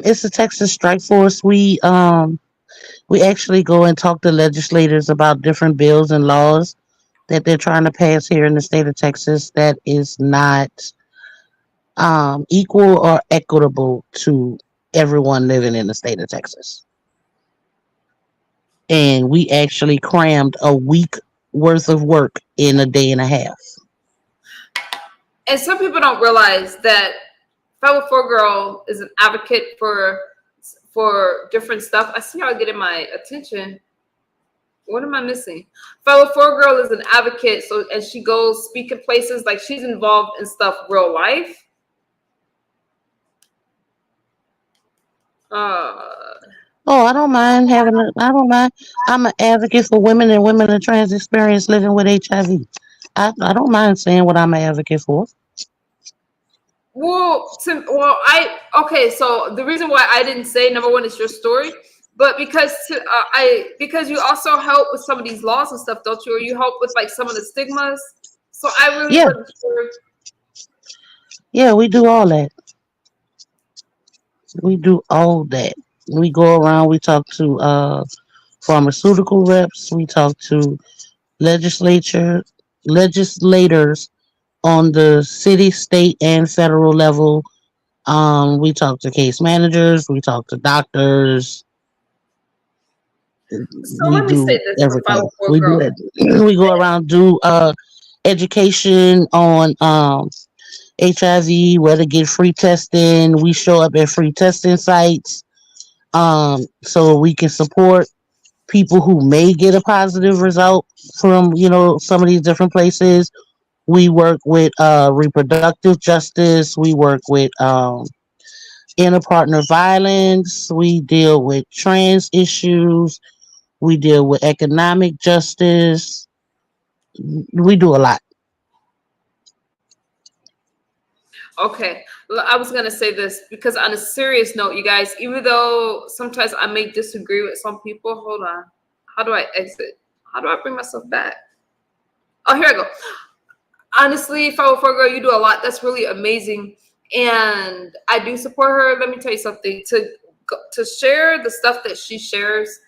It's the Texas Strike Force. We actually go and talk to legislators about different bills and laws that they're trying to pass here in the state of Texas that is not equal or equitable to everyone living in the state of Texas. And we actually crammed a week worth of work in a day and a half. And some people don't realize that 504 girl is an advocate for different stuff. I see y'all getting my attention. What am I missing? 504 girl is an advocate, so and she goes speak in places, like she's involved in stuff real life. I don't mind I don't mind. I'm an advocate for women and women in trans experience living with HIV. I don't mind saying what I'm an advocate for. Okay, so the reason why I didn't say number one is your story, but because you also help with some of these laws and stuff, don't you? Or you help with like some of the stigmas. So I really wasn't sure. Yeah, we do all that. We do all that. We go around, we talk to pharmaceutical reps, we talk to legislators on the city, state, and federal level. We talk to case managers, we talk to doctors. So let me say this for 504 girl. We go around, do education on HIV, where to get free testing. We show up at free testing sites so we can support people who may get a positive result from some of these different places. We work with reproductive justice. We work with interpartner violence. We deal with trans issues. We deal with economic justice. We do a lot. Okay, I was gonna say this because on a serious note, you guys, even though sometimes I may disagree with some people, hold on. How do I exit? How do I bring myself back? Oh, here I go. Honestly, 504 girl, you do a lot. That's really amazing, and I do support her. Let me tell you something. To share the stuff that she shares,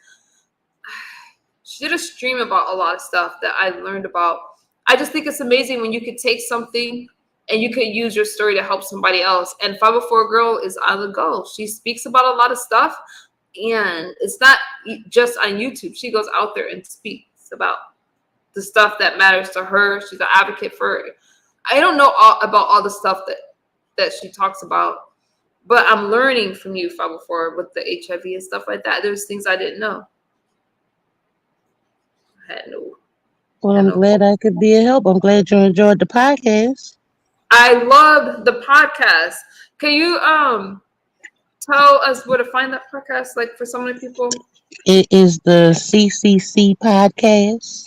she did a stream about a lot of stuff that I learned about. I just think it's amazing when you could take something and you could use your story to help somebody else. And 504 girl is on the go. She speaks about a lot of stuff, and it's not just on YouTube. She goes out there and speaks about the stuff that matters to her. She's an advocate for it. I don't know about all the stuff that she talks about, but I'm learning from you, 504, with the HIV and stuff like that. There's things I didn't know. I had no. Well, I'm glad I could be a help. I'm glad you enjoyed the podcast. I loved the podcast. Can you tell us where to find that podcast, like for so many people? It is the CCC podcast,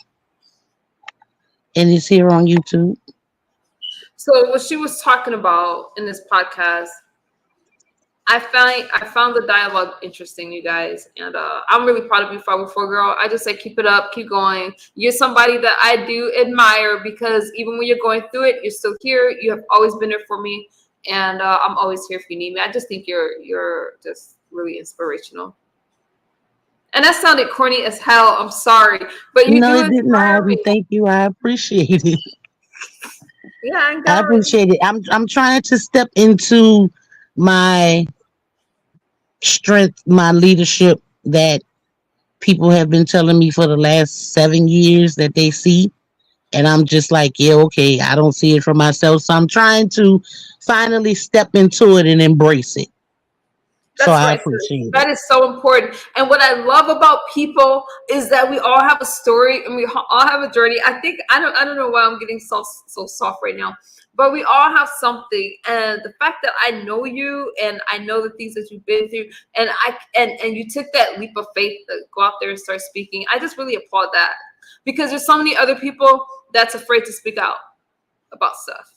and it's here on YouTube. So what she was talking about in this podcast, I found the dialogue interesting, you guys, and I'm really proud of you, 504 girl. I just say keep it up, keep going. You're somebody that I do admire because even when you're going through it, you're still here. You have always been there for me, and I'm always here if you need me. I just think you're just really inspirational. And that sounded corny as hell. I'm sorry, but you No, do it did inspire not. me. Thank you. I appreciate it. Yeah, I appreciate it. I'm trying to step into my strength, my leadership that people have been telling me for the last 7 years that they see. And I'm just like, yeah, okay, I don't see it for myself. So I'm trying to finally step into it and embrace it. So That's I right, sis. appreciate it. That is so important. And what I love about people is that we all have a story and we all have a journey. I think I don't know why I'm getting so soft right now, but we all have something. And the fact that I know you and I know the things that you've been through, and and you took that leap of faith to go out there and start speaking. I just really applaud that because there's so many other people that's afraid to speak out about stuff.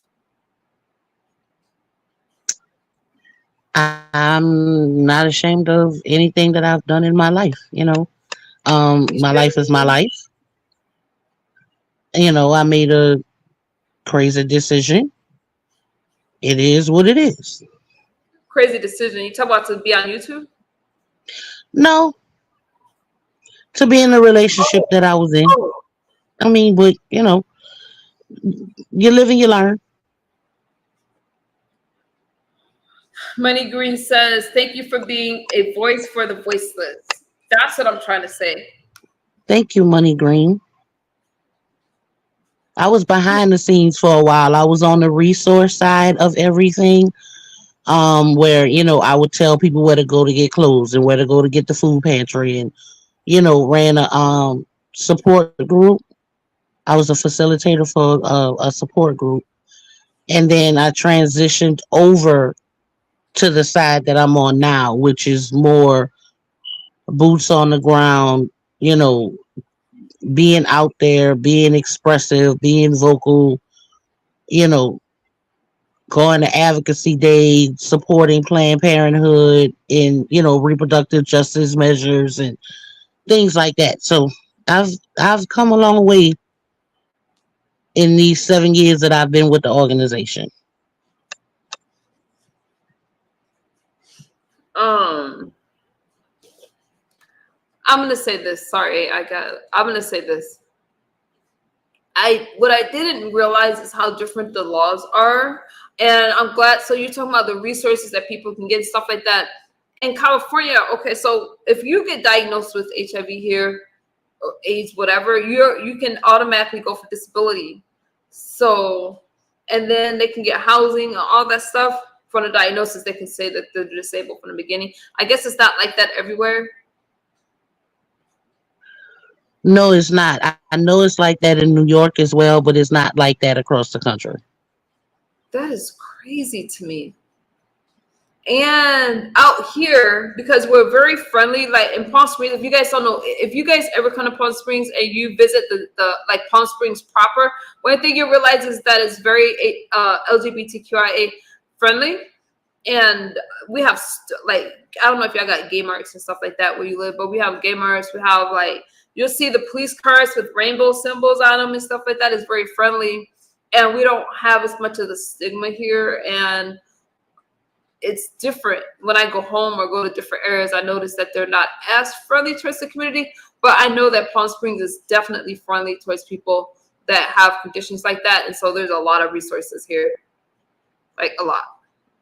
I'm not ashamed of anything that I've done in my life. You My should. life is my life. I made a crazy decision. It is what it is. Crazy decision. You talk about to be on YouTube? No, to be in the relationship that I was in. Oh. I mean, but you live and you learn. Money Green says, thank you for being a voice for the voiceless. That's what I'm trying to say. Thank you, Money Green. I was behind the scenes for a while. I was on the resource side of everything, where I would tell people where to go to get clothes and where to go to get the food pantry, and ran a support group. I was a facilitator for a support group, and then I transitioned over to the side that I'm on now, which is more boots on the ground. You know, being out there, being expressive, being vocal. You know, going to advocacy day, supporting Planned Parenthood and reproductive justice measures and things like that. So I've I've come a long way in these 7 years that I've been with the organization. Um, I'm gonna say this. Sorry, I'm gonna say this. What I didn't realize is how different the laws are, and I'm glad. So you're talking about the resources that people can get, stuff like that. In California, okay, so if you get diagnosed with HIV here or AIDS, whatever, you can automatically go for disability. So, and then they can get housing and all that stuff from the diagnosis. They can say that they're disabled from the beginning. I guess it's not like that everywhere. No, it's not. I know it's like that in New York as well, but it's not like that across the country. That is crazy to me. And out here, because we're very friendly, like in Palm Springs, if you guys don't know, if you guys ever come to Palm Springs and you visit the like Palm Springs proper, one thing you realize is that it's very LGBTQIA friendly. And we have like, I don't know if y'all got gay marks and stuff like that where you live, but we have gay marks. We have like, you'll see the police cars with rainbow symbols on them and stuff like that. Is very friendly. And we don't have as much of the stigma here. And it's different when I go home or go to different areas. I notice that they're not as friendly towards the community, but I know that Palm Springs is definitely friendly towards people that have conditions like that. And so there's a lot of resources here, like a lot.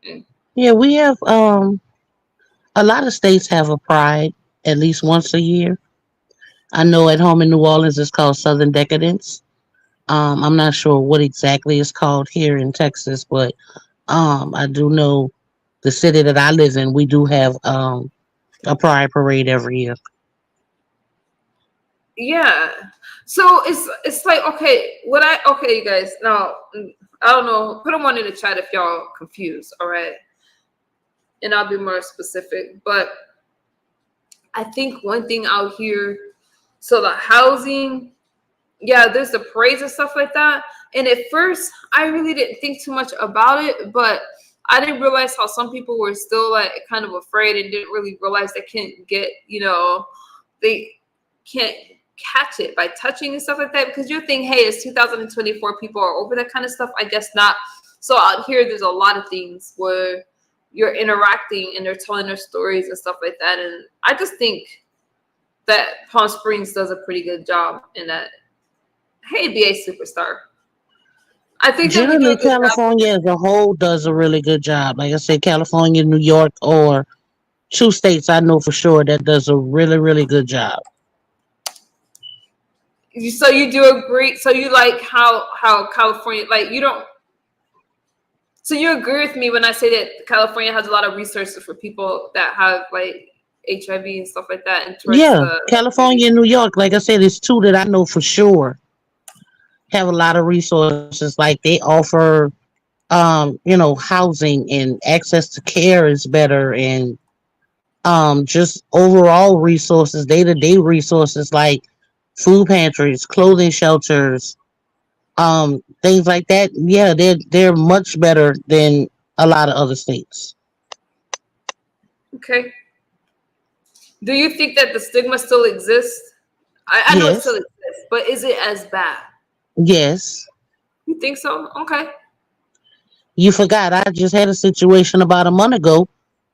Mm. Yeah, we have a lot of states have a pride at least once a year. I know at home in New Orleans it's called Southern Decadence. I'm not sure what exactly it's called here in Texas, but I do know the city that I live in, we do have a pride parade every year. Yeah. So it's like, okay, you guys, now I don't know, put them one in the chat if y'all confused, all right? And I'll be more specific. But I think one thing out here, so the housing, yeah, there's the parades and stuff like that. And at first, I really didn't think too much about it, but I didn't realize how some people were still like kind of afraid and didn't really realize they can't get, they can't catch it by touching and stuff like that. Because you think, hey, it's 2024, people are over that kind of stuff. I guess not. So out here, there's a lot of things where you're interacting and they're telling their stories and stuff like that. And I just think that Palm Springs does a pretty good job in that. Hey, BA Superstar. I think that we do a Generally, good job. California as a whole does a really good job. Like I said, California, New York, or two states I know for sure that does a really, really good job. So you do agree? So you like how California, like you don't. So you agree with me when I say that California has a lot of resources for people that have like HIV and stuff like that, and towards Yeah, the California and New York, like I said, it's two that I know for sure have a lot of resources. Like they offer, housing and access to care is better, and just overall resources, day to day resources like food pantries, clothing shelters, things like that. Yeah, they're much better than a lot of other states. okay. Do you think that the stigma still exists? I know it still Yes, exists, but is it as bad? yes. You think so? Okay. You forgot I just had a situation about a month ago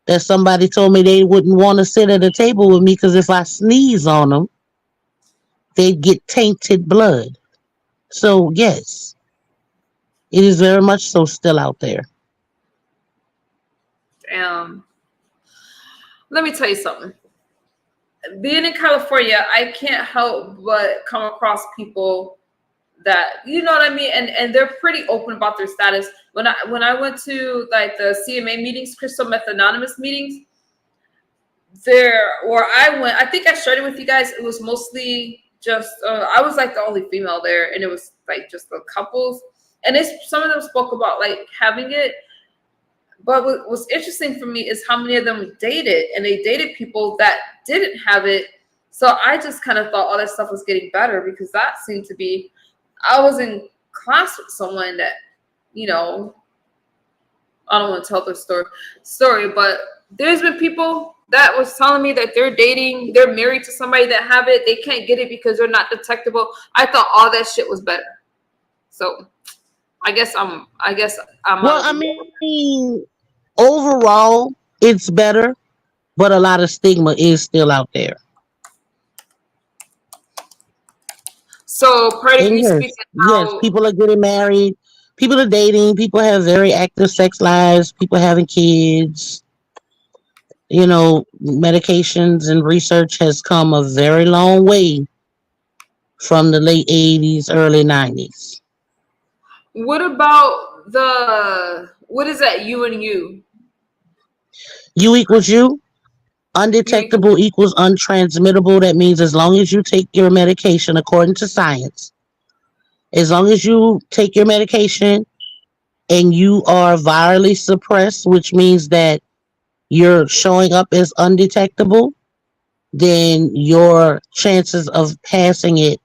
that somebody told me they wouldn't want to sit at a table with me because if I sneeze on them, they'd get tainted blood. So yes, it is very much so still out there. Um, Let me tell you something. Being in California, I can't help but come across people that, you know what I mean, and they're pretty open about their status. When I went to like the CMA meetings, Crystal Meth Anonymous meetings, there where I went, I think I shared it with you guys. It was mostly just I was like the only female there, and it was like just the couples, and some of them spoke about like having it. But what was interesting for me is how many of them dated, and they dated people that didn't have it. So I just kind of thought all that stuff was getting better because that seemed to be. I was in class with someone that, you know, I don't want to tell the story, but there's been people that was telling me that they're dating, they're married to somebody that have it, they can't get it because they're not detectable. I thought all that shit was better. So I guess I'm out Well, of I the loop. mean, overall, it's better, but a lot of stigma is still out there. So part of And you yes, speaking yes, how people are getting married, people are dating, people have very active sex lives, people having kids. Medications and research has come a very long way from the late 80s, early 90s. what about what is that you and U equals U, you equal undetectable equals untransmittable. That means as long as you take your medication according to science, as long as you take your medication and you are virally suppressed, which means that you're showing up as undetectable, then your chances of passing it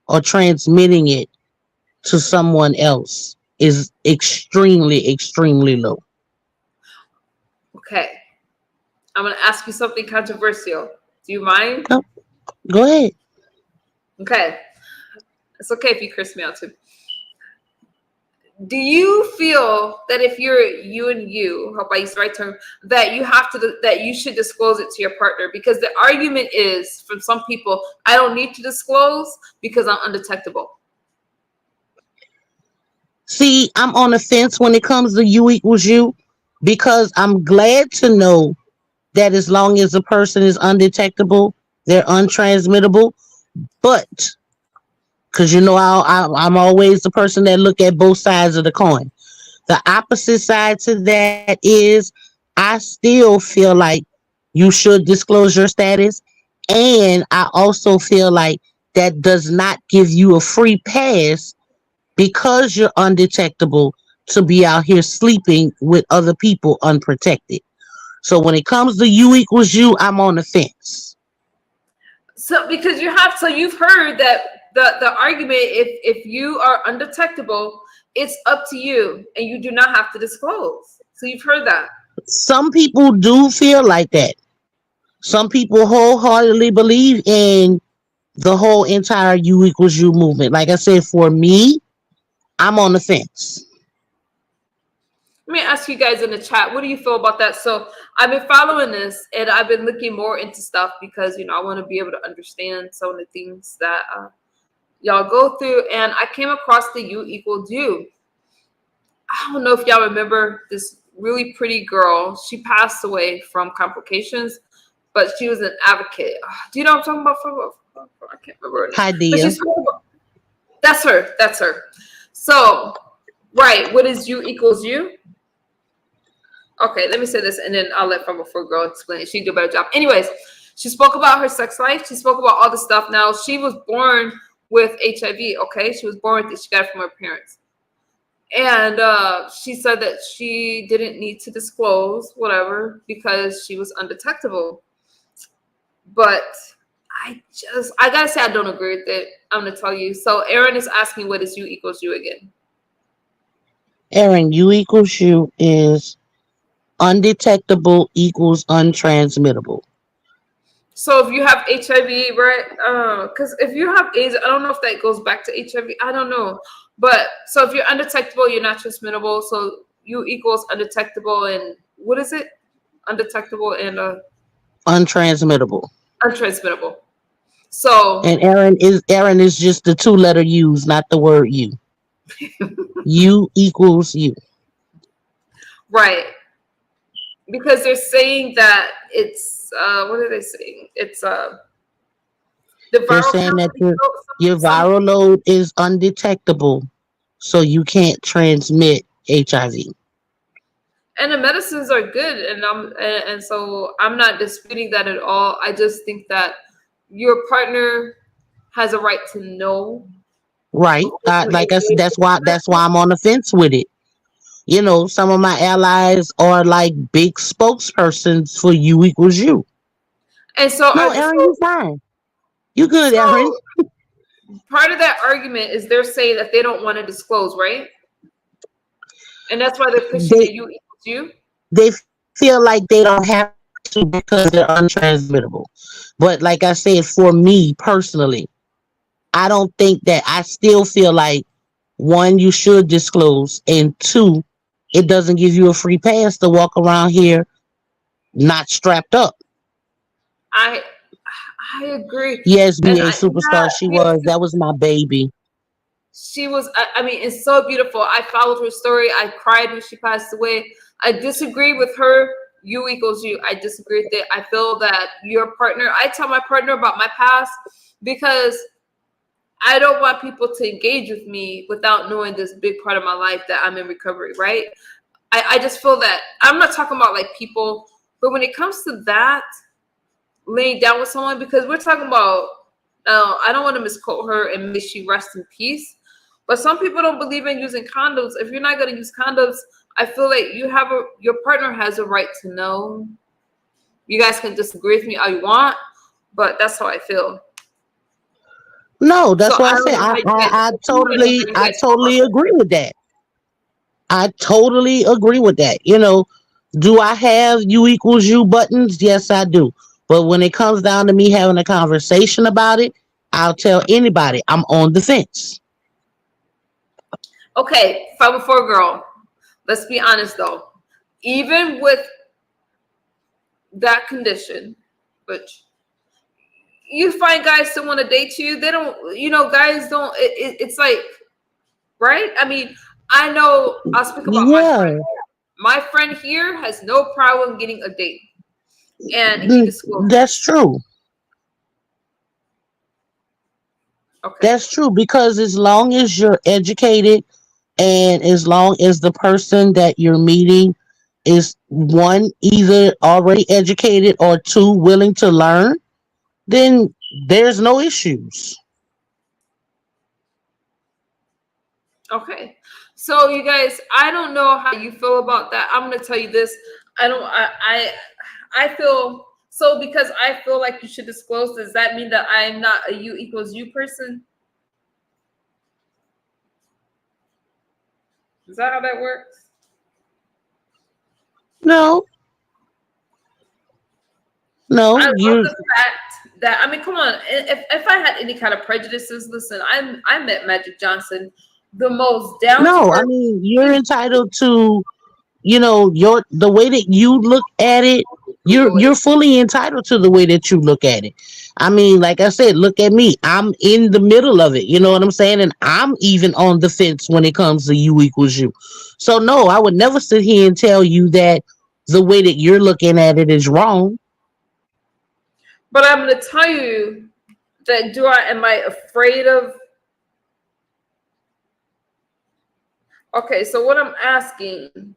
or transmitting it to someone else is extremely, extremely low. okay. I'm gonna ask you something controversial. Do you mind? No, go ahead. Okay. It's okay if you curse me out too. Do you feel that if you're you and you, hope I use the right term, that that you should disclose it to your partner? Because the argument is from some people, I don't need to disclose because I'm undetectable. See, I'm on the fence when it comes to U equals U because I'm glad to know that as long as a person is undetectable, they're untransmittable. But because I'm always the person that look at both sides of the coin. The opposite side to that is I still feel like you should disclose your status. And I also feel like that does not give you a free pass because you're undetectable to be out here sleeping with other people unprotected. So when it comes to U equals U, I'm on the fence. So because you've heard that the argument, if you are undetectable, it's up to you and you do not have to disclose. So you've heard that. Some people do feel like that. Some people wholeheartedly believe in the whole entire U equals U movement. Like I said, for me, I'm on the fence. Let me ask you guys in the chat, what do you feel about that? So I've been following this and I've been looking more into stuff because, I want to be able to understand some of the things that y'all go through. And I came across the U equals U. I don't know if y'all remember this really pretty girl. She passed away from complications, but she was an advocate. Do you know what I'm talking about? I can't remember her name. Hi, But Dia. she's that's her. That's her. So, right, what is U equals U? Okay, let me say this, and then I'll let From Before Girl explain it. She did a better job. Anyways, she spoke about her sex life. She spoke about all the stuff. Now, she was born with HIV, okay? She was born with it. She got it from her parents. And she said that she didn't need to disclose whatever because she was undetectable. But I gotta say I don't agree with it. I'm gonna tell you. So Aaron is asking what is U equals U again. Aaron, U equals U is undetectable equals untransmittable. So if you have HIV, right? Because if you have AIDS, I don't know if that goes back to HIV. I don't know. But so if you're undetectable, you're not transmittable. So U equals undetectable and what is it? Undetectable and Untransmittable. untransmittable. So And Aaron is just the two letter U's, not the word U. U equals U. right, because they're saying that it's what are they saying? It's the They're viral saying count. that your viral load is undetectable, so you can't transmit HIV. And the medicines are good, and so I'm not disputing that at all. I just think that your partner has a right to know. Right. Like I said, that's why I'm on the fence with it. You know, some of my allies are like big spokespersons for U equals U. And so, No, Aaron, you fine. You good, Aaron. so part of that argument is they're saying that they don't want to disclose, right? And that's why they're pushing They the U equals U. they feel like they don't have to because they're untransmittable. But like I said, for me personally, I don't think that. I still feel like one, you should disclose, and two, it doesn't give you a free pass to walk around here not strapped up. I I agree, Yes, and BA superstar, she yeah, was. That was my baby. she was. I mean, it's so beautiful. I followed her story. I cried when she passed away. I disagree with her. U equals U. I disagree with it. I feel that your partner. I tell my partner about my past because I don't want people to engage with me without knowing this big part of my life that I'm in recovery. Right. I just feel that I'm not talking about like people, but when it comes to that, laying down with someone, because we're talking about. I don't want to misquote her and may she rest in peace. But some people don't believe in using condoms. If you're not going to use condoms, I feel like your partner has a right to know. You guys can disagree with me all you want, but that's how I feel. No, So that's what I I don't said. know how you guys. I I don't know totally, how you I guys feel about totally agree with that. I totally agree with that. You know, do I have U equals U buttons? Yes, I do. But when it comes down to me having a conversation about it, I'll tell anybody I'm on the fence. that. Okay, 504 girl. Let's be honest though. Even with that condition, which you find guys still want to date you, they don't. Guys don't. It's like, right? I mean, I know. I'll speak about my friend. Yeah, My friend here has no problem getting a date, and he disclosed it. that's true. Okay. That's true because as long as you're educated and as long as the person that you're meeting is one, either already educated or two, willing to learn, then there's no issues. Okay. So you guys, I don't know how you feel about that. I'm gonna tell you this. I don't. I feel so because I feel like you should disclose. Does that mean that I'm not a U equals U person? Is that how that works? No, no, I love you the fact that I mean, come on. If I had any kind of prejudices, listen. I met Magic Johnson, the most down to no, I earth. mean you're entitled to, your the way that you look at it. Google You're it. fully entitled to the way that you look at it. I mean, like I said, look at me. I'm in the middle of it. You know what I'm saying? And I'm even on the fence when it comes to U equals U. So no, I would never sit here and tell you that the way that you're looking at it is wrong. But I'm gonna tell you that am I afraid of? Okay, so what I'm asking,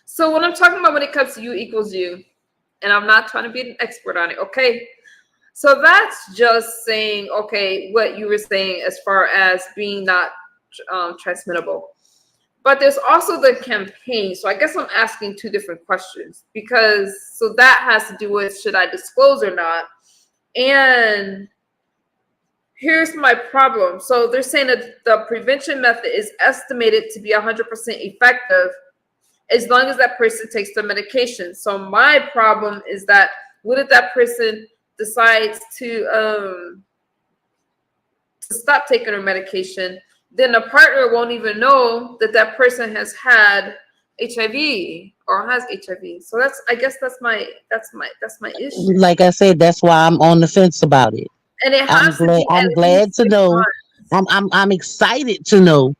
So what I'm talking about when it comes to U equals U, and I'm not trying to be an expert on it, okay? So that's just saying, okay, what you were saying as far as being not transmittable. But there's also the campaign. So I guess I'm asking two different questions because so that has to do with should I disclose or not? And here's my problem. So they're saying that the prevention method is estimated to be 100% effective as long as that person takes the medication. So my problem is that what if that person decides to stop taking her medication? Then the partner won't even know that that person has had HIV or has HIV. So that's, I guess that's my issue. Like I said, that's why I'm on the fence about it. And it I'm has to glad. be at I'm glad least to 6 months. know. I'm excited to know.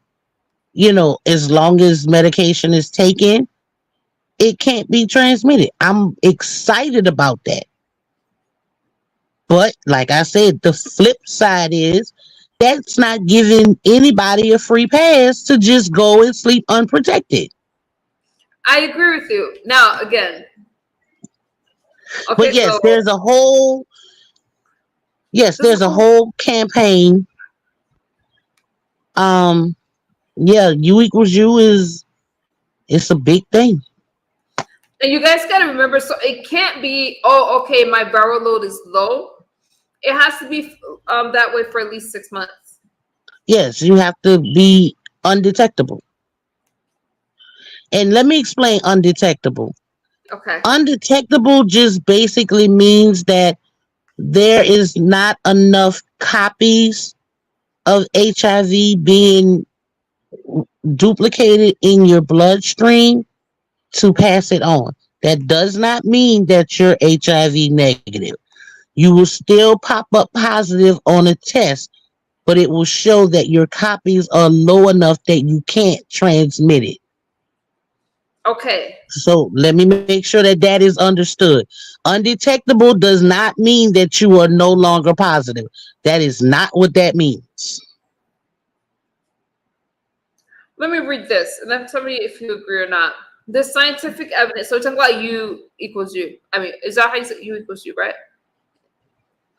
As long as medication is taken, it can't be transmitted. I'm excited about that. But like I said, the flip side is that's not giving anybody a free pass to just go and sleep unprotected. I agree with you. Now again, But okay, yes, so this is there's a whole campaign. Um, yeah, U equals U is it's a big thing. and you guys got to remember, so it can't be, oh, okay, my viral load is low. It has to be that way for at least 6 months. Yes, you have to be undetectable. And let me explain undetectable. Okay. Undetectable just basically means that there is not enough copies of HIV being duplicated in your bloodstream to pass it on. That does not mean that you're HIV negative. You will still pop up positive on a test, but it will show that your copies are low enough that you can't transmit it. Okay. So let me make sure that that is understood. Undetectable does not mean that you are no longer positive. That is not what that means. Let me read this and then tell me if you agree or not. The scientific evidence. So we're talking about U equals U. I mean, is that how you say U equals U, right?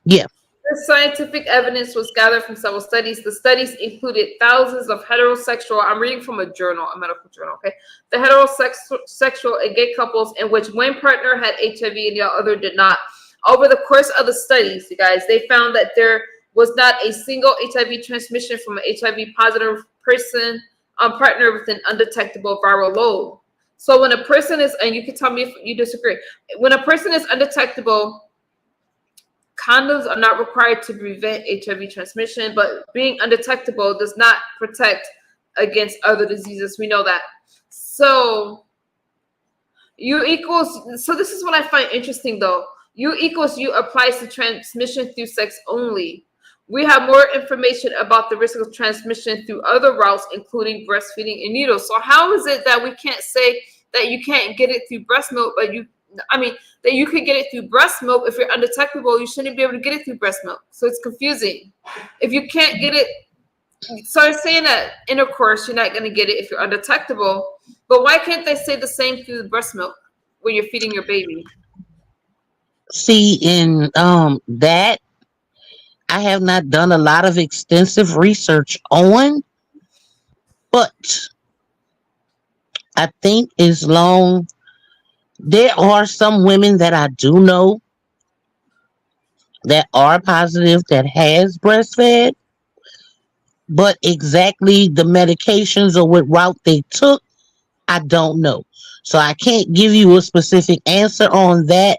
Yeah. The scientific evidence was gathered from several studies. The studies included thousands of heterosexual, I'm reading from a journal, a medical journal, okay? The heterosexual and gay couples in which one partner had HIV and the other did not. Over the course of the studies, you guys, they found that there was not a single HIV transmission from an HIV positive person partner with an undetectable viral load. So when a person is, and you can tell me if you disagree, when a person is undetectable, condoms are not required to prevent HIV transmission, but being undetectable does not protect against other diseases. We know that. So U equals, so this is what I find interesting though. U equals U applies to transmission through sex only. We have more information about the risk of transmission through other routes, including breastfeeding and needles. So how is it that we can't say that you can't get it through breast milk, but that you could get it through breast milk if you're undetectable, you shouldn't be able to get it through breast milk. So it's confusing. If you can't get it, so it's saying that intercourse, you're not going to get it if you're undetectable. But why can't they say the same through the breast milk when you're feeding your baby? See, in that I have not done a lot of extensive research on, but I think as long there are some women that I do know that are positive that has breastfed, but exactly the medications or what route they took, I don't know. So I can't give you a specific answer on that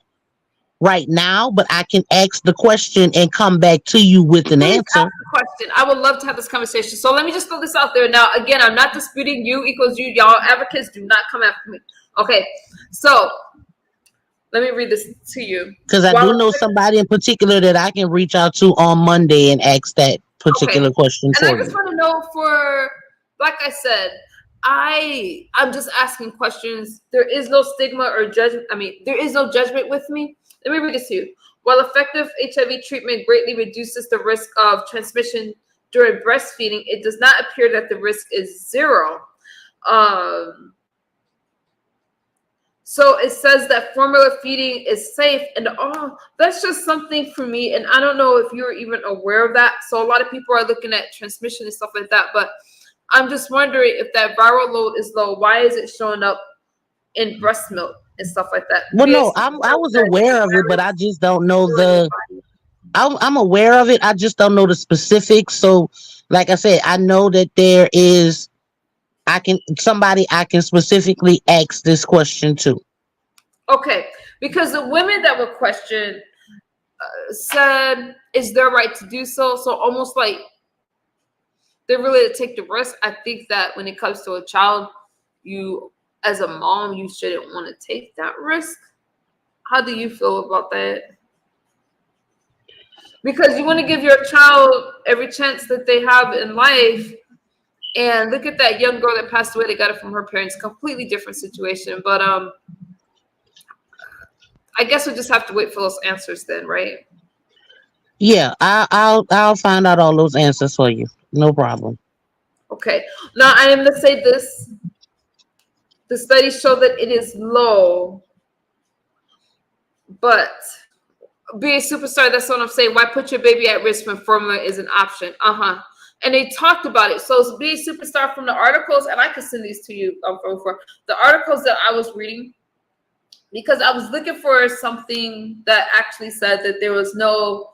right now, but I can ask the question and come back to you with an Please answer. ask the question. I would love to have this conversation. So let me just throw this out there. Now, again, I'm not disputing U equals U. Y'all advocates, do not come after me. Okay, so let me read this to you. Because I do know somebody in particular that I can reach out to on Monday and ask that particular question And I for just you. want to know for, like I said, I'm just asking questions. There is no stigma or judgment. I mean, there is no judgment with me. Let me read this to you. While effective HIV treatment greatly reduces the risk of transmission during breastfeeding, it does not appear that the risk is zero. So it says that formula feeding is safe, and that's just something for me. And I don't know if you're even aware of that. So a lot of people are looking at transmission and stuff like that, but I'm just wondering if that viral load is low. Why is it showing up in breast milk and stuff like that? Well, no, I was aware of it, but I just don't know the. I'm aware of it. I just don't know the specifics. So, like I said, I know that there is. I can specifically ask this question to. Okay, because the women that were questioned said it's their right to do so. So almost like they're willing to take the risk. I think that when it comes to a child, you as a mom, you shouldn't want to take that risk. How do you feel about that? Because you want to give your child every chance that they have in life. And look at that young girl that passed away. They got it from her parents. Completely different situation. But I guess we just have to wait for those answers then, right? Yeah, I'll find out all those answers for you. No problem. Okay. Now I am going to say this. The studies show that it is low, but be a superstar. That's what I'm saying. Why put your baby at risk when formula is an option? And they talked about it. So be a superstar from the articles, and I can send these to you for the articles that I was reading, because I was looking for something that actually said that there was no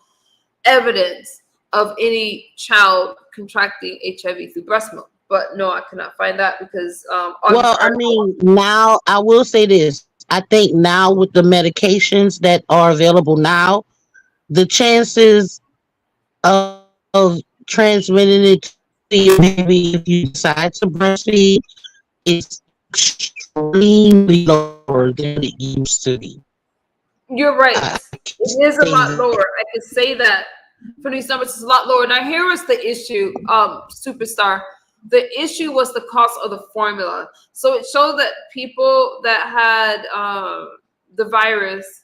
evidence of any child contracting HIV through breast milk. But no, I cannot find that because Well, I mean, now I will say this. I think now with the medications that are available now, the chances of transmitting it to your baby if you decide to breastfeed is extremely lower than it used to be. You're right. I It is a say lot that. lower. I can say that for these numbers, it's a lot lower. Now, here was the issue, superstar. The issue was the cost of the formula. So it showed that people that had the virus,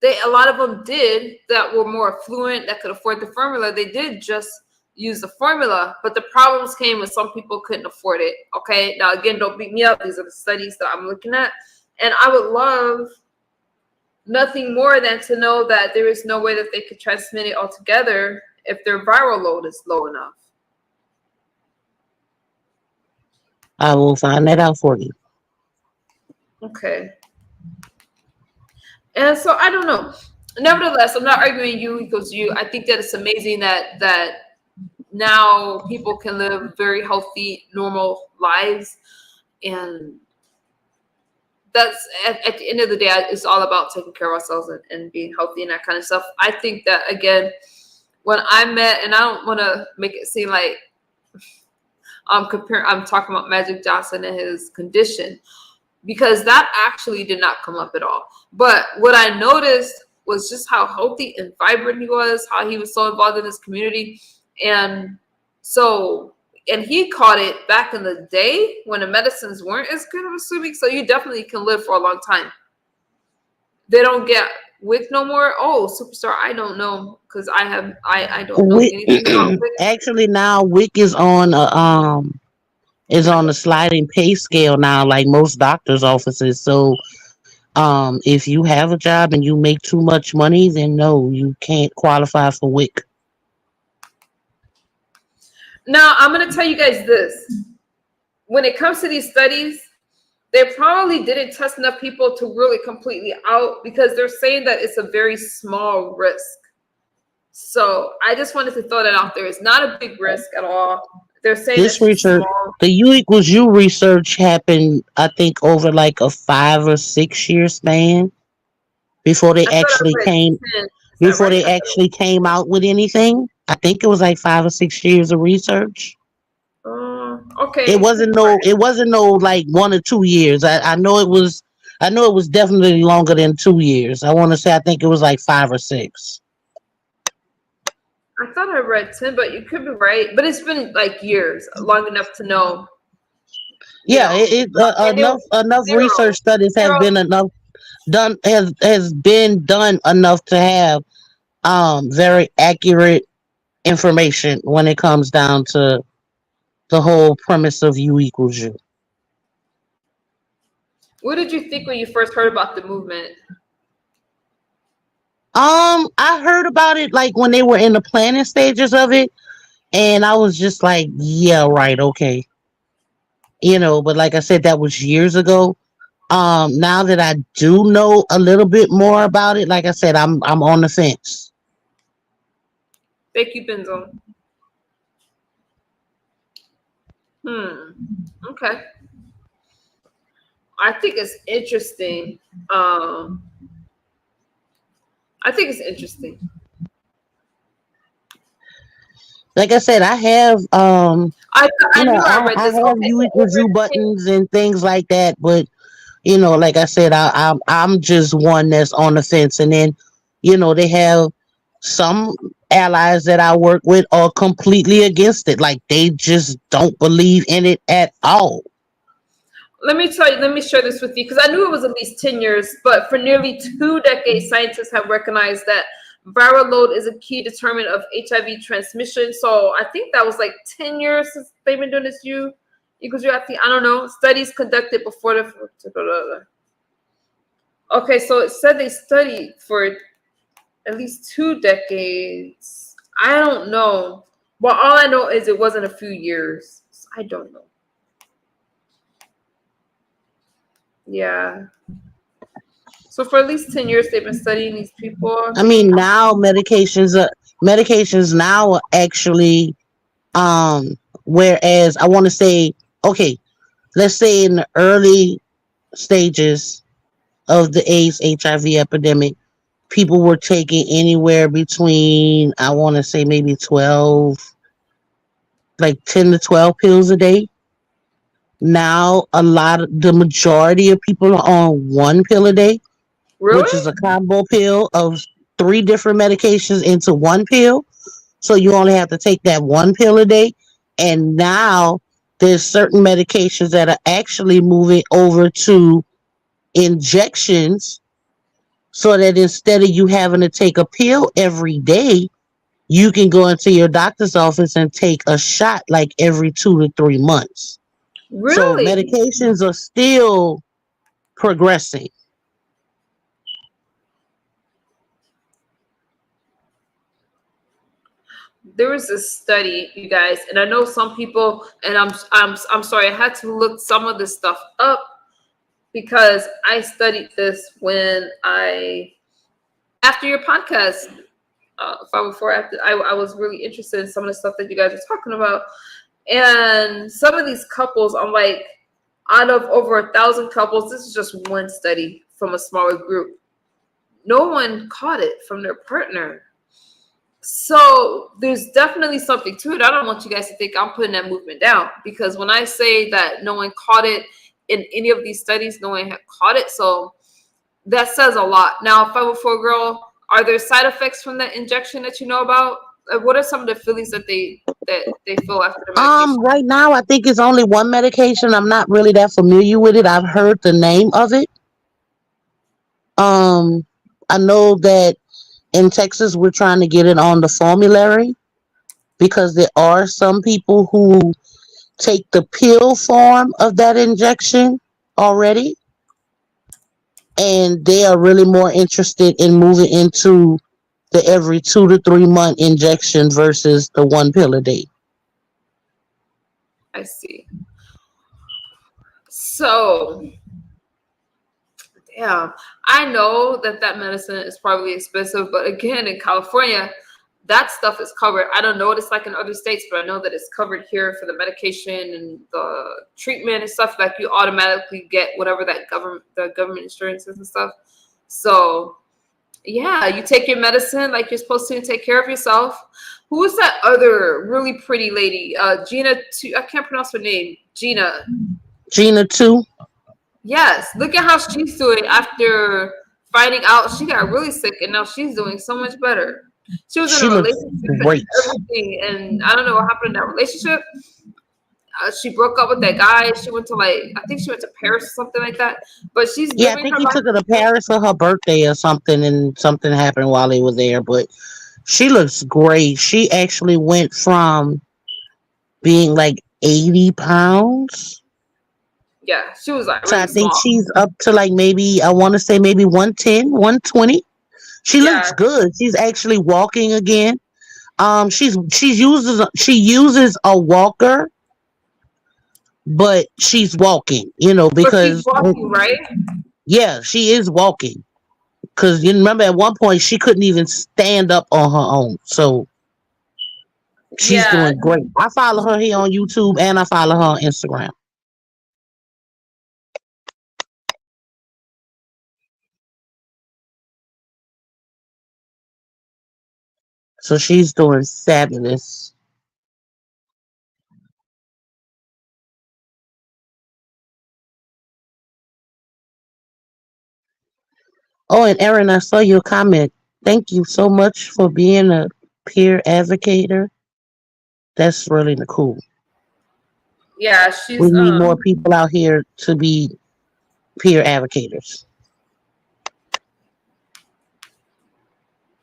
a lot of them did that were more affluent that could afford the formula. They did just use the formula, but the problems came when some people couldn't afford it. Okay, now again, don't beat me up. These are the studies that I'm looking at, and I would love nothing more than to know that there is no way that they could transmit it altogether if their viral load is low enough. I will find that out for you. Okay. And so I don't know. Nevertheless, I'm not arguing you equals you. I think that it's amazing that now people can live very healthy, normal lives. And that's at the end of the day, it's all about taking care of ourselves and being healthy and that kind of stuff. I think that, again, when I met, and I don't want to make it seem like I'm talking about Magic Johnson and his condition, because that actually did not come up at all. But what I noticed was just how healthy and vibrant he was, how he was so involved in his community. And he caught it back in the day when the medicines weren't as good, I'm assuming. So you definitely can live for a long time. They don't get WIC no more. Oh, superstar, I don't know, because I don't know anything about WIC. Actually, now WIC is on a sliding pay scale now, like most doctors' offices. So, if you have a job and you make too much money, then no, you can't qualify for WIC. Now, I'm going to tell you guys this. When it comes to these studies, they probably didn't test enough people to really completely out, because they're saying that it's a very small risk. So I just wanted to throw that out there. It's not a big risk at all. They're saying This it's research, small. the U equals U research happened, I think, over like a 5 or 6 year span before they I thought I actually read came 10. Is that before right? they actually came out with anything. I think it was like 5 or 6 years of research. Okay. It wasn't no like 1 or 2 years. I know it was definitely longer than 2 years. I want to say I think it was like 5 or 6. I thought I read 10, but you could be right. But it's been like years, long enough to know. Yeah, And it was enough zero. research studies has Zero. been enough done has been done enough to have very accurate information when it comes down to the whole premise of U equals U. What did you think when you first heard about the movement? I heard about it like when they were in the planning stages of it, and I was just like, yeah, right, okay. But like I said, that was years ago. Now that I do know a little bit more about it, like I said, I'm on the fence. Thank you, Benzo. Okay. I think it's interesting. I think it's interesting. Like I said, I have I knew I read I this. have Okay, U so equals U buttons and things like that, but like I said, I'm just one that's on the fence, and then they have some allies that I work with are completely against it, like they just don't believe in it at all. let me share this with you because I knew it was at least 10 years, but for nearly 2 decades, scientists have recognized that viral load is a key determinant of HIV transmission. So I think that was like 10 years since they've been doing this. You equals you, I don't know. Studies conducted before the. Okay, so it said they studied for at least 2 decades. I don't know. But all I know is it wasn't a few years. So I don't know. Yeah. So for at least 10 years they've been studying these people. I mean, now medications now are actually whereas I want to say, okay, let's say in the early stages of the AIDS HIV epidemic, people were taking anywhere between, I want to say, maybe 12, like 10 to 12 pills a day. Now the majority of people are on one pill a day, which Really? is a combo pill of three different medications into one pill. So you only have to take that one pill a day. And now there's certain medications that are actually moving over to injections, so that instead of you having to take a pill every day, you can go into your doctor's office and take a shot like every 2 to 3 months. So Really? medications are still progressing. There was a study, you guys, and I know some people, and I'm sorry, I had to look some of this stuff up because I studied this when after your podcast, 504, after I was really interested in some of the stuff that you guys are talking about. And some of these couples, I'm like, out of over 1,000 couples, this is just one study from a smaller group. No one caught it from their partner. So there's definitely something to it. I don't want you guys to think I'm putting that movement down, because when I say that no one caught it in any of these studies, no one had caught it. So that says a lot. Now, 504 girl, are there side effects from that injection that you know about? What are some of the feelings that they feel after the medication? Right now I think it's only one medication. I'm not really that familiar with it. I've heard the name of it. Um, I know that in Texas we're trying to get it on the formulary, because there are some people who take the pill form of that injection already, and they are really more interested in moving into the every 2 to 3 month injection versus the one pill a day. I see. So, yeah, I know that medicine is probably expensive, but again, in California, that stuff is covered. I don't know what it's like in other states, but I know that it's covered here for the medication and the treatment and stuff. Like you automatically get whatever the government insurance is and stuff. So yeah, you take your medicine like you're supposed to and take care of yourself. Who is that other really pretty lady? Gina. I can't pronounce her name. Gina too. Yes, look at how she's doing after finding out she got really sick, and now she's doing so much better. She was in She a looks relationship and great. everything, and I don't know what happened in that relationship. She broke up with that guy. She went to I think she went to Paris or something like that. But she's Yeah, I living think her he life. took her to Paris for her birthday or something, and something happened while they were there. But she looks great. She actually went from being like 80 pounds Yeah, she was like So I really think small. she's up to like maybe, I want to say maybe 110, 120. She looks Yeah, good. She's actually walking again. She uses a walker, but she's walking, but she's because walking, right? yeah, she is walking. Because you remember at one point she couldn't even stand up on her own. So she's Yeah, doing great. I follow her here on YouTube and I follow her on Instagram. So she's doing fabulous. Oh, and Erin, I saw your comment. Thank you so much for being a peer advocator. That's really cool. yeah, We she's need more people out here to be peer advocates.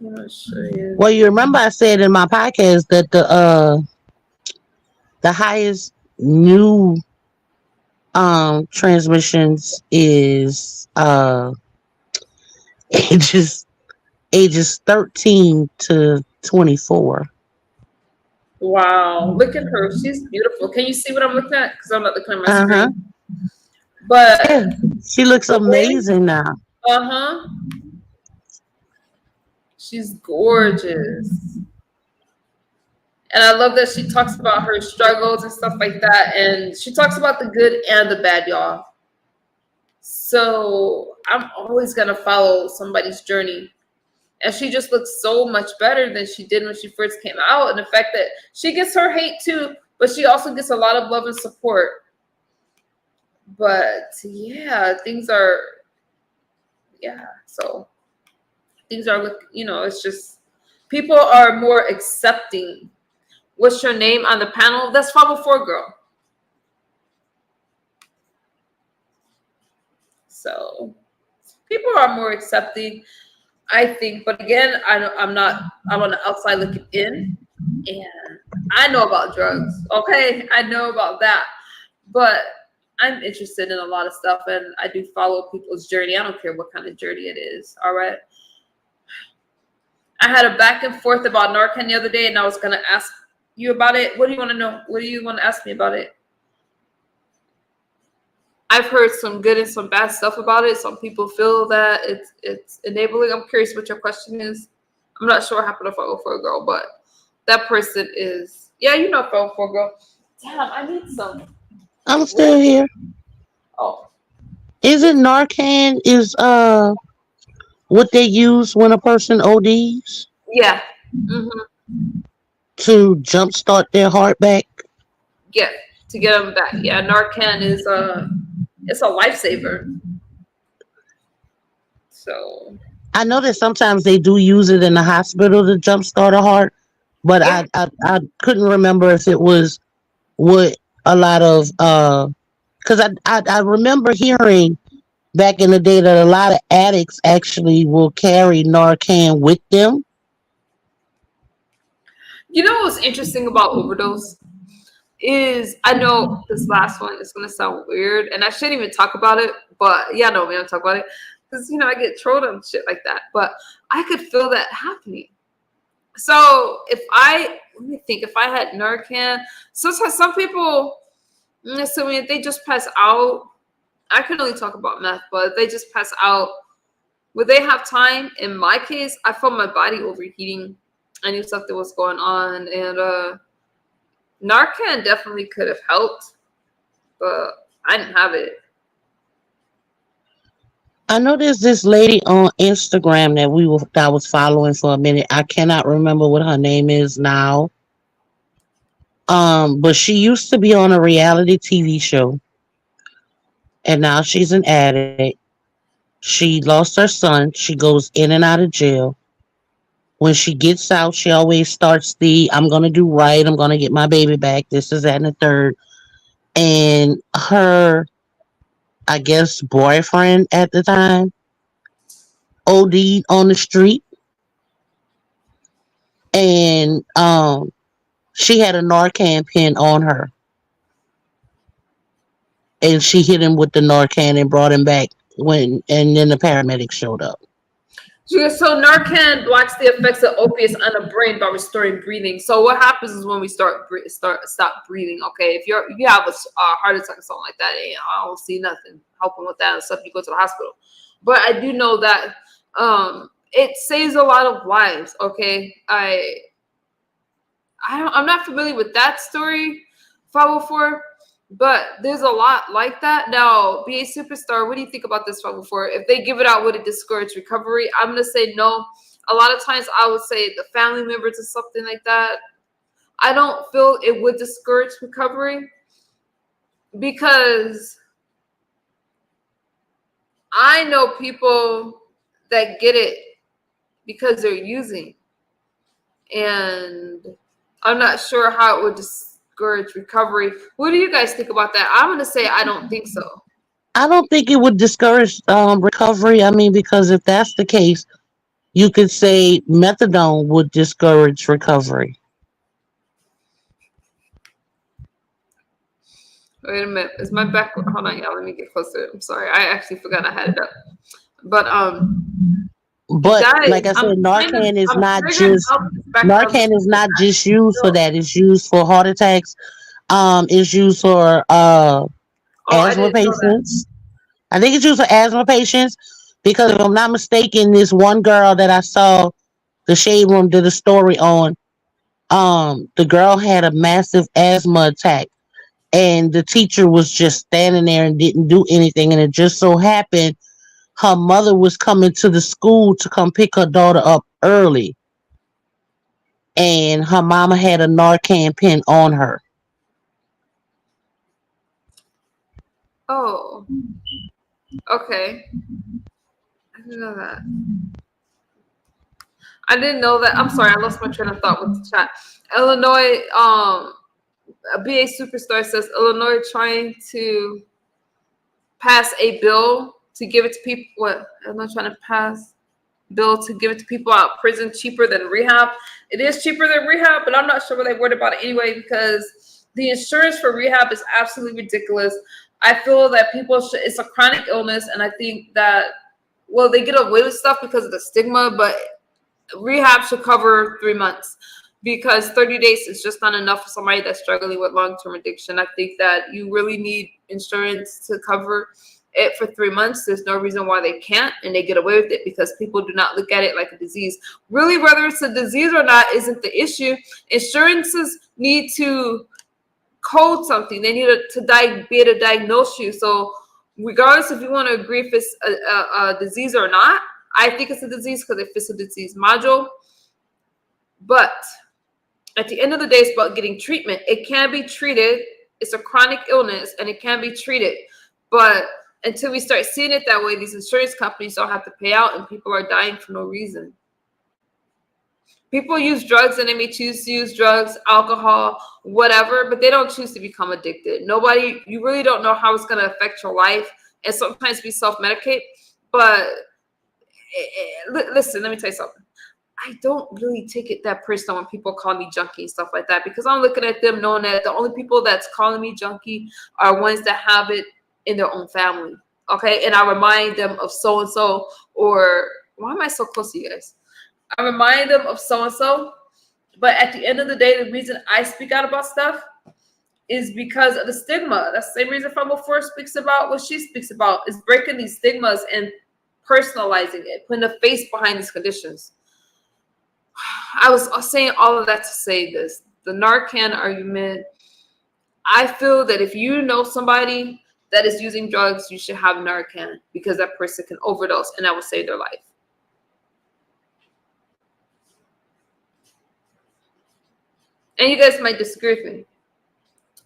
I'm gonna show you. Well, you remember I said in my podcast that the highest new transmissions is ages ages 13 to 24. Wow, look at her. She's beautiful. Can you see what I'm looking at? Because I'm not looking at my Uh-huh. screen. But Yeah. She looks the way, amazing now. uh-huh, she's gorgeous. And I love that she talks about her struggles and stuff like that. And she talks about the good and the bad, y'all. So I'm always gonna follow somebody's journey. And she just looks so much better than she did when she first came out. And the fact that she gets her hate too, but she also gets a lot of love and support. But yeah, so things are it's just people are more accepting. What's your name on the panel? That's 504 girl. So people are more accepting, I think. But again, I'm on the outside looking in, and I know about drugs. Okay, I know about that, but I'm interested in a lot of stuff, and I do follow people's journey. I don't care what kind of journey it is. All right. I had a back and forth about Narcan the other day, and I was gonna ask you about it. What do you want to know? What do you want to ask me about it? I've heard some good and some bad stuff about it. Some people feel that it's enabling. I'm curious what your question is. I'm not sure what happened to 504 girl, but that person is, yeah, 504 girl. Damn, I need some. I'm Where? still here. Oh, Isn't Narcan is what they use when a person ODs yeah. hmm to jumpstart their heart back? Yeah, to get them back. Yeah, Narcan is it's a lifesaver. So I know that sometimes they do use it in the hospital to jumpstart a heart, but yeah, I couldn't remember if it was what a lot of because I remember hearing back in the day that a lot of addicts actually will carry Narcan with them. what's interesting about overdose is I know this last one is gonna sound weird, and I shouldn't even talk about it, but yeah, no, we don't talk about it because I get trolled on shit like that. But I could feel that happening. So let me think, if I had Narcan, sometimes some people, so if they just pass out, I can only talk about meth, but if they just pass out, would they have time? In my case, I felt my body overheating. I knew something was going on, and Narcan definitely could have helped, but I didn't have it. I know there's this lady on Instagram that I was following for a minute. I cannot remember what her name is now. But she used to be on a reality TV show, and now she's an addict. She lost her son. She goes in and out of jail. When she gets out, she always starts the "I'm gonna do right. I'm gonna get my baby back. This is that and the third." And her, I guess, boyfriend at the time OD'd on the street, and she had a Narcan pen on her, and she hit him with the Narcan and brought him back and then the paramedics showed up. So Narcan blocks the effects of opiates on the brain by restoring breathing. So what happens is when we stop breathing. Okay, if you have a heart attack or something like that, and I don't see nothing helping with that, except you go to the hospital. But I do know that it saves a lot of lives. Okay, I'm not familiar with that story, 504. But there's a lot like that. Now, be a superstar. What do you think about this 504? If they give it out, would it discourage recovery? I'm going to say no. A lot of times I would say the family members or something like that. I don't feel it would discourage recovery because I know people that get it because they're using. And I'm not sure how it would discourage recovery. What do you guys think about that? I'm going to say I don't think so. I don't think it would discourage recovery. I mean, because if that's the case, you could say methadone would discourage recovery. Wait a minute. Is my back? Hold on, y'all. Let me get closer. I'm sorry. I actually forgot I had it up. But guys, like I said, Narcan is not just used for that. It's used for heart attacks. It's used for asthma patients. I think it's used for asthma patients because if I'm not mistaken, this one girl that I saw the Shade Room did a story on, the girl had a massive asthma attack and the teacher was just standing there and didn't do anything, and it just so happened her mother was coming to the school to come pick her daughter up early, and her mama had a Narcan pen on her. Oh, okay. I didn't know that. I didn't know that. I'm sorry, I lost my train of thought with the chat. Illinois, a BA Superstar says Illinois trying to pass a bill to give it to people. What? Illinois trying to pass bill to give it to people out of prison cheaper than rehab. It is cheaper than rehab, but I'm not sure what they worried about it anyway because the insurance for rehab is absolutely ridiculous. I feel that people should, it's a chronic illness, and I think that, well, they get away with stuff because of the stigma, but rehab should cover 3 months because 30 days is just not enough for somebody that's struggling with long-term addiction. I think that you really need insurance to cover it for 3 months. There's no reason why they can't, and they get away with it because people do not look at it like a disease. Really, whether it's a disease or not isn't the issue. Insurances need to code something. They need to be able to diagnose you. So regardless if you want to agree if it's a disease or not, I think it's a disease because it fits the disease module. But at the end of the day, it's about getting treatment. It can be treated. It's a chronic illness, and it can be treated. But until we start seeing it that way, these insurance companies don't have to pay out, and people are dying for no reason. People use drugs, and they may choose to use drugs, alcohol, whatever, but they don't choose to become addicted. You really don't know how it's going to affect your life, and sometimes we self-medicate. But listen, let me tell you something. I don't really take it that personal when people call me junkie and stuff like that, because I'm looking at them knowing that the only people that's calling me junkie are ones that have it in their own family. Okay. And I remind them of so-and-so, or why am I so close to you guys? I remind them of so-and-so. But at the end of the day, the reason I speak out about stuff is because of the stigma. That's the same reason 504 speaks about what she speaks about, is breaking these stigmas and personalizing it, putting a face behind these conditions. I was saying all of that to say this. The Narcan argument, I feel that if you know somebody that is using drugs, you should have Narcan because that person can overdose and that will save their life. And you guys might disagree with me.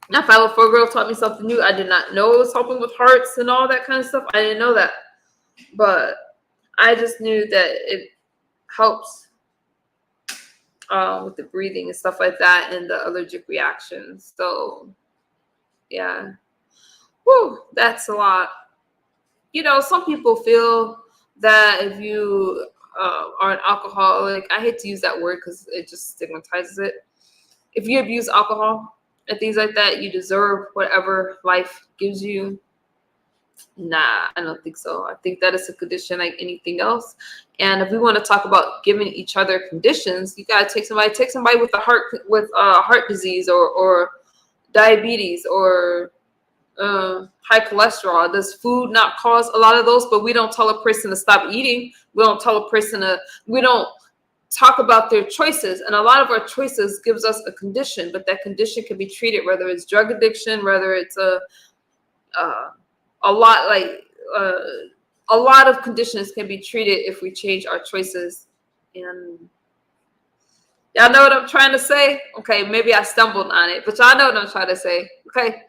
Now, 504 Girl taught me something new. I did not know it was helping with hearts and all that kind of stuff. I didn't know that. But I just knew that it helps with the breathing and stuff like that and the allergic reactions. So, yeah. Whew, that's a lot. You know, some people feel that if you are an alcoholic, I hate to use that word because it just stigmatizes it. If you abuse alcohol and things like that, you deserve whatever life gives you. Nah, I don't think so. I think that is a condition like anything else. And if we want to talk about giving each other conditions, you gotta take somebody with heart disease or diabetes or high cholesterol. Does food not cause a lot of those? But we don't tell a person to stop eating. We don't talk about their choices, and a lot of our choices gives us a condition, but that condition can be treated, whether it's drug addiction, whether it's a lot of conditions can be treated if we change our choices. And y'all know what I'm trying to say? Okay, maybe I stumbled on it, but y'all know what I'm trying to say. Okay,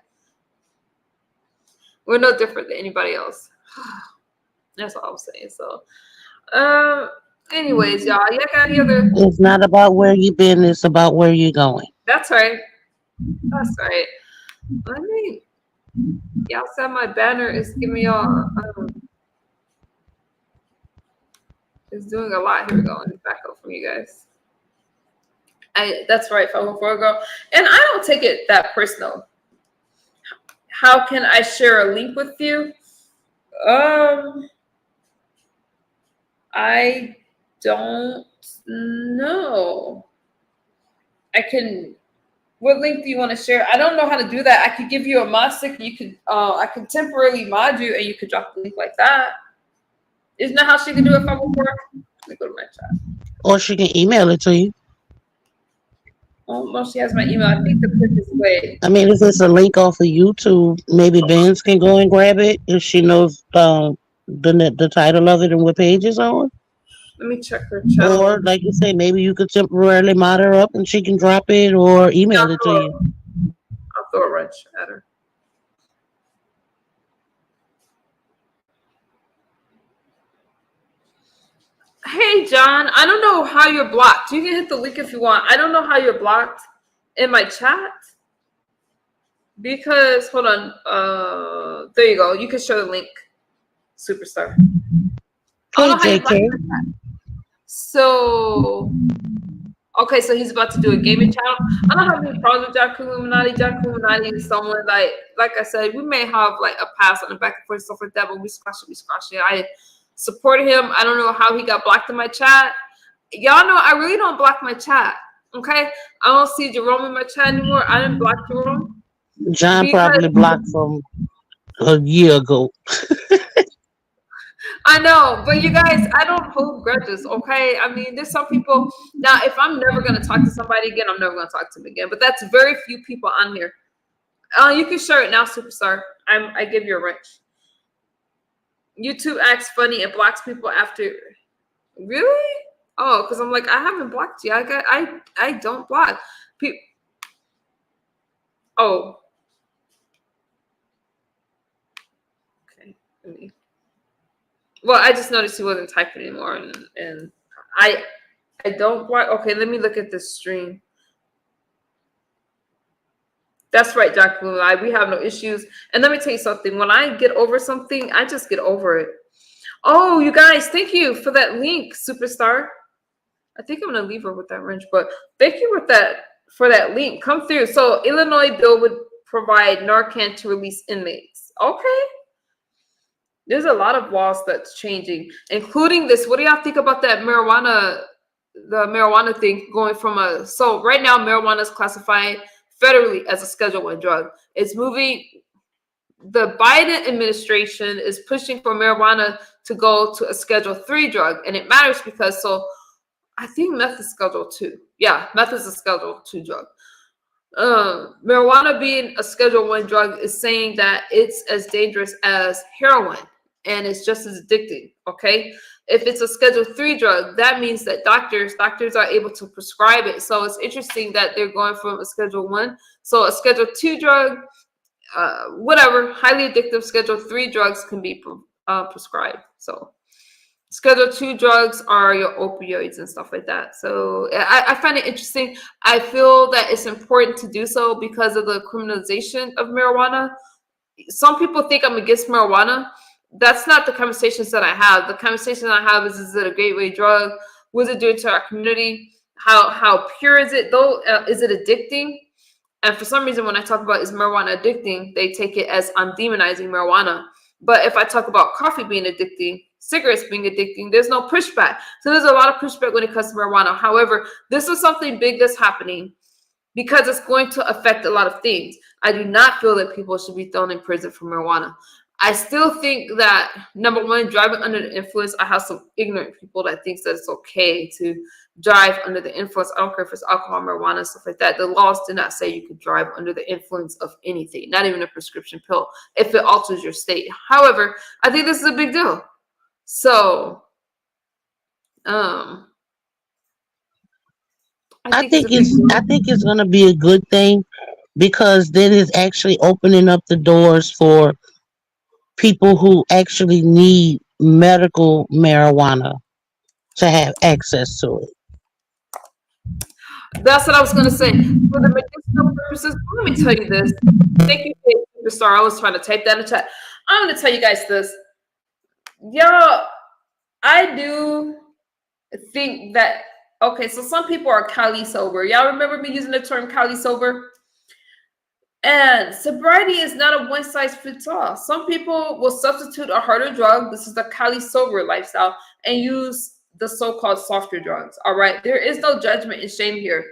we're no different than anybody else. That's all I'm saying. So anyways, y'all got any other? It's not about where you've been, it's about where you're going. That's right. Let me, y'all said my banner is giving y'all it's doing a lot. Here we go. Let me back up from you guys. That's right, 504 girl. And I don't take it that personal. How can I share a link with you? I don't know. What link do you want to share? I don't know how to do that. I could give you a mod stick. You could I could temporarily mod you and you could drop the link like that. Isn't that how she can do it 504? Let me go to my chat. Or she can email it to you. Oh, well, she has my email. I think the quickest way. I mean, if it's a link off of YouTube, maybe Benz can go and grab it if she knows the title of it and what page it's on. Let me check her chat. Or, like you say, maybe you could temporarily mod her up and she can drop it or email it to you. I'll throw a wrench at her. Hey, John, I don't know how you're blocked. You can hit the link if you want. I don't know how you're blocked in my chat. Because, hold on. There you go. You can show the link. Superstar. Hey, JK. So, okay, so he's about to do a gaming channel. I don't have any problems with Jack Illuminati. Jack Illuminati is someone like I said, we may have like a pass on the back and forth stuff like that, but we squash it. I support him. I don't know how he got blocked in my chat. Y'all know I really don't block my chat. Okay, I don't see Jerome in my chat anymore. I didn't block Jerome. John probably blocked from a year ago. I know, but you guys, I don't hold grudges, okay? I mean, there's some people now. If I'm never gonna talk to somebody again, I'm never gonna talk to them again. But that's very few people on here. You can share it now, Superstar. I give you a wrench. YouTube acts funny and blocks people after. Really? Oh, because I'm like, I haven't blocked you. I don't block people. Oh. Okay. Well, I just noticed he wasn't typing anymore, and I don't block. Okay, let me look at this stream. That's right, Jack Blue. We have no issues. And let me tell you something. When I get over something, I just get over it. Oh, you guys, thank you for that link, Superstar. I think I'm gonna leave her with that wrench, but thank you for that link. Come through. So Illinois bill would provide Narcan to release inmates. Okay. There's a lot of laws that's changing, including this. What do y'all think about that marijuana, the marijuana thing going from so right now marijuana is classified federally as a Schedule I drug. It's moving. The Biden administration is pushing for marijuana to go to a Schedule III drug, and it matters because I think meth is Schedule II. Yeah, meth is a Schedule II drug. Marijuana being a Schedule I drug is saying that it's as dangerous as heroin and it's just as addicting. Okay, if it's a Schedule III drug, that means that doctors are able to prescribe it. So it's interesting that they're going from a Schedule I. So a Schedule II drug, whatever, highly addictive Schedule III drugs can be prescribed. So Schedule II drugs are your opioids and stuff like that. So I find it interesting. I feel that it's important to do so because of the criminalization of marijuana. Some people think I'm against marijuana. That's not the conversations that I have. The conversation I have is it a gateway drug? What does it do to our community? How pure is it though? Is it addicting? And for some reason, when I talk about is marijuana addicting, they take it as I'm demonizing marijuana. But if I talk about coffee being addicting, cigarettes being addicting, there's no pushback. So there's a lot of pushback when it comes to marijuana. However, this is something big that's happening because it's going to affect a lot of things. I do not feel that people should be thrown in prison for marijuana. I still think that, number one, driving under the influence, I have some ignorant people that thinks that it's okay to drive under the influence. I don't care if it's alcohol, marijuana, stuff like that. The laws do not say you could drive under the influence of anything, not even a prescription pill, if it alters your state. However, I think this is a big deal. So, I think it's gonna be a good thing because then it's actually opening up the doors for people who actually need medical marijuana to have access to it. That's what I was going to say. For the medicinal purposes, let me tell you this. Thank you, Superstar. I was trying to type that in the chat. I'm going to tell you guys this. Y'all, I do think that, okay, so some people are Cali sober. Y'all remember me using the term Cali sober? And sobriety is not a one size fits all. Some people will substitute a harder drug. This is the Cali sober lifestyle, and use the so-called softer drugs. All right. There is no judgment and shame here.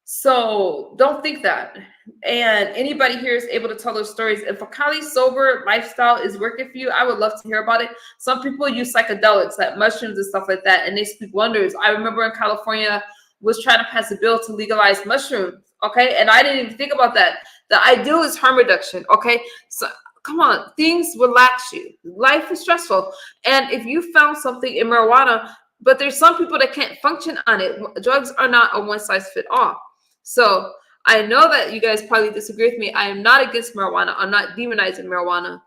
So don't think that. And anybody here is able to tell those stories. If a Cali sober lifestyle is working for you, I would love to hear about it. Some people use psychedelics like mushrooms and stuff like that, and they speak wonders. I remember in California was trying to pass a bill to legalize mushrooms. Okay. And I didn't even think about that. The ideal is harm reduction. Okay. So come on, things relax you. Life is stressful. And if you found something in marijuana, but there's some people that can't function on it. Drugs are not a one size fit all. So I know that you guys probably disagree with me. I am not against marijuana. I'm not demonizing marijuana.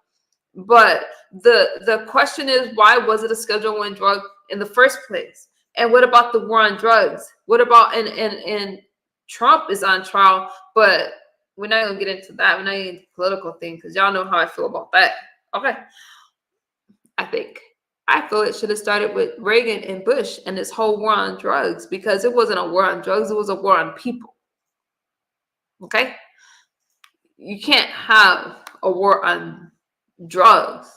But the question is, why was it a Schedule I drug in the first place? And what about the war on drugs? What about and Trump is on trial, but we're not gonna get into that. We're not getting into political things because y'all know how I feel about that. Okay. I feel it should have started with Reagan and Bush and this whole war on drugs, because it wasn't a war on drugs, it was a war on people. Okay? You can't have a war on drugs.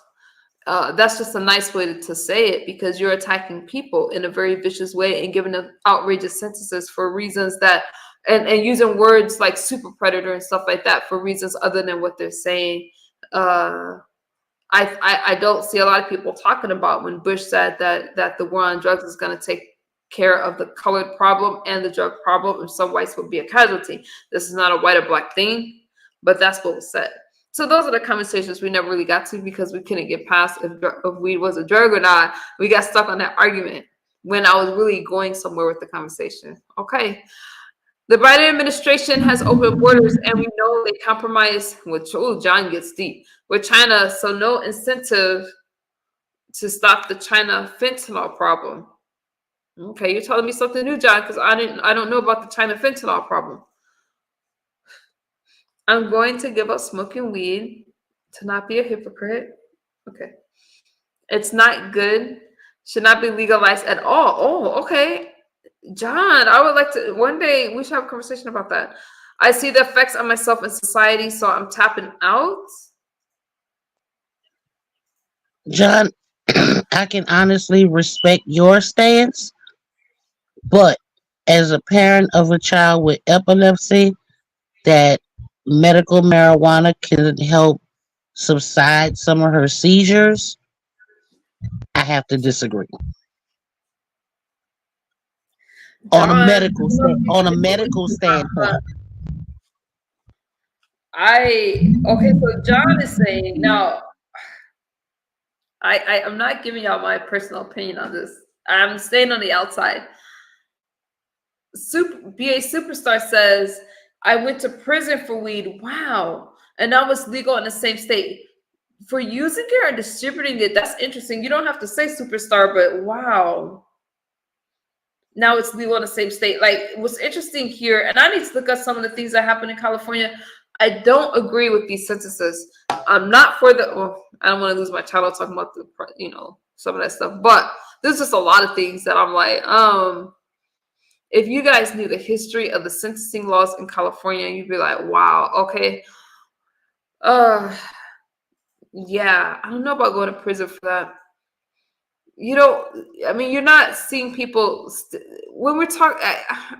That's just a nice way to say it, because you're attacking people in a very vicious way and giving them outrageous sentences for reasons that, and using words like super predator and stuff like that for reasons other than what they're saying. I don't see a lot of people talking about when Bush said that the war on drugs is going to take care of the colored problem and the drug problem, and some whites would be a casualty. This is not a white or black thing, but that's what was said. So those are the conversations we never really got to, because we couldn't get past if weed was a drug or not. We got stuck on that argument when I was really going somewhere with the conversation. Okay. The Biden administration has opened borders, and we know they compromise with, John gets deep, with China. So no incentive to stop the China fentanyl problem. Okay, you're telling me something new, John, because I don't know about the China fentanyl problem. I'm going to give up smoking weed to not be a hypocrite. Okay. It's not good. Should not be legalized at all. Oh, okay. John, I would like to, one day we should have a conversation about that. I see the effects on myself and society, so I'm tapping out. John, I can honestly respect your stance, but as a parent of a child with epilepsy, that medical marijuana can help subside some of her seizures, I have to disagree. John, on a medical standpoint. Okay, so John is saying now, I'm not giving y'all my personal opinion on this. I'm staying on the outside. BA Superstar says, I went to prison for weed. Wow. And now it's legal in the same state. For using it or distributing it, that's interesting. You don't have to say Superstar, but wow. Now it's legal in the same state. Like, what's interesting here, and I need to look at some of the things that happen in California. I don't agree with these sentences. I'm not for the, well, I don't want to lose my title talking about the, some of that stuff, but there's just a lot of things that I'm like, if you guys knew the history of the sentencing laws in California, you'd be like, wow, okay. Yeah, I don't know about going to prison for that. You know, I mean, you're not seeing people when we're talking.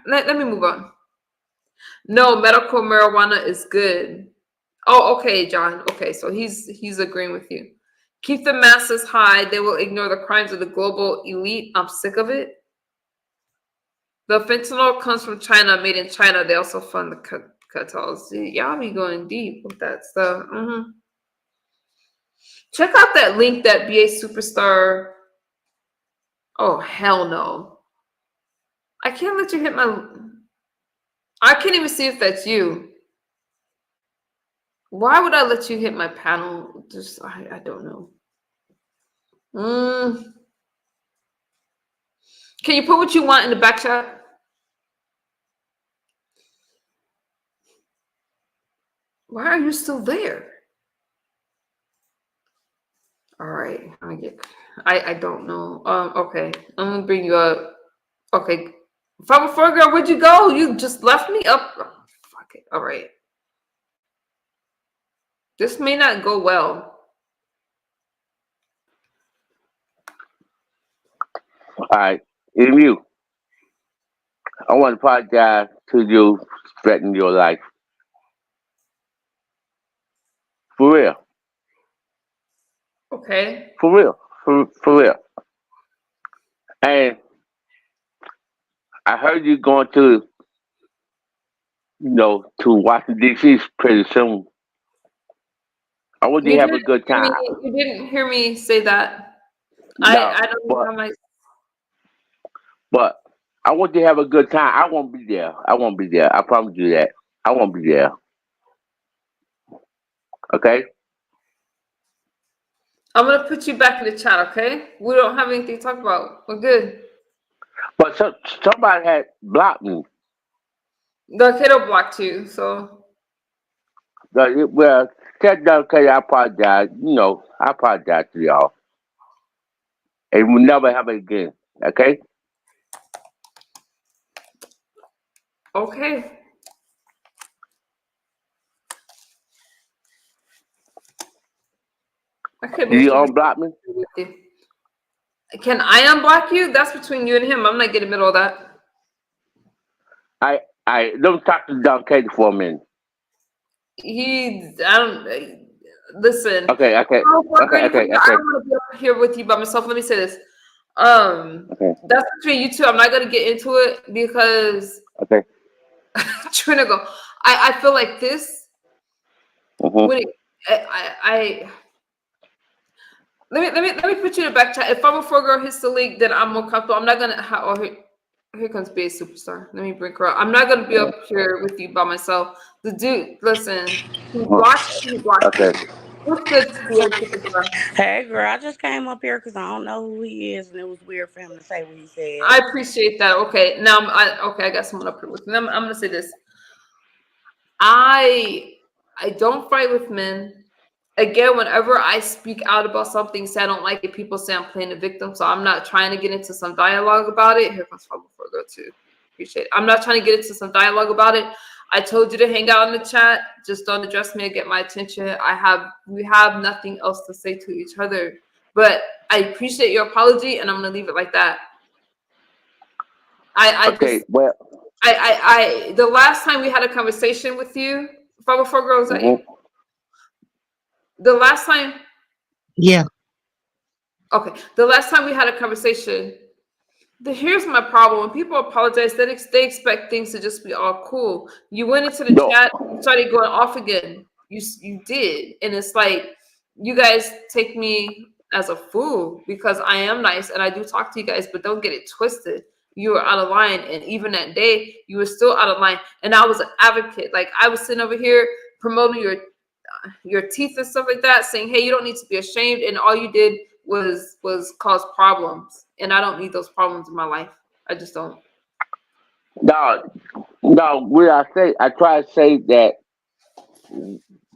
Let me move on. No, medical marijuana is good. Oh, okay, John. Okay, so he's agreeing with you. Keep the masses high. They will ignore the crimes of the global elite. I'm sick of it. The fentanyl comes from China, made in China. They also fund the cartels. Y'all be going deep with that stuff. Check out that link that BA Superstar. Oh, hell no. I can't let you hit my. I can't even see if that's you. Why would I let you hit my panel? Just, I don't know. Can you put what you want in the back chat? Why are you still there? All right, I don't know. Okay, I'm gonna bring you up. Okay, 504 girl, where'd you go? You just left me up. Oh, fuck it. All right. This may not go well. All right, in you. I want to apologize to you threatening your life. For real. Okay. For real. For real. And I heard you going to Washington D.C. pretty soon. I want you to have a good time. You didn't hear me say that. No, I don't know how my. But I want you to have a good time. I won't be there. I promise you that. I won't be there. Okay? I'm gonna put you back in the chat, okay? We don't have anything to talk about. We're good. But somebody had blocked me. The kiddo blocked you, so. Well, okay, I apologize. I apologize to y'all. And we'll never have it again. Okay? Okay. Did you unblock me? Can I unblock you? That's between you and him. I'm not getting in the middle of that. Let me talk to Don Katie for a minute. Listen. Okay. I don't want to be up here with you by myself. Let me say this. That's between you two. I'm not gonna get into it because trying to go. I feel like this. When let me put you in the back chat. If I'm a 4 girl hits the link, then I'm more comfortable. I'm not gonna. Here comes BA Superstar. Let me bring her up. I'm not gonna be up here with you by myself. The dude, listen, he blocked. Okay. What's good, BA Superstar? Hey, girl, I just came up here because I don't know who he is, and it was weird for him to say what he said. I appreciate that. Okay, now I got someone up here with me. I'm gonna say this. I don't fight with men. Again, whenever I speak out about something, say I don't like it, people say I'm playing the victim. So I'm not trying to get into some dialogue about it. Here comes Trouble for a Girl too. Appreciate it. I'm not trying to get into some dialogue about it. I told you to hang out in the chat. Just don't address me and get my attention. We have nothing else to say to each other. But I appreciate your apology, and I'm gonna leave it like that. The last time we had a conversation with you, 504 Girls, the last time. Yeah. Okay. The last time we had a conversation, here's my problem. When people apologize, they expect things to just be all cool. You went into the chat, you started going off again. You did. And it's like, you guys take me as a fool because I am nice and I do talk to you guys, but don't get it twisted. You were out of line. And even that day, you were still out of line. And I was an advocate. Like, I was sitting over here promoting your teeth and stuff like that, saying, hey, you don't need to be ashamed. And all you did was cause problems. And I don't need those problems in my life. I just don't. No, I try to say that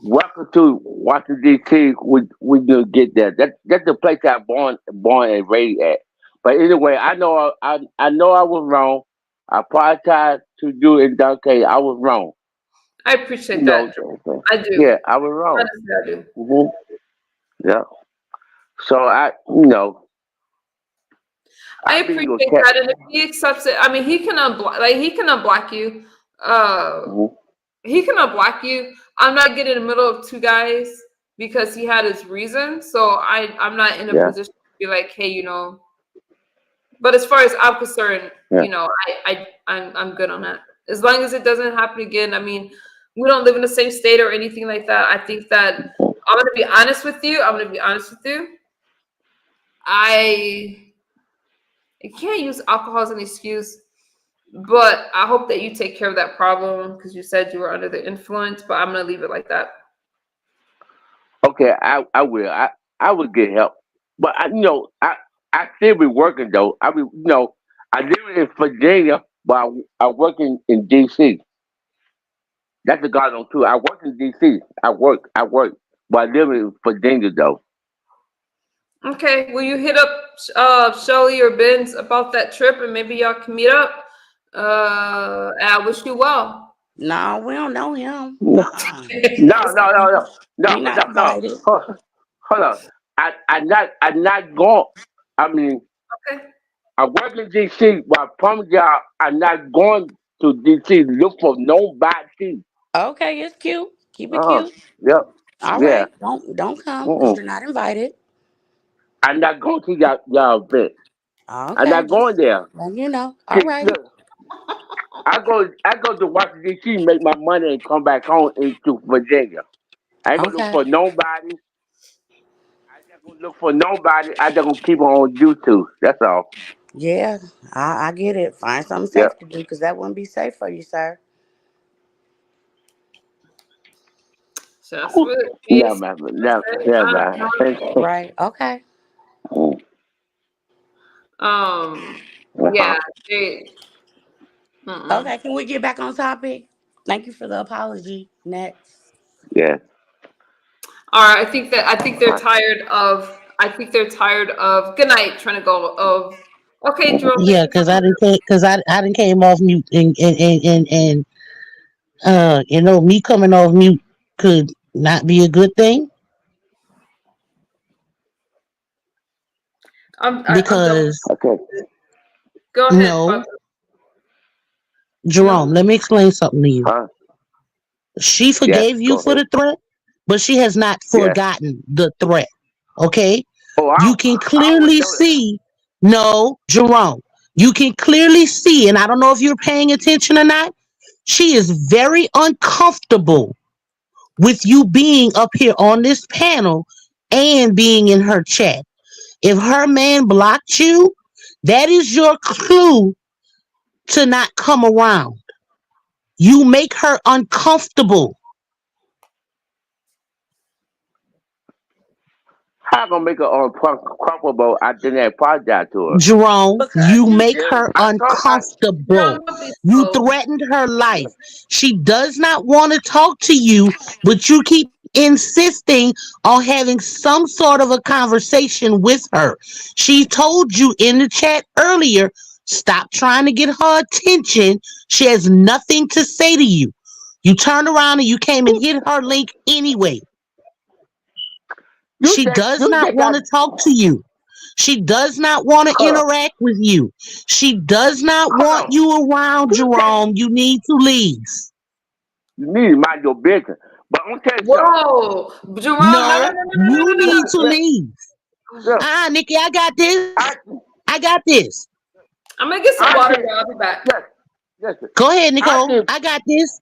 welcome to Washington D.C. We do get that. That's the place I born and raised at. But anyway, I know I was wrong. I apologize to you and Duncan. I was wrong. I appreciate that. I do. Yeah, I was wrong. Honestly, I do. Yeah. So I I be your appreciate cat. that, and if he accepts it, I mean, he can unblock you. Uh, Mhm. he can unblock you. I'm not getting in the middle of two guys because he had his reason. So I'm not in a Yeah. position to be like, hey, But as far as I'm concerned, Yeah. I'm good on that. As long as it doesn't happen again. I mean, we don't live in the same state or anything like that. I think that I'm gonna be honest with you. I'm gonna be honest with you. I can't use alcohol as an excuse, but I hope that you take care of that problem because you said you were under the influence. But I'm gonna leave it like that. Okay, I will. I would get help, but I still be working though. I live in Virginia, but I work in DC. That's the God on too. I work in DC. I work, but I live in Virginia though. Okay, will you hit up Shelly or Benz about that trip and maybe y'all can meet up? And I wish you well. No, we don't know him. No, no, no, no, no, no, He not no, no. invited. Hold on. I'm not going. I mean, Okay. I work in DC, but I promise y'all, I'm not going to DC to look for nobody. Okay, it's cute. Keep it Uh, cute. yep, All yeah. right. Don't come because Mm-mm. you're not invited. I'm not going to y'all event. I'm Okay, not just going there. letting you know. All See, right. look, I go to Washington DC, make my money, and come back home into Virginia. I ain't gonna look Okay. for nobody. I just gonna look for nobody. I just gonna keep on YouTube. That's all. Yeah, I get it. Find something Yeah. safe to do because that wouldn't be safe for you, sir. So that's what it Yeah, is. man. Yeah, yeah, man. Right. Okay. Yeah, they, mm-mm. Okay. Can we get back on topic? Thank you for the apology. Next. Yeah. All right. I think they're tired of. I think they're tired of. Good night. Trying to go of. Okay, Jerome. Thank Yeah, you for because I coming. didn't because I didn't came off mute and me coming off mute could not be a good thing I'm done. because Okay. Go ahead, no, Father. Jerome, No. let me explain something to you. Huh? She Yes. forgave you Go for ahead. the threat, but she has not Yes. forgotten the threat. Okay? Oh, You can I always clearly know that. see, no, Jerome, you can clearly see, and I don't know if you're paying attention or not, she is very uncomfortable with you being up here on this panel and being in her chat. If her man blocked you, that is your clue to not come around. You make her uncomfortable. How gonna make her uncomfortable? I didn't apologize to her. Jerome, Because you you make did. her I told I Jerome, uncomfortable. don't be You slow. threatened her life. She does not want to talk to you, but you keep insisting on having some sort of a conversation with her. She told you in the chat earlier, stop trying to get her attention. She has nothing to say to you. You turned around and you came and hit her link anyway. you She think does you not think I want to talk to you. She does not want to hold on, interact with you. She does not hold want on. you around, You think Jerome. You need to leave. you need to mind your business. But I'm gonna tell you something. Whoa, Jerome! No, no, No, no, no, no, you no, no, need Look, to look, leave. look. Nikki, I got this. I I got this. I'm gonna get some I water, did y'all. I'll be back. yes, listen. Go ahead, I Nicole. did I got this.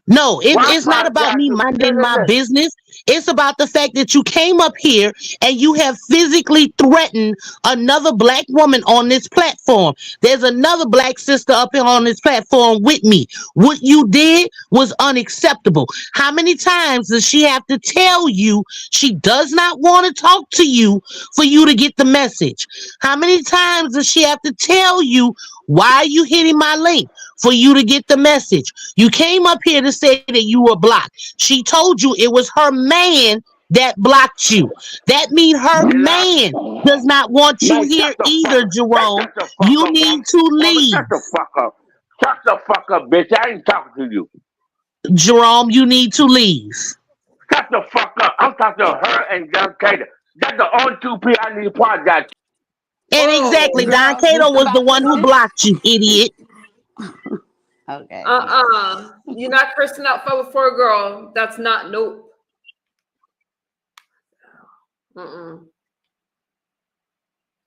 No, why it's not about apologize me to minding listen, my listen. business. It's about the fact that you came up here and you have physically threatened another black woman on this platform. There's another black sister up here on this platform with me. What you did was unacceptable. How many times does she have to tell you she does not want to talk to you for you to get the message? How many times does she have to tell you why are you hitting my link for you to get the message? You came up here to say that you were blocked. She told you it was her man that blocked you. That means her Did I? man does not want you Man, here shut the fuck either, up. Man, Jerome. shut the fuck You up, need woman. to Woman, leave. shut the fuck up. Shut the fuck up, bitch. I ain't talking to you. Jerome, you need to leave. Shut the fuck up. I'm talking to her and Young Kato. That's the only two people I need to apologize to. And Whoa. exactly, Don Girl, Cato just was the about one who finished. blocked you, idiot. Okay. You're not cursing out for a girl. That's not nope. Mm-mm.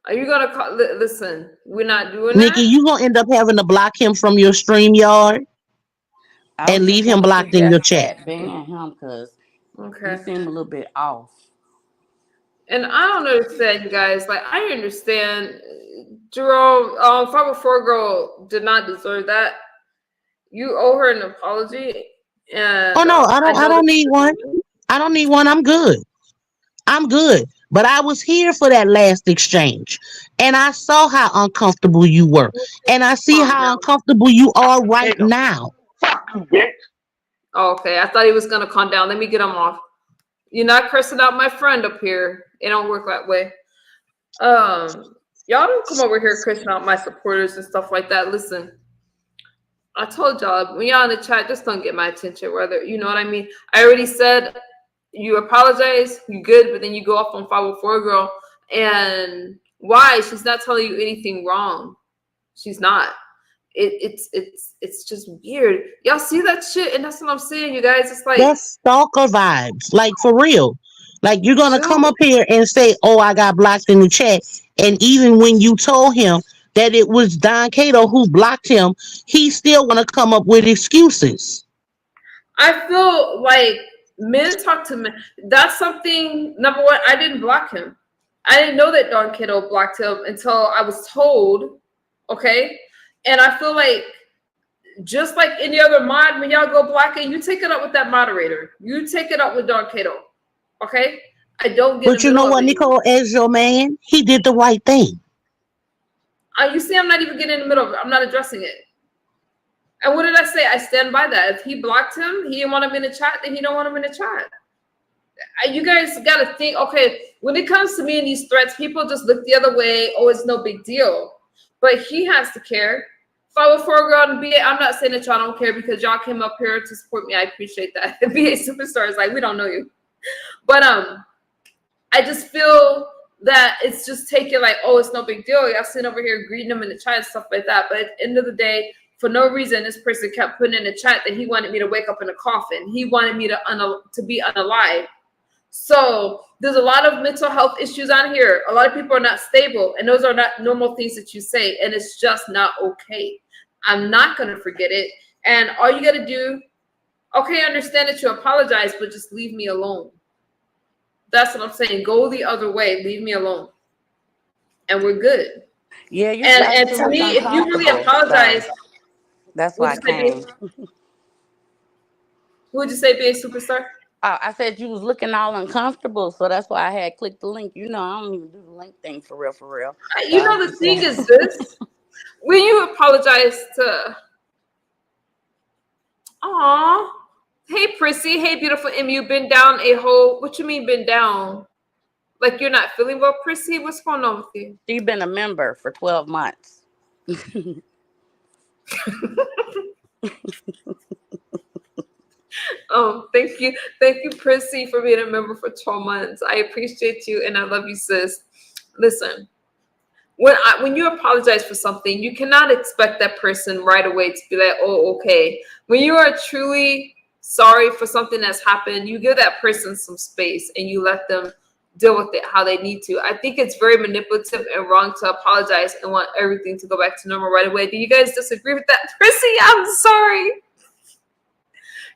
Are you gonna call? Listen, we're not doing Nikki, that. you gonna end up having to block him from your stream yard I and was leave just him gonna blocked in your suggest chat. that ban him because he Okay. seemed a little bit off. And I don't understand, you guys. Like, I understand, Jerome. 504 girl did not deserve that. You owe her an apology, Oh and no, I I know don't that need one. you. I don't need one. I'm good. I'm good. But I was here for that last exchange. And I saw how uncomfortable you were. And I see Calm how down. uncomfortable you are right Kato, now. fuck you, bitch. Oh, okay, I thought he was gonna calm down. Let me get him off. You're not cursing out my friend up here. It don't work that way. Y'all don't come over here cursing out my supporters and stuff like that. Listen, I told y'all when y'all in the chat, just don't get my attention. Whether you know what I mean. I already said you apologize, you good, but then you go off on 504 girl. And why? She's not telling you anything wrong. She's not. It's just weird. Y'all see that shit, and that's what I'm saying, you guys. It's like, That's stalker vibes. Like for real. Like you're gonna come up dude, here and say, "Oh, I got blocked in the chat," and even when you told him that it was Don Cato who blocked him, he still wanna come up with excuses. I feel like men talk to men. That's something. Number one, I didn't block him. I didn't know that Don Kiddo blocked him until I was told. Okay, and I feel like just like any other mod, when y'all go blocking, you take it up with that moderator. You take it up with Don Cato. Okay? I don't get in But the you middle know of what, it. Nicole, as your man, he did the right thing. You see, I'm not even getting in the middle of it. I'm not addressing it. And what did I say? I stand by that. If he blocked him, he didn't want him in the chat, then he don't want him in the chat. You guys got to think, okay, when it comes to me and these threats, people just look the other way. Oh, it's no big deal. But he has to care. Follow for a girl and BA. I'm not saying that y'all don't care because y'all came up here to support me. I appreciate that. BA Superstar is like, we don't know you. But I just feel that it's just taken like, oh, it's no big deal. Y'all sitting over here greeting them in the chat and stuff like that. But at the end of the day, for no reason, this person kept putting in the chat that he wanted me to wake up in a coffin. He wanted me to be unalive. So there's a lot of mental health issues on here. A lot of people are not stable, and those are not normal things that you say, and it's just not okay. I'm not going to forget it. And all you got to do, okay, I understand that you apologize, but just leave me alone. That's what I'm saying. Go the other way. Leave me alone. And we're good. Yeah, you And actually to look me, if you really uncomfortable. So apologize, that's why would I you say, babe? came. Who would you say, be a superstar? I said you was looking all uncomfortable, so that's why I had clicked the link. You know, I don't even do the link thing for real, for real. So You I was know, the just thing saying. is this. When you apologize to, aw, hey, Prissy, hey, beautiful MU, been down a whole, what you mean been down? Like you're not feeling well, Prissy? What's going on with you? She's been a member for 12 months. Thank you. Thank you, Prissy, for being a member for 12 months. I appreciate you and I love you, sis. Listen, when you apologize for something, you cannot expect that person right away to be like, oh, okay. When you are truly sorry for something that's happened, you give that person some space and you let them deal with it how they need to. I think it's very manipulative and wrong to apologize and want everything to go back to normal right away. Do you guys disagree with that? Prissy, I'm sorry.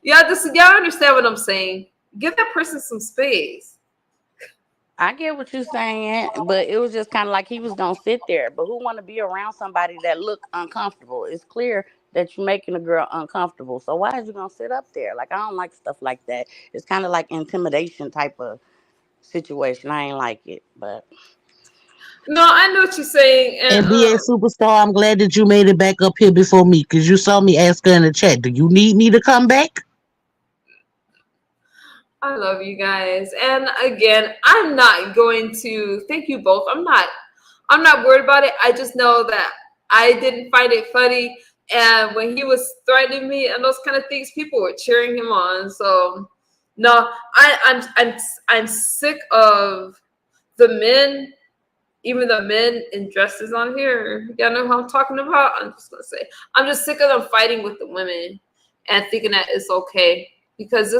Y'all understand what I'm saying? Give that person some space. I get what you're saying, but it was just kind of like he was gonna sit there. But who want to be around somebody that look uncomfortable? It's clear that you're making a girl uncomfortable. So why is you gonna sit up there? Like I don't like stuff like that. It's kind of like intimidation type of situation. I ain't like it, but No, I know what you're saying, and And be a superstar, I'm glad that you made it back up here before me because you saw me ask her in the chat, do you need me to come back? I love you guys. And again, I'm not going to thank you both. I'm not worried about it. I just know that I didn't find it funny. And when he was threatening me and those kind of things, people were cheering him on. So no, I'm sick of the men, even the men in dresses on here, y'all know who I'm talking about. I'm just gonna say, I'm just sick of them fighting with the women and thinking that it's okay, because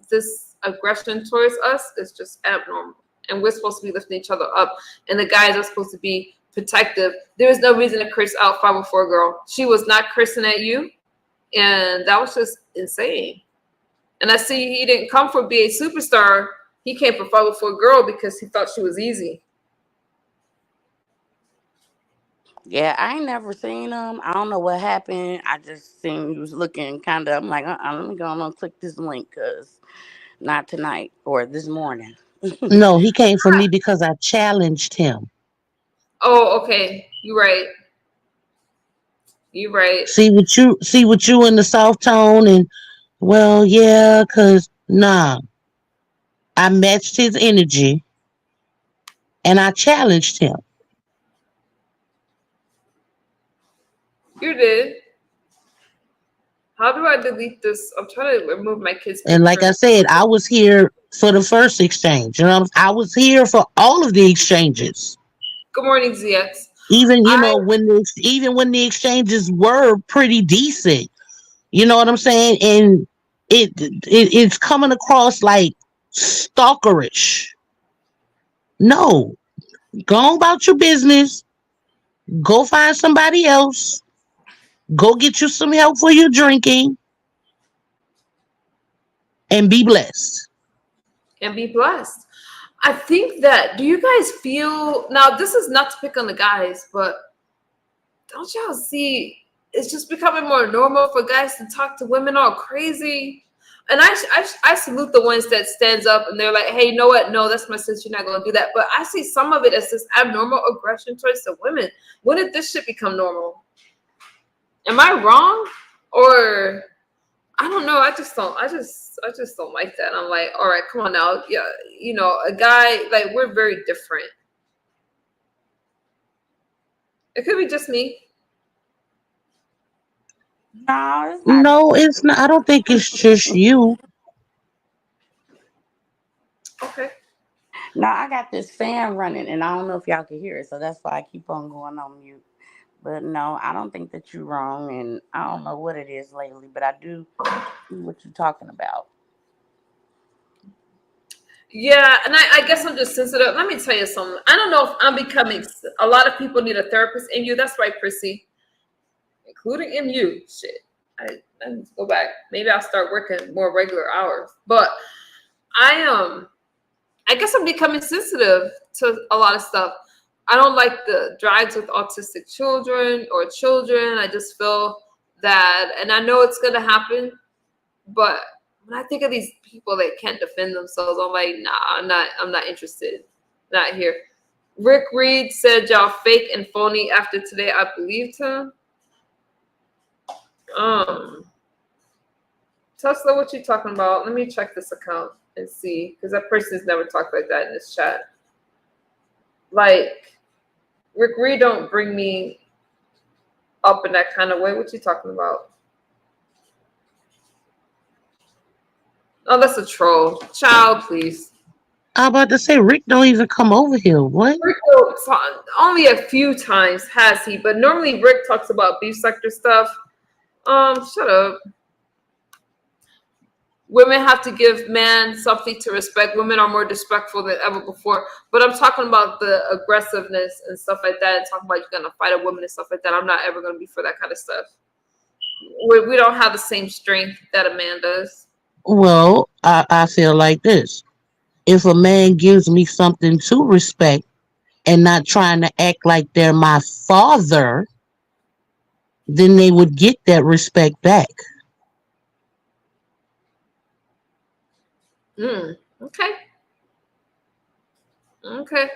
this aggression towards us is just abnormal, and we're supposed to be lifting each other up, and the guys are supposed to be protective. There is no reason to curse out 504 girl. She was not cursing at you, and that was just insane. And I see he didn't come for be a superstar. He came for 504 girl because he thought she was easy. Yeah, I ain't never seen him. I don't know what happened. I just seen he was looking kind of. I'm like, let me go on and click this link because not tonight or this morning. No, he came for me because I challenged him. Oh, okay. You're right. You're right. See what you in the soft tone and well, yeah, cause nah. I matched his energy and I challenged him. You did. How do I delete this? I'm trying to remove my kid's And like I picture. said, I was here for the first exchange. You know, I was here for all of the exchanges. Good morning, ZX. Even I even when the exchanges were pretty decent. You know what I'm saying? And it's coming across like stalkerish. No, go on about your business. Go find somebody else. Go get you some help for your drinking and be blessed. and be blessed. I think that, do you guys feel, now this is not to pick on the guys, but don't y'all see it's just becoming more normal for guys to talk to women all crazy? And I salute the ones that stands up and they're like, hey, you know what? No, that's my sister. You're not going to do that. But I see some of it as this abnormal aggression towards the women. When did this shit become normal? Am I wrong? Or I don't know. I just don't like that. I'm like, all right, come on now. Yeah, you know, a guy, like, we're very different. It could be just me. No, it's not. No, it's not. I don't think it's just you. Okay. No, I got this fan running, and I don't know if y'all can hear it, so that's why I keep on going on mute. But no, I don't think that you're wrong, and I don't know what it is lately, but I do see what you're talking about. Yeah, and I guess I'm just sensitive. Let me tell you something. I don't know if I'm becoming, a lot of people need a therapist in you. That's right, Prissy, including in you. Shit. I need to go back. Maybe I'll start working more regular hours. But I guess I'm becoming sensitive to a lot of stuff. I don't like the drags with autistic children or children. I just feel that, and I know it's gonna happen, but when I think of these people that can't defend themselves, I'm like, nah, I'm not interested. Not here. Rick Reed said y'all fake and phony after today. I believed him. Tesla, what you talking about? Let me check this account and see, because that person's never talked like that in this chat. Like, Rick Reed don't bring me up in that kind of way. What you talking about? Oh, that's a troll. Child, please. I'm about to say Rick don't even come over here. What? Rick only a few times has he, but normally Rick talks about beef sector stuff. Shut up. Women have to give men something to respect. Women are more disrespectful than ever before. But I'm talking about the aggressiveness and stuff like that. And talking about you're gonna fight a woman and stuff like that. I'm not ever gonna be for that kind of stuff. We don't have the same strength that a man does. Well, I feel like this. If a man gives me something to respect and not trying to act like they're my father, then they would get that respect back. Okay. Okay.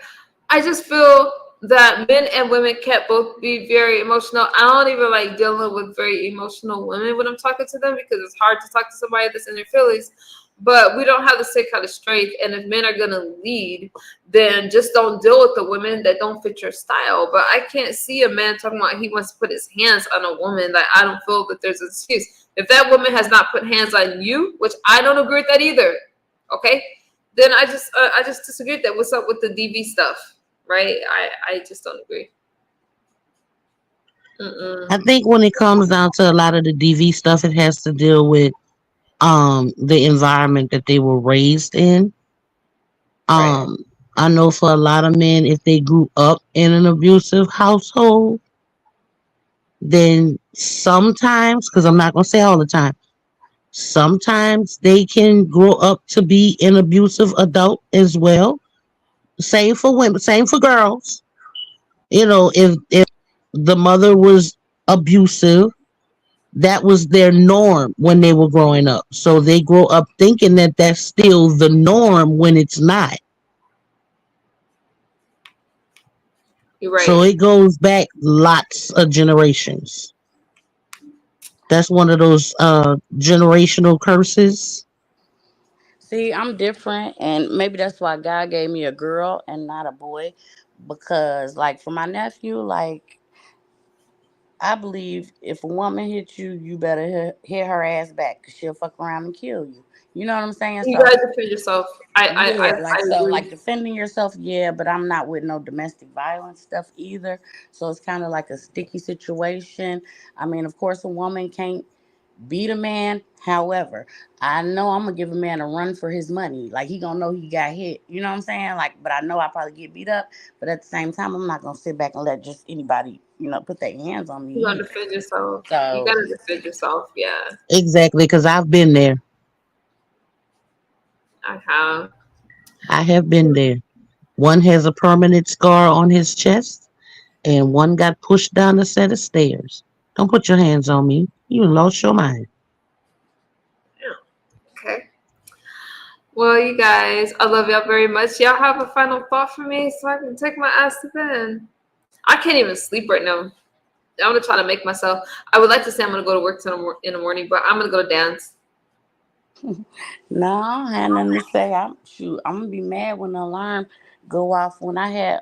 I just feel that men and women can't both be very emotional. I don't even like dealing with very emotional women when I'm talking to them because it's hard to talk to somebody that's in their feelings. But we don't have the same kind of strength. And if men are going to lead, then just don't deal with the women that don't fit your style. But I can't see a man talking about he wants to put his hands on a woman. That I don't feel that there's an excuse. If that woman has not put hands on you, which I don't agree with that either, okay? then I just disagree with that. What's up with the DV stuff, right? I just don't agree. I Mm-mm. think when it comes down to a lot of the DV stuff, it has to deal with the environment that they were raised in. Right. Um, I know for a lot of men, if they grew up in an abusive household, then sometimes, because I'm not gonna say all the time, sometimes they can grow up to be an abusive adult as well. Same for women, same for girls. You know, if the mother was abusive, that was their norm when they were growing up. So they grow up thinking that that's still the norm when it's not. You're So right. it goes back lots of generations. That's one of those generational curses. See, I'm different, and maybe that's why God gave me a girl and not a boy. Because, like, for my nephew, like, I believe if a woman hits you, you better hit her ass back, because she'll fuck around and kill you. You know what I'm saying? You So, gotta defend yourself. yeah, I like agree. defending yourself, yeah, but I'm not with no domestic violence stuff either. So it's kind of like a sticky situation. I mean, of course, a woman can't beat a man. However, I know I'm gonna give a man a run for his money. Like, he gonna know he got hit. You know what I'm saying? Like, but I know I probably get beat up. But at the same time, I'm not gonna sit back and let just anybody, put their hands on me You gotta either. defend yourself. You So gotta defend yourself. Yeah, Exactly, because I've been there. I have. I have been there. One has a permanent scar on his chest, and one got pushed down a set of stairs. Don't put your hands on me. You lost your mind. Yeah. Okay. Well, you guys, I love y'all very much. Y'all have a final thought for me so I can take my ass to bed. I can't even sleep right now. I'm gonna try to make myself. I would like to say I'm gonna go to work in the morning, but I'm gonna go to dance. no, I don't have nothing to say. I'm gonna be mad when the alarm go off. When I had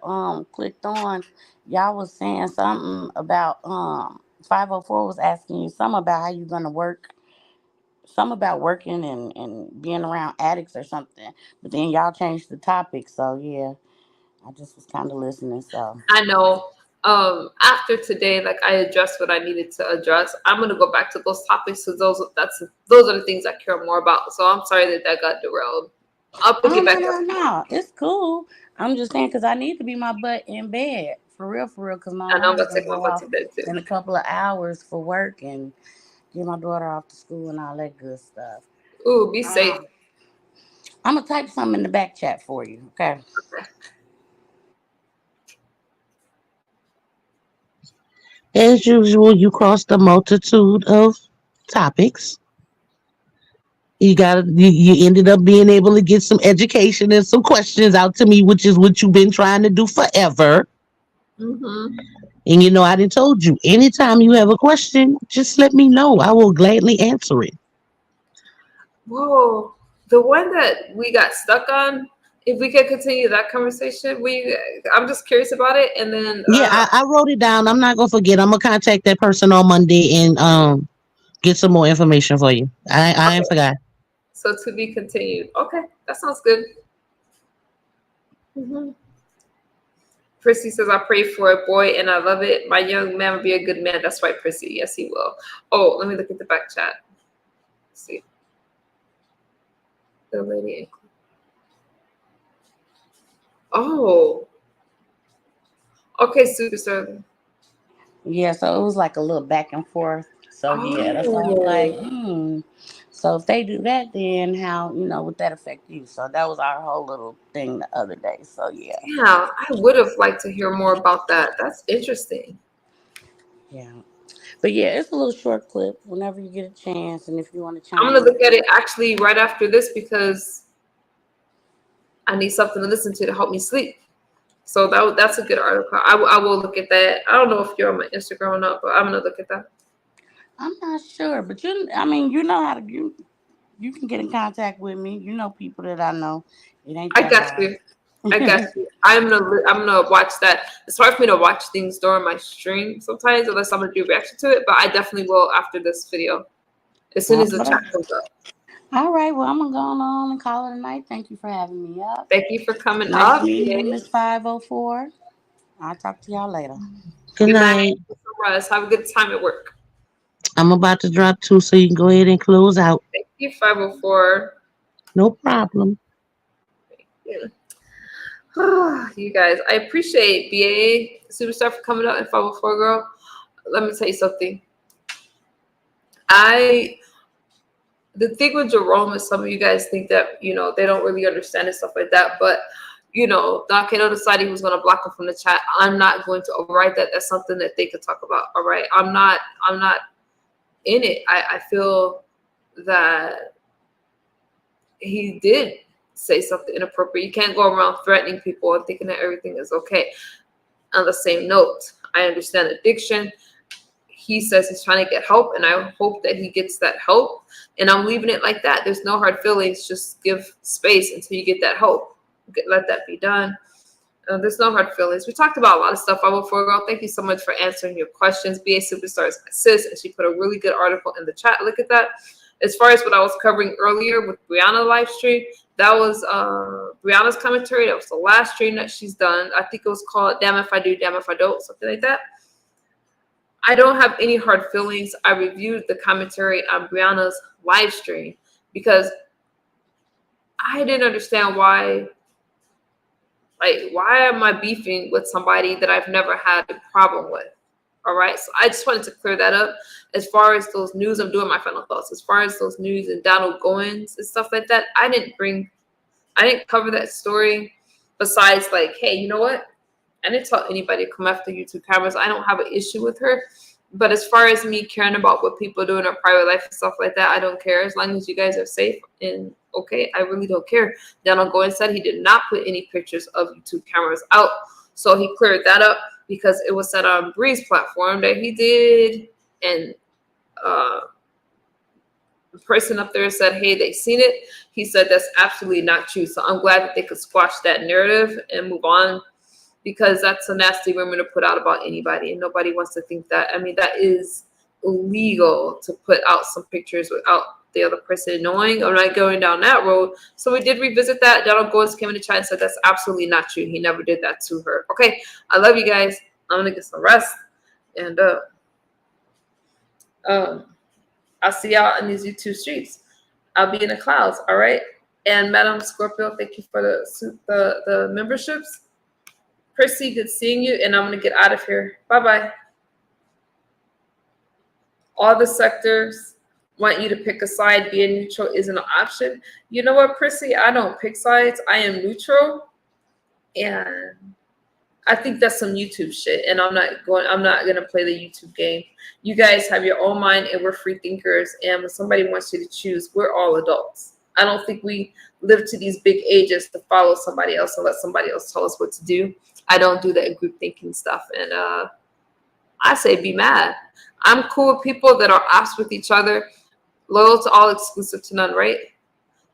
clicked on, y'all was saying something about 504 was asking you something about how you gonna work, some about working and being around addicts or something. But then y'all changed the topic, so yeah, I just was kind of listening. So I know. After today, like I addressed what I needed to address. I'm gonna go back to those topics because those are the things I care more about. So I'm sorry that got derailed. I'll pick oh it back no, up. no, it's cool. I'm just saying because I need to be my butt in bed for real. Because my I know I'm alarm's gonna gonna take my go butt off to bed too. in a couple of hours for work and get my daughter off to school and all that good stuff. Ooh, be safe. Um, I'm gonna type something in the back chat for you. Okay. As usual, you crossed a multitude of topics. You ended up being able to get some education and some questions out to me, which is what you've been trying to do forever. Mm-hmm. And I done told you, anytime you have a question, just let me know. I will gladly answer it. Whoa, the one that we got stuck on. If we could continue that conversation, I'm just curious about it, and then Yeah, I wrote it down. I'm not gonna forget. I'm gonna contact that person on Monday and get some more information for you. I ain't okay, forgot. so to be continued. Okay, that sounds good. Hmm. Prissy says, I pray for a boy and I love it. My young man will be a good man. That's right, Prissy. Yes, he will. Oh, let me look at the back chat. Let's see. The lady. Oh, okay, super sir. Yeah, so it was like a little back and forth. So yeah, that's why I'm like, Oh, So if they do that, then how would that affect you? So that was our whole little thing the other day. So yeah, yeah. I would have liked to hear more about that. That's interesting. yeah. But yeah, it's a little short clip. Whenever you get a chance, and if you want to I'm chime gonna in, look at it actually right after this because I need something to listen to help me sleep. So that's a good article. I will look at that. I don't know if you're on my Instagram or not, but I'm gonna look at that. I'm not sure. But I mean, you know how to you can get in contact with me. You know people that I know. It ain't I that got hard. you. I got you. I'm gonna watch that. It's hard for me to watch things during my stream sometimes unless I'm gonna do reaction to it. But I definitely will after this video as soon as the But chat comes up. All right, well, I'm gonna go on and call it a night. Thank you for having me up. Thank you for coming Nice up. meeting you, Yay. Miss 504. I'll talk to y'all later. Good Good night. night. Russ. Have a good time at work. I'm about to drop two, so you can go ahead and close out. Thank you, 504. No problem. Yeah. You guys, I appreciate BA Superstar for coming out and 504 girl. Let me tell you something. The thing with Jerome is some of you guys think that, you know, they don't really understand and stuff like that. But, you know, Kano decided he was going to block him from the chat. I'm not going to override that. That's something that they could talk about. All right. I'm not in it. I feel that he did say something inappropriate. You can't go around threatening people and thinking that everything is okay. On the same note, I understand addiction. He says he's trying to get help, and I hope that he gets that help. And I'm leaving it like that. There's no hard feelings. Just give space until you get that help. Let that be done. There's no hard feelings. We talked about a lot of stuff. 504 girl, thank you so much for answering your questions. BA Superstars sis, and she put a really good article in the chat. Look at that. As far as what I was covering earlier with Brianna live stream, that was Brianna's commentary. That was the last stream that she's done. I think it was called Damn If I Do, Damn If I Don't, something like that. I don't have any hard feelings. I reviewed the commentary on Brianna's live stream because I didn't understand why. Like, why am I beefing with somebody that I've never had a problem with? All right. So I just wanted to clear that up. As far as those news, I'm doing my final thoughts. As far as those news and Donald Goins and stuff like that, I didn't cover that story. Besides, like, hey, you know what? I didn't tell anybody to come after YouTube cameras. I don't have an issue with her. But as far as me caring about what people do in their private life and stuff like that, I don't care. As long as you guys are safe and okay, I really don't care. Donald Goins said he did not put any pictures of YouTube cameras out. So he cleared that up because it was said on Bree's platform that he did. And the person up there said, hey, they seen it. He said that's absolutely not true. So I'm glad that they could squash that narrative and move on, because that's a nasty rumor to put out about anybody, and nobody wants to think that. I mean, that is illegal to put out some pictures without the other person knowing. I'm not going down that road. So we did revisit that. Donald Goins came in the chat and said that's absolutely not true. He never did that to her. Okay, I love you guys. I'm gonna get some rest, and I'll see y'all in these YouTube streets. I'll be in the clouds. All right. And Madam Scorpio, thank you for the memberships. Chrissy, good seeing you, and I'm going to get out of here. Bye-bye. All the sectors want you to pick a side. Being neutral isn't an option. You know what, Chrissy? I don't pick sides. I am neutral, and I think that's some YouTube shit, and I'm not going to play the YouTube game. You guys have your own mind, and we're free thinkers, and when somebody wants you to choose, we're all adults. I don't think we live to these big ages to follow somebody else and let somebody else tell us what to do. I don't do that group thinking stuff. And I say be mad. I'm cool with people that are ops with each other, loyal to all, exclusive to none, right?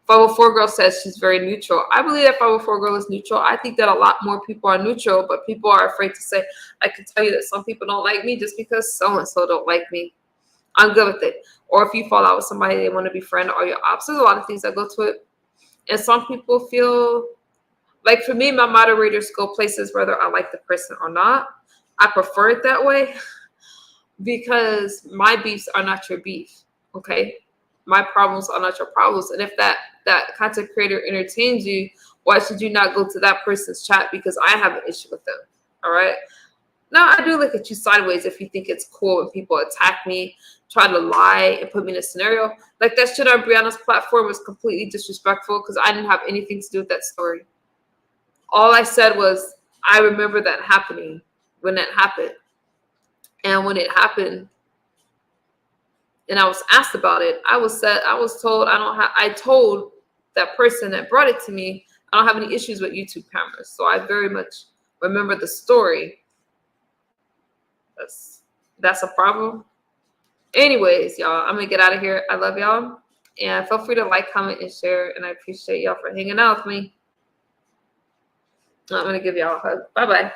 504 girl says she's very neutral. I believe that 504 girl is neutral. I think that a lot more people are neutral, but people are afraid to say, I can tell you that some people don't like me just because so-and-so don't like me. I'm good with it. Or if you fall out with somebody, they want to be friend or your ops. There's a lot of things that go to it. And some people feel like, for me, my moderators go places whether I like the person or not. I prefer it that way because my beefs are not your beef, okay? My problems are not your problems. And if that content creator entertains you, why should you not go to that person's chat because I have an issue with them, all right? Now, I do look at you sideways if you think it's cool when people attack me, try to lie, and put me in a scenario. Like that shit on Brianna's platform was completely disrespectful because I didn't have anything to do with that story. All I said was, I remember that happening when that happened. And when it happened, and I was asked about it, I told that person that brought it to me, I don't have any issues with YouTube cameras. So I very much remember the story. That's a problem. Anyways, y'all, I'm gonna get out of here. I love y'all, and feel free to like, comment, and share. And I appreciate y'all for hanging out with me. I'm gonna give y'all a hug. Bye bye.